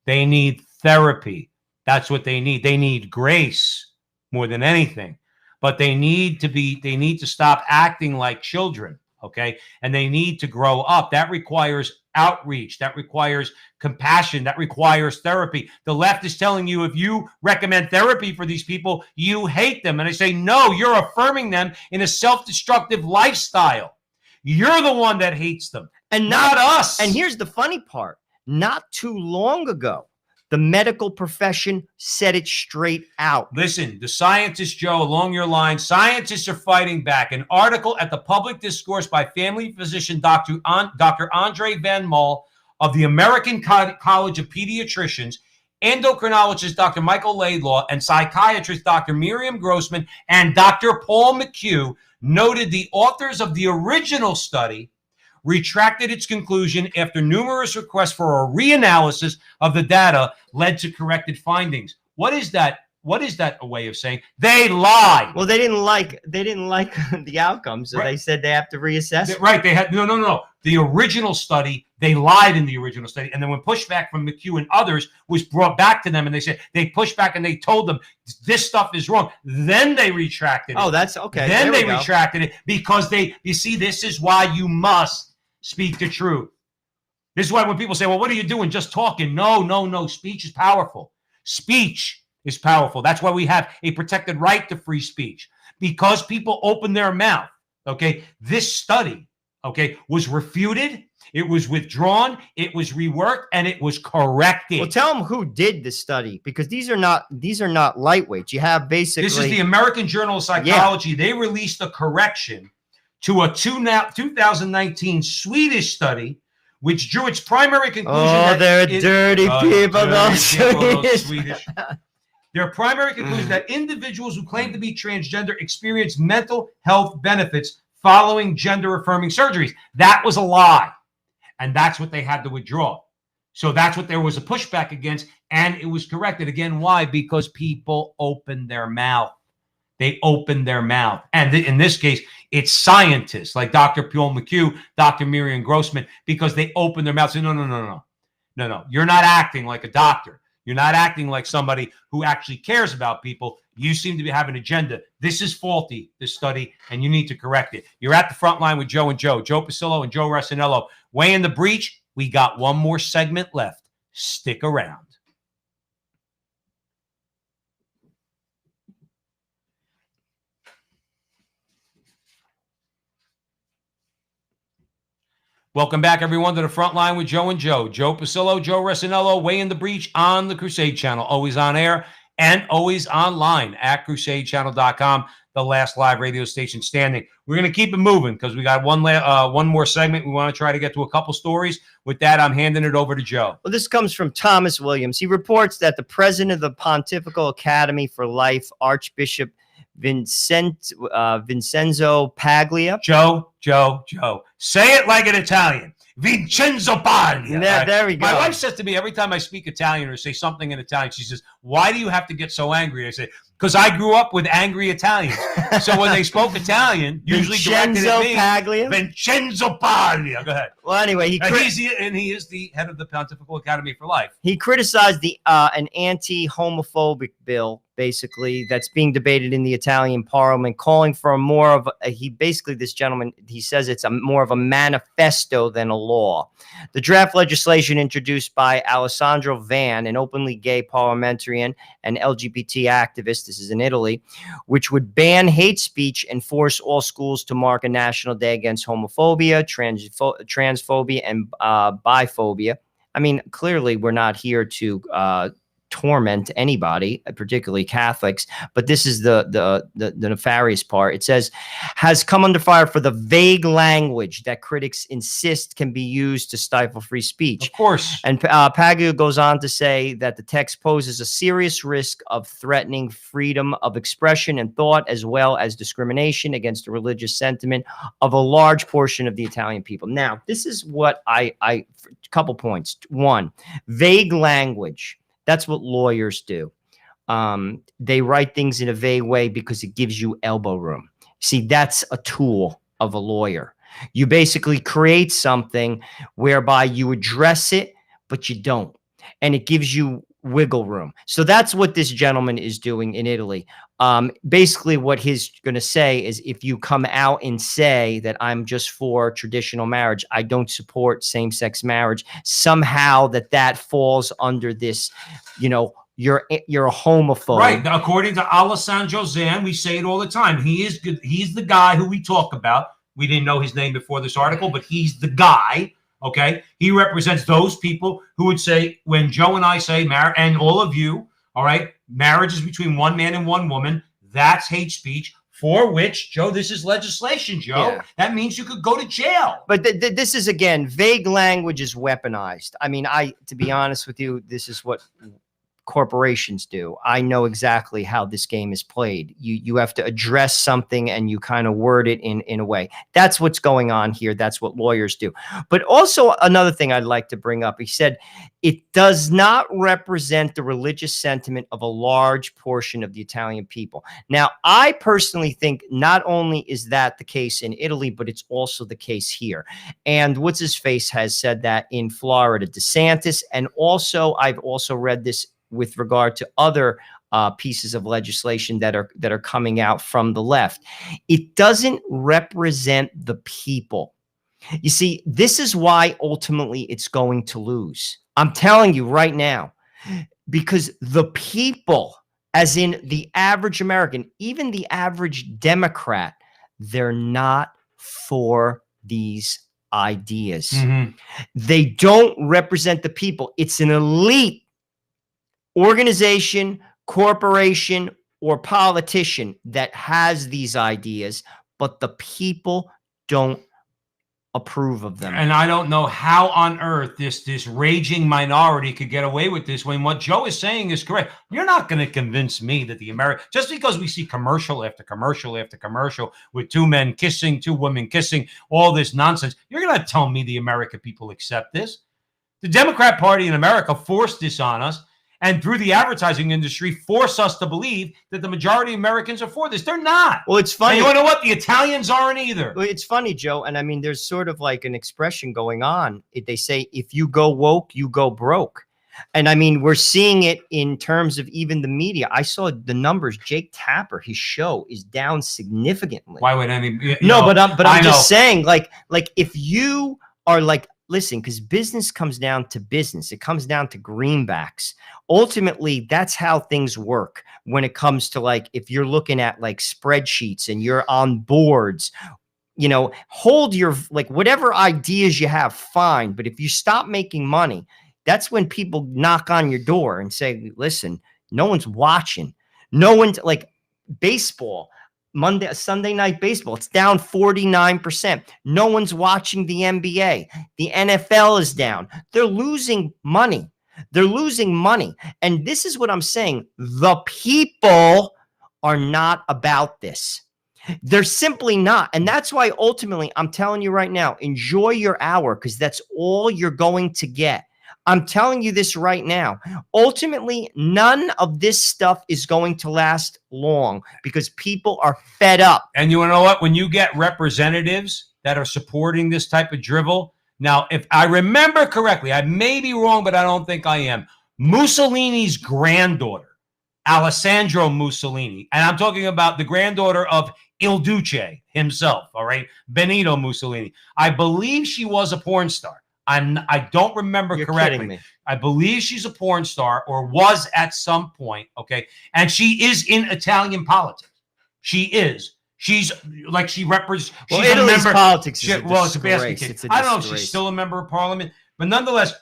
Speaker 1: They need therapy. That's what they need. They need grace more than anything. But they need to stop acting like children, okay? And they need to grow up. That requires outreach. That requires compassion. That requires therapy. The left is telling you if you recommend therapy for these people, you hate them. And I say, no, you're affirming them in a self-destructive lifestyle. You're the one that hates them, and not us.
Speaker 2: And here's the funny part. Not too long ago, the medical profession said it straight out.
Speaker 1: Listen, the scientists, Joe, along your line, scientists are fighting back. An article at the Public Discourse by family physician Dr. Andre Van Mol of the American College of Pediatricians, endocrinologist Dr. Michael Laidlaw, and psychiatrist Dr. Miriam Grossman and Dr. Paul McHugh noted the authors of the original study retracted its conclusion after numerous requests for a reanalysis of the data led to corrected findings. What is that? What is that a way of saying? They lied.
Speaker 2: Well, they didn't like the outcome, so They said they have to reassess it.
Speaker 1: Right. They had no. The original study, they lied in the original study. And then when pushback from McHugh and others was brought back to them, and they said they pushed back and they told them this stuff is wrong. Then they retracted it.
Speaker 2: Oh, that's okay.
Speaker 1: Then they retracted it because you see, this is why you must speak the truth. This is why when people say, well, what are you doing? Just talking. No. Speech is powerful. Speech is powerful. That's why we have a protected right to free speech, because people open their mouth. Okay. This study, okay, was refuted. It was withdrawn. It was reworked, and it was corrected.
Speaker 2: Well, tell them who did the study, because these are not lightweights. You have basically.
Speaker 1: This is the American Journal of Psychology. Yeah. They released a correction to a 2019 Swedish study, which drew its primary conclusion.
Speaker 2: Oh, they're dirty people, those
Speaker 1: Swedish. Their primary conclusion that individuals who claim to be transgender experience mental health benefits following gender-affirming surgeries. That was a lie, and that's what they had to withdraw. So that's what there was a pushback against, and it was corrected. Again, why? Because people opened their mouth. They opened their mouth. And in this case, it's scientists like Dr. Paul McHugh, Dr. Miriam Grossman, because they opened their mouth and said, no. You're not acting like a doctor. You're not acting like somebody who actually cares about people. You seem to have an agenda. This is faulty, this study, and you need to correct it. You're at the front line with Joe and Joe Pasillo and Joe Resinello. Weighing the breach. We got one more segment left. Stick around. Welcome back, everyone, to the front line with Joe and Joe. Joe Pasillo, Joe Resinello, Way in the Breach on the Crusade Channel. Always on air and always online at crusadechannel.com, the last live radio station standing. We're going to keep it moving because we got one more segment. We want to try to get to a couple stories. With that, I'm handing it over to Joe.
Speaker 2: Well, this comes from Thomas Williams. He reports that the president of the Pontifical Academy for Life, Archbishop Vincenzo Paglia.
Speaker 1: Joe. Say it like an Italian. Vincenzo Paglia.
Speaker 2: There we go.
Speaker 1: My wife says to me every time I speak Italian or say something in Italian, she says, "Why do you have to get so angry?" I say, because I grew up with angry Italians. So when they spoke Italian, usually directed at me,
Speaker 2: Paglia.
Speaker 1: Vincenzo Paglia. Go ahead.
Speaker 2: Well, anyway, he
Speaker 1: is the head of the Pontifical Academy for Life.
Speaker 2: He criticized an anti-homophobic bill, basically, that's being debated in the Italian parliament, calling for this gentleman, he says it's more of a manifesto than a law. The draft legislation introduced by Alessandro Van, an openly gay parliamentarian and LGBT activist, this is in Italy, which would ban hate speech and force all schools to mark a national day against homophobia, transphobia, and biphobia. I mean, clearly we're not here to torment anybody, particularly Catholics, but this is the nefarious part. It says, has come under fire for the vague language that critics insist can be used to stifle free speech.
Speaker 1: Of course.
Speaker 2: And Paglia goes on to say that the text poses a serious risk of threatening freedom of expression and thought, as well as discrimination against the religious sentiment of a large portion of the Italian people. Now, this is what a couple points. One, vague language. That's what lawyers do. They write things in a vague way because it gives you elbow room. See, that's a tool of a lawyer. You basically create something whereby you address it, but you don't. And it gives you wiggle room. So that's what this gentleman is doing in Italy. Basically, what he's going to say is, if you come out and say that I'm just for traditional marriage, I don't support same-sex marriage, somehow that falls under this, you're a homophobe.
Speaker 1: Right. According to Alessandro Zan, we say it all the time. He is good. He's the guy who we talk about. We didn't know his name before this article, but he's the guy. Okay. He represents those people who would say, when Joe and I say marriage, and all of you, all right, marriage is between one man and one woman. That's hate speech, for which, Joe, this is legislation, Joe. Yeah. That means you could go to jail.
Speaker 2: But this is, again, vague language is weaponized. I mean, to be honest with you, this is what corporations do. I know exactly how this game is played. You have to address something and you kind of word it in a way. That's what's going on here. That's what lawyers do. But also another thing I'd like to bring up, he said, it does not represent the religious sentiment of a large portion of the Italian people. Now, I personally think not only is that the case in Italy, but it's also the case here. And what's his face has said that in Florida, DeSantis, and also I've also read this with regard to other pieces of legislation that are coming out from the left. It doesn't represent the people. You see, this is why ultimately it's going to lose. I'm telling you right now, because the people, as in the average American, even the average Democrat, they're not for these ideas. Mm-hmm. They don't represent the people. It's an elite organization, corporation, or politician that has these ideas, but the people don't approve of them.
Speaker 1: And I don't know how on earth this raging minority could get away with this when what Joe is saying is correct. You're not going to convince me that the American, just because we see commercial after commercial after commercial with two men kissing, two women kissing, all this nonsense, you're going to tell me the American people accept this. The Democrat Party in America forced this on us, and through the advertising industry, force us to believe that the majority of Americans are for this. They're not.
Speaker 2: Well, it's funny.
Speaker 1: And you know what? The Italians aren't either.
Speaker 2: Well, it's funny, Joe. And I mean, there's sort of like an expression going on. They say, if you go woke, you go broke. And I mean, we're seeing it in terms of even the media. I saw the numbers. Jake Tapper, his show is down significantly.
Speaker 1: Why would any?
Speaker 2: No, but I'm just saying, like if you are like, listen, because business comes down to business. It comes down to greenbacks. Ultimately, that's how things work when it comes to, like, if you're looking at like spreadsheets and you're on boards. hold your, like, whatever ideas you have, fine. But if you stop making money, that's when people knock on your door and say, listen, no one's watching. No one's, like, baseball, Sunday night baseball, it's down 49%. No one's watching the NBA. The NFL is down. They're losing money. They're losing money. And this is what I'm saying. The people are not about this. They're simply not. And that's why ultimately I'm telling you right now, enjoy your hour, because that's all you're going to get. I'm telling you this right now. Ultimately, none of this stuff is going to last long because people are fed up.
Speaker 1: And you want to know what? When you get representatives that are supporting this type of drivel, now, if I remember correctly, I may be wrong, but I don't think I am. Mussolini's granddaughter, Alessandro Mussolini, and I'm talking about the granddaughter of Il Duce himself, all right? Benito Mussolini. I believe she was a porn star. I don't remember correctly. I believe she's a porn star or was at some point, okay? And she is in Italian politics. She is. She's like, she represents.
Speaker 2: Well, Italy's politics is
Speaker 1: it's a basket case. I don't know if she's still a member of parliament, but nonetheless,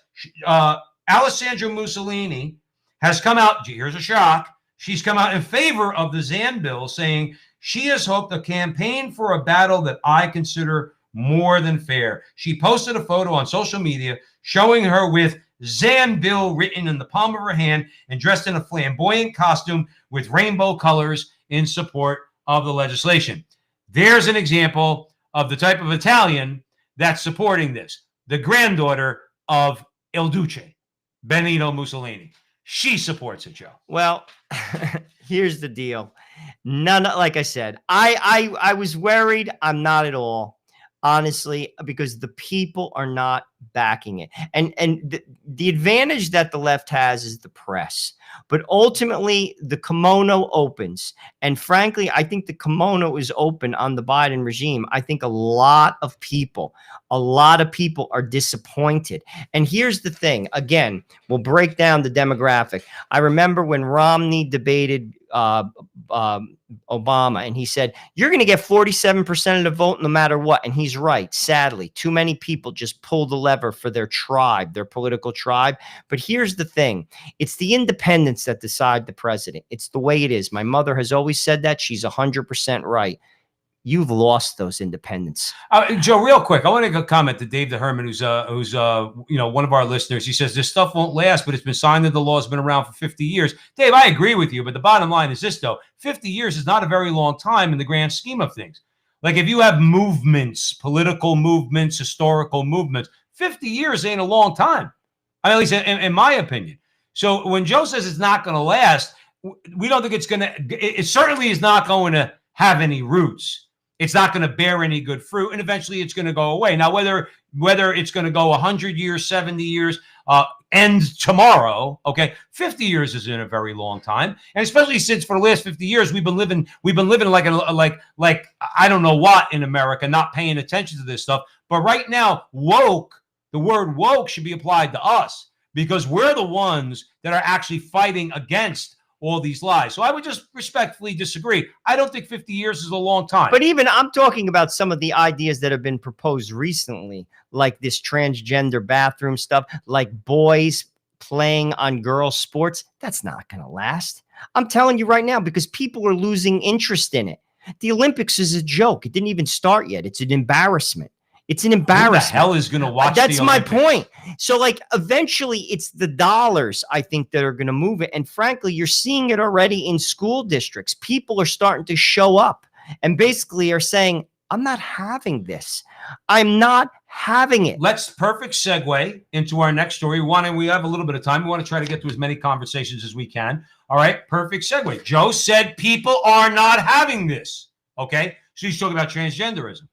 Speaker 1: Alessandro Mussolini has come out. Here's a shock. She's come out in favor of the Zan bill, saying she has hoped a campaign for a battle that I consider more than fair. She posted a photo on social media showing her with Zan bill written in the palm of her hand and dressed in a flamboyant costume with rainbow colors in support of the legislation. There's an example of the type of Italian that's supporting this. The granddaughter of Il Duce, Benito Mussolini. She supports it, Joe.
Speaker 2: Well, here's the deal. Like I said, I was worried. I'm not at all. Honestly, because the people are not backing it. And the advantage that the left has is the press. But ultimately, the kimono opens. And frankly, I think the kimono is open on the Biden regime. I think a lot of people are disappointed. And here's the thing. Again, we'll break down the demographic. I remember when Romney debated Obama, and he said, you're going to get 47% of the vote no matter what. And he's right. Sadly, too many people just pull the lever for their tribe, their political tribe. But here's the thing. It's the independents that decide the president. It's the way it is. My mother has always said that. She's 100% right. You've lost those independents.
Speaker 1: Joe, real quick, I want to comment to Dave the Herman, who's one of our listeners. He says this stuff won't last, but it's been signed into law. It's been around for 50 years. Dave, I agree with you, but the bottom line is this, though. 50 years is not a very long time in the grand scheme of things. Like, if you have movements, political movements, historical movements, 50 years ain't a long time. I mean, at least in my opinion. So when Joe says it's not going to last, we don't think it's going to. It certainly is not going to have any roots. It's not going to bear any good fruit, and eventually it's going to go away. Now, whether it's going to go 100 years, 70 years, end tomorrow, okay, 50 years isn't a very long time, and especially since for the last 50 years we've been living like I don't know what in America, not paying attention to this stuff. But right now, the word woke should be applied to us because we're the ones that are actually fighting against all these lies. So I would just respectfully disagree. I don't think 50 years is a long time.
Speaker 2: But even I'm talking about some of the ideas that have been proposed recently, like this transgender bathroom stuff, like boys playing on girls' sports. That's not going to last. I'm telling you right now, because people are losing interest in it. The Olympics is a joke. It didn't even start yet. It's an embarrassment. It's an embarrassment.
Speaker 1: Who the hell is going to watch
Speaker 2: That's
Speaker 1: the
Speaker 2: my
Speaker 1: Olympics?
Speaker 2: point. So, like, eventually it's the dollars, I think, that are going to move it. And frankly, you're seeing it already in school districts. People are starting to show up and basically are saying, I'm not having this. I'm not having it.
Speaker 1: Let's perfect segue into our next story. We have a little bit of time. We want to try to get to as many conversations as we can. All right, perfect segue. Joe said people are not having this. Okay, so he's talking about transgenderism.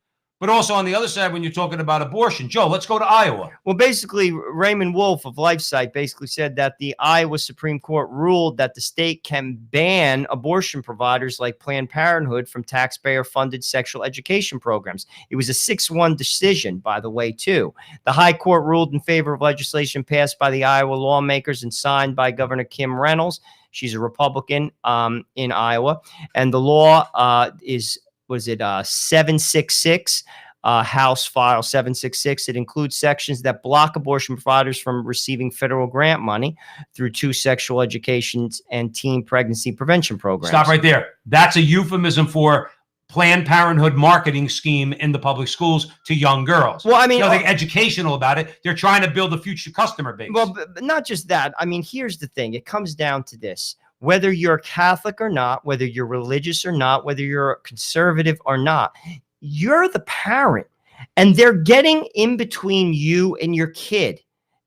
Speaker 1: But also on the other side, when you're talking about abortion, Joe, let's go to Iowa.
Speaker 2: Well, basically, Raymond Wolf of LifeSite basically said that the Iowa Supreme Court ruled that the state can ban abortion providers like Planned Parenthood from taxpayer-funded sexual education programs. It was a 6-1 decision, by the way, too. The High Court ruled in favor of legislation passed by the Iowa lawmakers and signed by Governor Kim Reynolds. She's a Republican in Iowa. And the law is was it 766, House File 766. It includes sections that block abortion providers from receiving federal grant money through 2 sexual educations and teen pregnancy prevention programs.
Speaker 1: Stop right there. That's a euphemism for Planned Parenthood marketing scheme in the public schools to young girls.
Speaker 2: Well, I mean,
Speaker 1: they're educational about it. They're trying to build a future customer base.
Speaker 2: Well, but not just that. I mean, here's the thing. It comes down to this. Whether you're Catholic or not, whether you're religious or not, whether you're a conservative or not, you're the parent, and they're getting in between you and your kid.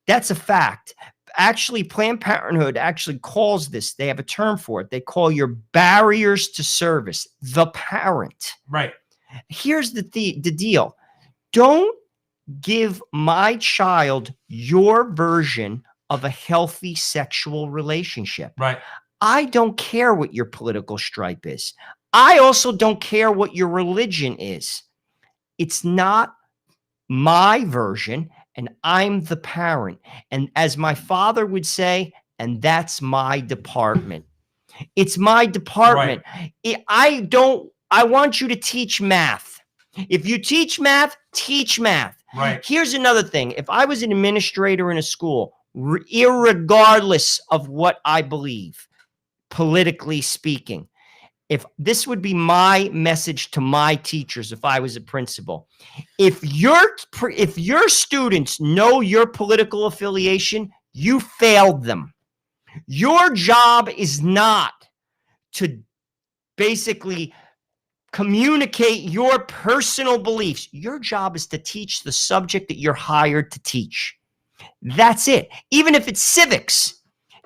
Speaker 2: That's a fact. Actually, Planned Parenthood actually calls this, they have a term for it. They call your barriers to service, the parent.
Speaker 1: Right.
Speaker 2: Here's the deal. Don't give my child your version of a healthy sexual relationship.
Speaker 1: Right.
Speaker 2: I don't care what your political stripe is. I also don't care what your religion is. It's not my version, and I'm the parent. And as my father would say, and that's my department. It's my department. Right. I want you to teach math. If you teach math, teach math.
Speaker 1: Right.
Speaker 2: Here's another thing. If I was an administrator in a school, irregardless of what I believe, politically speaking, if this would be my message to my teachers, if I was a principal, if your students know your political affiliation, you failed them. Your job is not to basically communicate your personal beliefs. Your job is to teach the subject that you're hired to teach. That's it. Even if it's civics,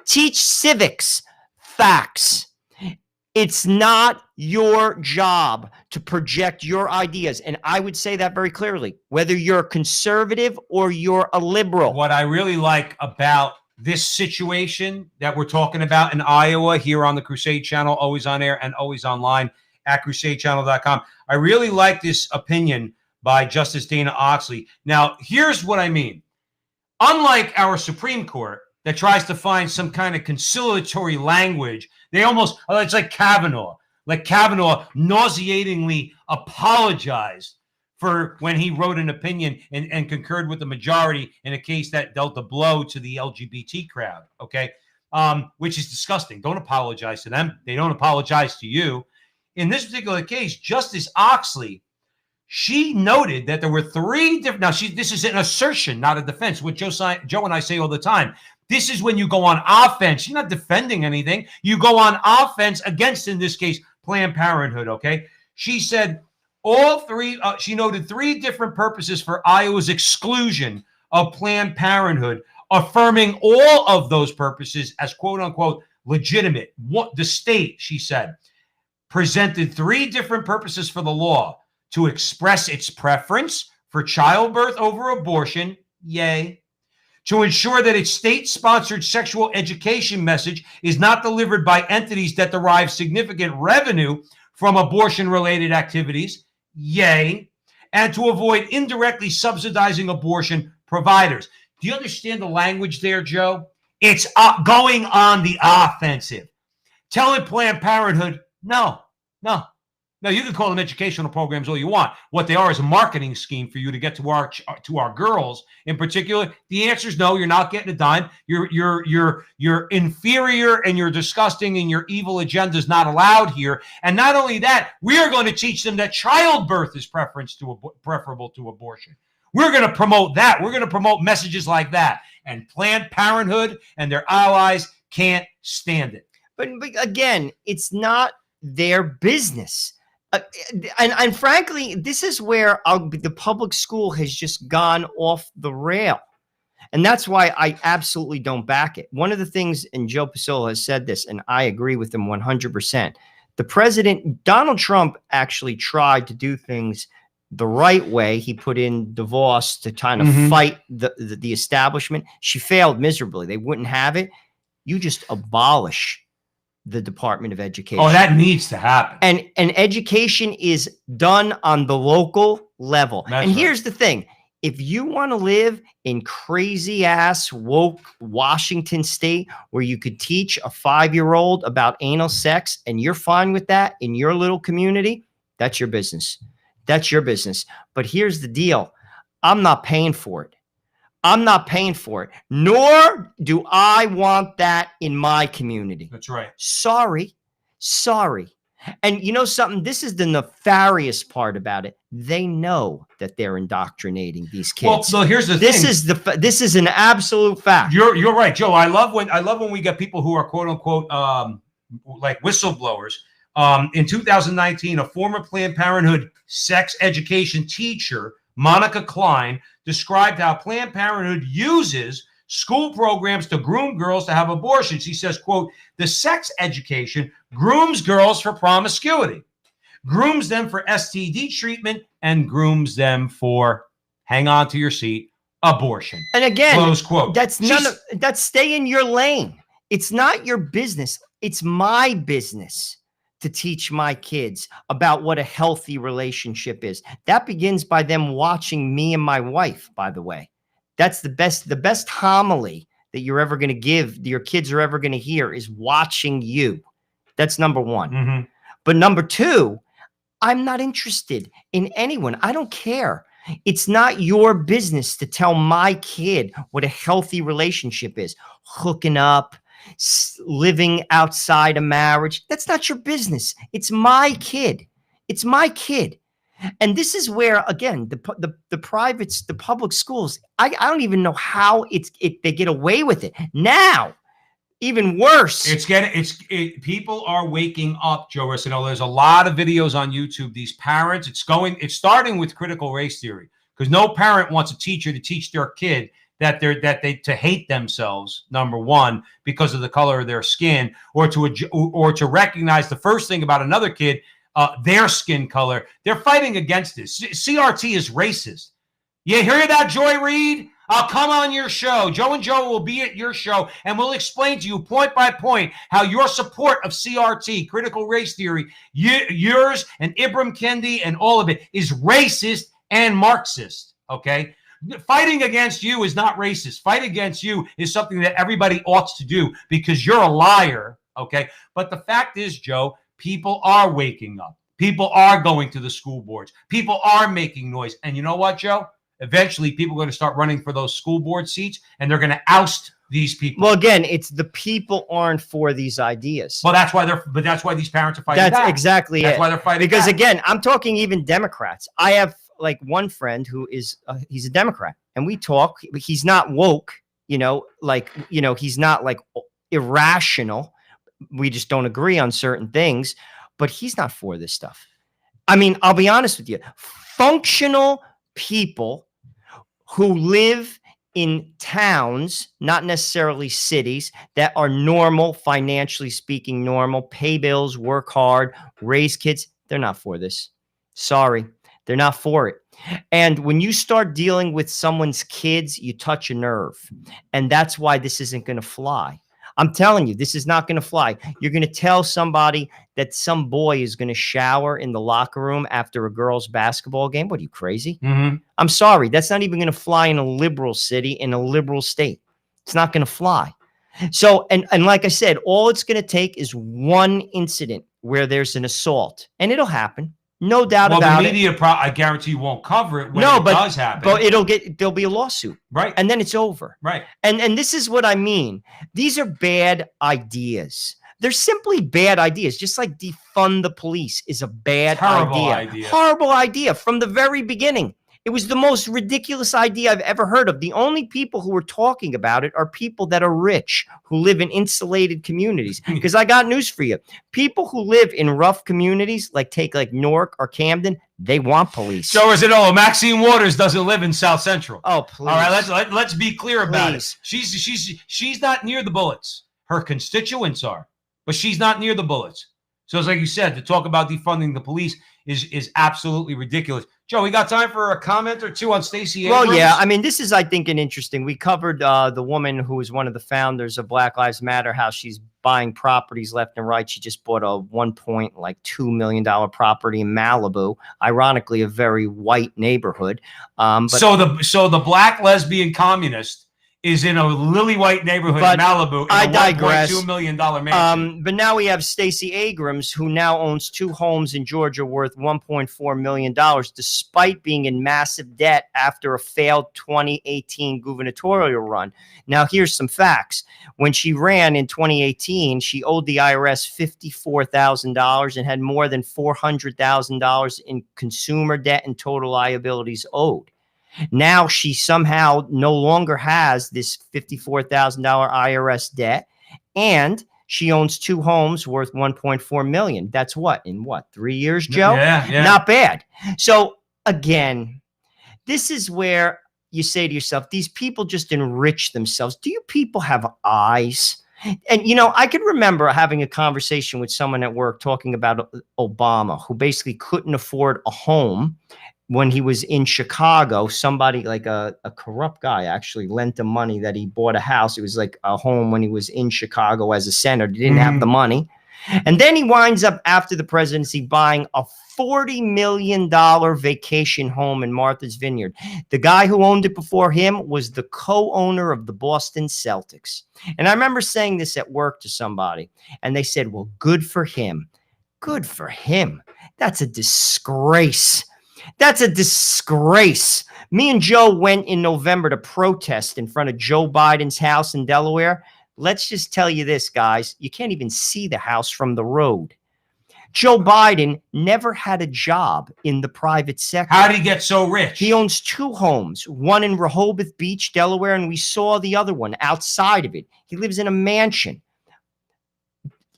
Speaker 2: teach civics, facts. It's not your job to project your ideas. And I would say that very clearly, whether you're a conservative or you're a liberal.
Speaker 1: What I really like about this situation that we're talking about in Iowa here on the Crusade channel, always on air and always online at crusadechannel.com. I really like this opinion by Justice Dana Oxley. Now, here's what I mean. Unlike our Supreme Court that tries to find some kind of conciliatory language, they almost, it's like Kavanaugh. Like Kavanaugh nauseatingly apologized for when he wrote an opinion and concurred with the majority in a case that dealt a blow to the LGBT crowd, okay? Which is disgusting. Don't apologize to them. They don't apologize to you. In this particular case, Justice Oxley, she noted that there were 3 different, now this is an assertion, not a defense, what Joe and I say all the time. This is when you go on offense. You're not defending anything. You go on offense against, in this case, Planned Parenthood, okay? She said she noted 3 different purposes for Iowa's exclusion of Planned Parenthood, affirming all of those purposes as quote-unquote legitimate. The state, she said, presented 3 different purposes for the law: to express its preference for childbirth over abortion, yay; to ensure that its state-sponsored sexual education message is not delivered by entities that derive significant revenue from abortion-related activities, yay; and to avoid indirectly subsidizing abortion providers. Do you understand the language there, Joe? It's going on the offensive. Telling Planned Parenthood, no. Now, you can call them educational programs all you want. What they are is a marketing scheme for you to get to our girls in particular. The answer is no, you're not getting a dime. You're inferior and you're disgusting and your evil agenda is not allowed here. And not only that, we are going to teach them that childbirth is preferable to abortion. We're going to promote that. We're going to promote messages like that. And Planned Parenthood and their allies can't stand it.
Speaker 2: But again, it's not their business. And frankly, this is where the public school has just gone off the rail. And that's why I absolutely don't back it. One of the things, and Joe Pasillo has said this, and I agree with him 100%. The president, Donald Trump, actually tried to do things the right way. He put in DeVos to kind of fight the establishment. She failed miserably. They wouldn't have it. You just abolish the Department of Education.
Speaker 1: Oh, that needs to happen.
Speaker 2: And education is done on the local level.
Speaker 1: That's
Speaker 2: and
Speaker 1: right.
Speaker 2: Here's the thing. If you want to live in crazy ass woke Washington state where you could teach a 5-year-old about anal sex and you're fine with that in your little community, That's your business. That's your business. But here's the deal. I'm not paying for it. I'm not paying for it, nor do I want that in my community.
Speaker 1: That's right.
Speaker 2: Sorry. And you know something? This is the nefarious part about it. They know that they're indoctrinating these kids.
Speaker 1: Well, so here's the thing.
Speaker 2: This is an absolute fact.
Speaker 1: You're right, Joe. I love when we get people who are quote unquote like whistleblowers. In 2019, a former Planned Parenthood sex education teacher, Monica Klein, described how Planned Parenthood uses school programs to groom girls to have abortions. He says, quote, the sex education grooms girls for promiscuity, grooms them for STD treatment, and grooms them for, hang on to your seat, abortion.
Speaker 2: And again,
Speaker 1: close quote.
Speaker 2: That's stay in your lane. It's not your business. It's my business to teach my kids about what a healthy relationship is. That begins by them watching me and my wife, by the way. That's the best homily that you're ever going to give, your kids are ever going to hear, is watching you. That's number one.
Speaker 1: Mm-hmm.
Speaker 2: But number two, I'm not interested in anyone. I don't care. It's not your business to tell my kid what a healthy relationship is. Hooking up, living outside of marriage. That's not your business. It's my kid. It's my kid. And this is where, again, the privates, the public schools, I don't even know how they get away with it. Now, even worse.
Speaker 1: People are waking up, Joe Rissino. There's a lot of videos on YouTube. These parents, it's starting with critical race theory, because no parent wants a teacher to teach their kid that they to hate themselves, number one, because of the color of their skin, or to recognize the first thing about another kid, their skin color. They're fighting against this. CRT is racist. You hear that, Joy Reid? I'll come on your show. Joe and Joe will be at your show, and we'll explain to you point by point how your support of CRT, critical race theory, yours and Ibram Kendi and all of it, is racist and Marxist, okay? Fighting against you is not racist. Fight against you is something that everybody ought to do, because you're a liar, okay? But the fact is, Joe, people are waking up. People are going to the school boards. People are making noise. And you know what, Joe? Eventually, people are going to start running for those school board seats, and they're going to oust these people.
Speaker 2: Well, again, it's the people aren't for these ideas.
Speaker 1: Well, that's why these parents are fighting back.
Speaker 2: That's exactly
Speaker 1: That's why they're fighting
Speaker 2: because
Speaker 1: back.
Speaker 2: Again, I'm talking even Democrats. I have like one friend who is he's a Democrat, and we talk. He's not woke, he's not like irrational. We just don't agree on certain things, but he's not for this stuff. I mean, I'll be honest with you. Functional people who live in towns, not necessarily cities, that are normal, financially speaking, normal, pay bills, work hard, raise kids, they're not for this. Sorry, they're not for it. And when you start dealing with someone's kids, you touch a nerve. And that's why this isn't going to fly. I'm telling you, this is not going to fly. You're going to tell somebody that some boy is going to shower in the locker room after a girl's basketball game. What, are you crazy?
Speaker 1: Mm-hmm.
Speaker 2: I'm sorry. That's not even going to fly in a liberal city, in a liberal state. It's not going to fly. So, and like I said, all it's going to take is one incident where there's an assault, and it'll happen. No doubt about it.
Speaker 1: The media, I guarantee, won't cover it when it does happen.
Speaker 2: But there'll be a lawsuit.
Speaker 1: Right.
Speaker 2: And then it's over.
Speaker 1: Right.
Speaker 2: And this is what I mean. These are bad ideas. They're simply bad ideas. Just like defund the police is a bad idea. Horrible idea from the very beginning. It was the most ridiculous idea I've ever heard of. The only people who are talking about it are people that are rich, who live in insulated communities. Because I got news for you. People who live in rough communities, like Newark or Camden, they want police.
Speaker 1: So is it? Oh, Maxine Waters doesn't live in South Central.
Speaker 2: Oh, please.
Speaker 1: All right, let's be clear about it. She's not near the bullets. Her constituents are, but she's not near the bullets. So it's like you said, to talk about defunding the police is absolutely ridiculous. Joe, we got time for a comment or two on Stacey Abrams?
Speaker 2: Well, yeah. I mean, this is, I think, an interesting. We covered the woman who is one of the founders of Black Lives Matter, how she's buying properties left and right. She just bought a $1.2 million property in Malibu, ironically, a very white neighborhood. But
Speaker 1: so the black lesbian communist is in a lily white neighborhood
Speaker 2: But
Speaker 1: in Malibu in
Speaker 2: I
Speaker 1: a
Speaker 2: digress.
Speaker 1: $1.2 million mansion.
Speaker 2: But now we have Stacey Abrams, who now owns 2 homes in Georgia worth $1.4 million, despite being in massive debt after a failed 2018 gubernatorial run. Now, here's some facts. When she ran in 2018, she owed the IRS $54,000 and had more than $400,000 in consumer debt and total liabilities owed. Now she somehow no longer has this $54,000 IRS debt, and she owns 2 homes worth $1.4 million. That's what, in 3 years, Joe?
Speaker 1: Yeah.
Speaker 2: Not bad. So again, this is where you say to yourself, these people just enrich themselves. Do you people have eyes? And, you know, I can remember having a conversation with someone at work talking about Obama, who basically couldn't afford a home. When he was in Chicago, somebody like a corrupt guy actually lent him money that he bought a house. It was like a home when he was in Chicago as a senator. He didn't have the money. And then he winds up after the presidency buying a $40 million vacation home in Martha's Vineyard. The guy who owned it before him was the co-owner of the Boston Celtics. And I remember saying this at work to somebody, and they said, well, good for him. Good for him. That's a disgrace. That's a disgrace. Me and Joe went in November to protest in front of Joe Biden's house in Delaware. Let's just tell you this, guys. You can't even see the house from the road. Joe Biden never had a job in the private sector.
Speaker 1: How did he get so rich?
Speaker 2: He owns 2 homes, one in Rehoboth Beach, Delaware, and we saw the other one outside of it. He lives in a mansion.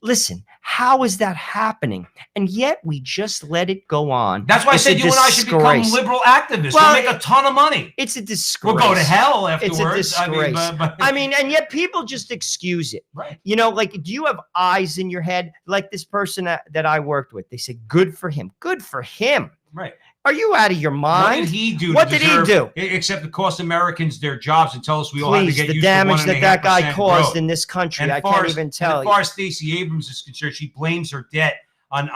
Speaker 2: Listen, how is that happening? And yet we just let it go on.
Speaker 1: That's why I said you and I should become liberal activists.
Speaker 2: Well,
Speaker 1: we'll make a ton of money.
Speaker 2: It's a disgrace.
Speaker 1: We'll go to hell afterwards.
Speaker 2: It's a disgrace. I mean, and yet people just excuse it.
Speaker 1: Right.
Speaker 2: You know, like, do you have eyes in your head? Like this person that I worked with, they said, good for him. Good for him.
Speaker 1: Right.
Speaker 2: Are you out of your mind?
Speaker 1: What did he do?
Speaker 2: What did he do?
Speaker 1: Except to cost Americans their jobs and tell us we all have to get
Speaker 2: the
Speaker 1: used
Speaker 2: damage
Speaker 1: to
Speaker 2: that guy caused
Speaker 1: growth.
Speaker 2: in this country.
Speaker 1: And
Speaker 2: I can't even tell
Speaker 1: you. As far as Stacey Abrams is concerned, she blames her debt on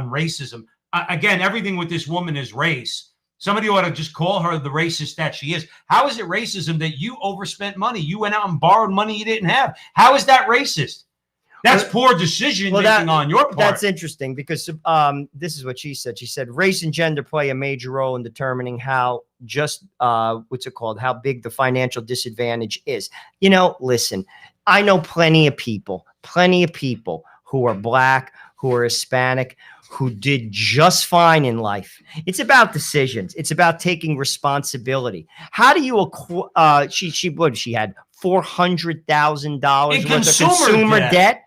Speaker 1: racism. Again, everything with this woman is race. Somebody ought to just call her the racist that she is. How is it racism that you overspent money? You went out and borrowed money you didn't have. How is that racist? That's poor decision making on your part.
Speaker 2: That's interesting because this is what she said. She said race and gender play a major role in determining how how big the financial disadvantage is. You know, listen, I know plenty of people who are Black, who are Hispanic, who did just fine in life. It's about decisions. It's about taking responsibility. How do you she had $400,000 worth of consumer debt?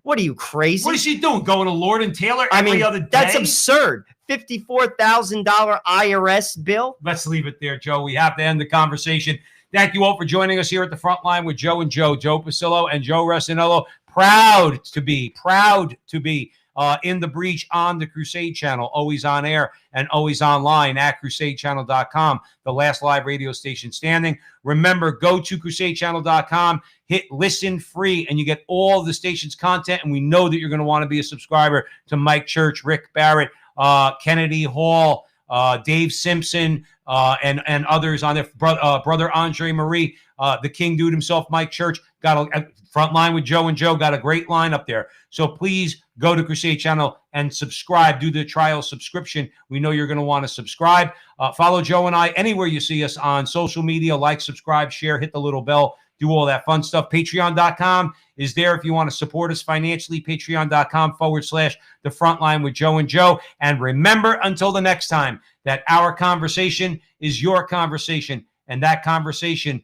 Speaker 2: What are you, crazy?
Speaker 1: What is she doing? Going to Lord and Taylor every other day?
Speaker 2: That's absurd. $54,000 IRS bill.
Speaker 1: Let's leave it there, Joe. We have to end the conversation. Thank you all for joining us here at the Frontline with Joe and Joe Pasillo and Joe Resinello. Proud to be in the breach on the Crusade channel, always on air and always online at crusadechannel.com, the last live radio station standing. Remember, go to crusadechannel.com, hit listen free, and you get all the station's content. And we know that you're going to want to be a subscriber to Mike Church, Rick Barrett, Kennedy Hall, Dave Simpson, and others on there. Brother Andre Marie, the King Dude himself, Mike Church, got a Frontline with Joe and Joe, got a great line up there. So please go to Crusade Channel and subscribe. Do the trial subscription. We know you're going to want to subscribe. Follow Joe and I anywhere you see us on social media. Like, subscribe, share, hit the little bell, do all that fun stuff. Patreon.com is there if you want to support us financially. Patreon.com/The Frontline with Joe and Joe. And remember, until the next time, that our conversation is your conversation, and that conversation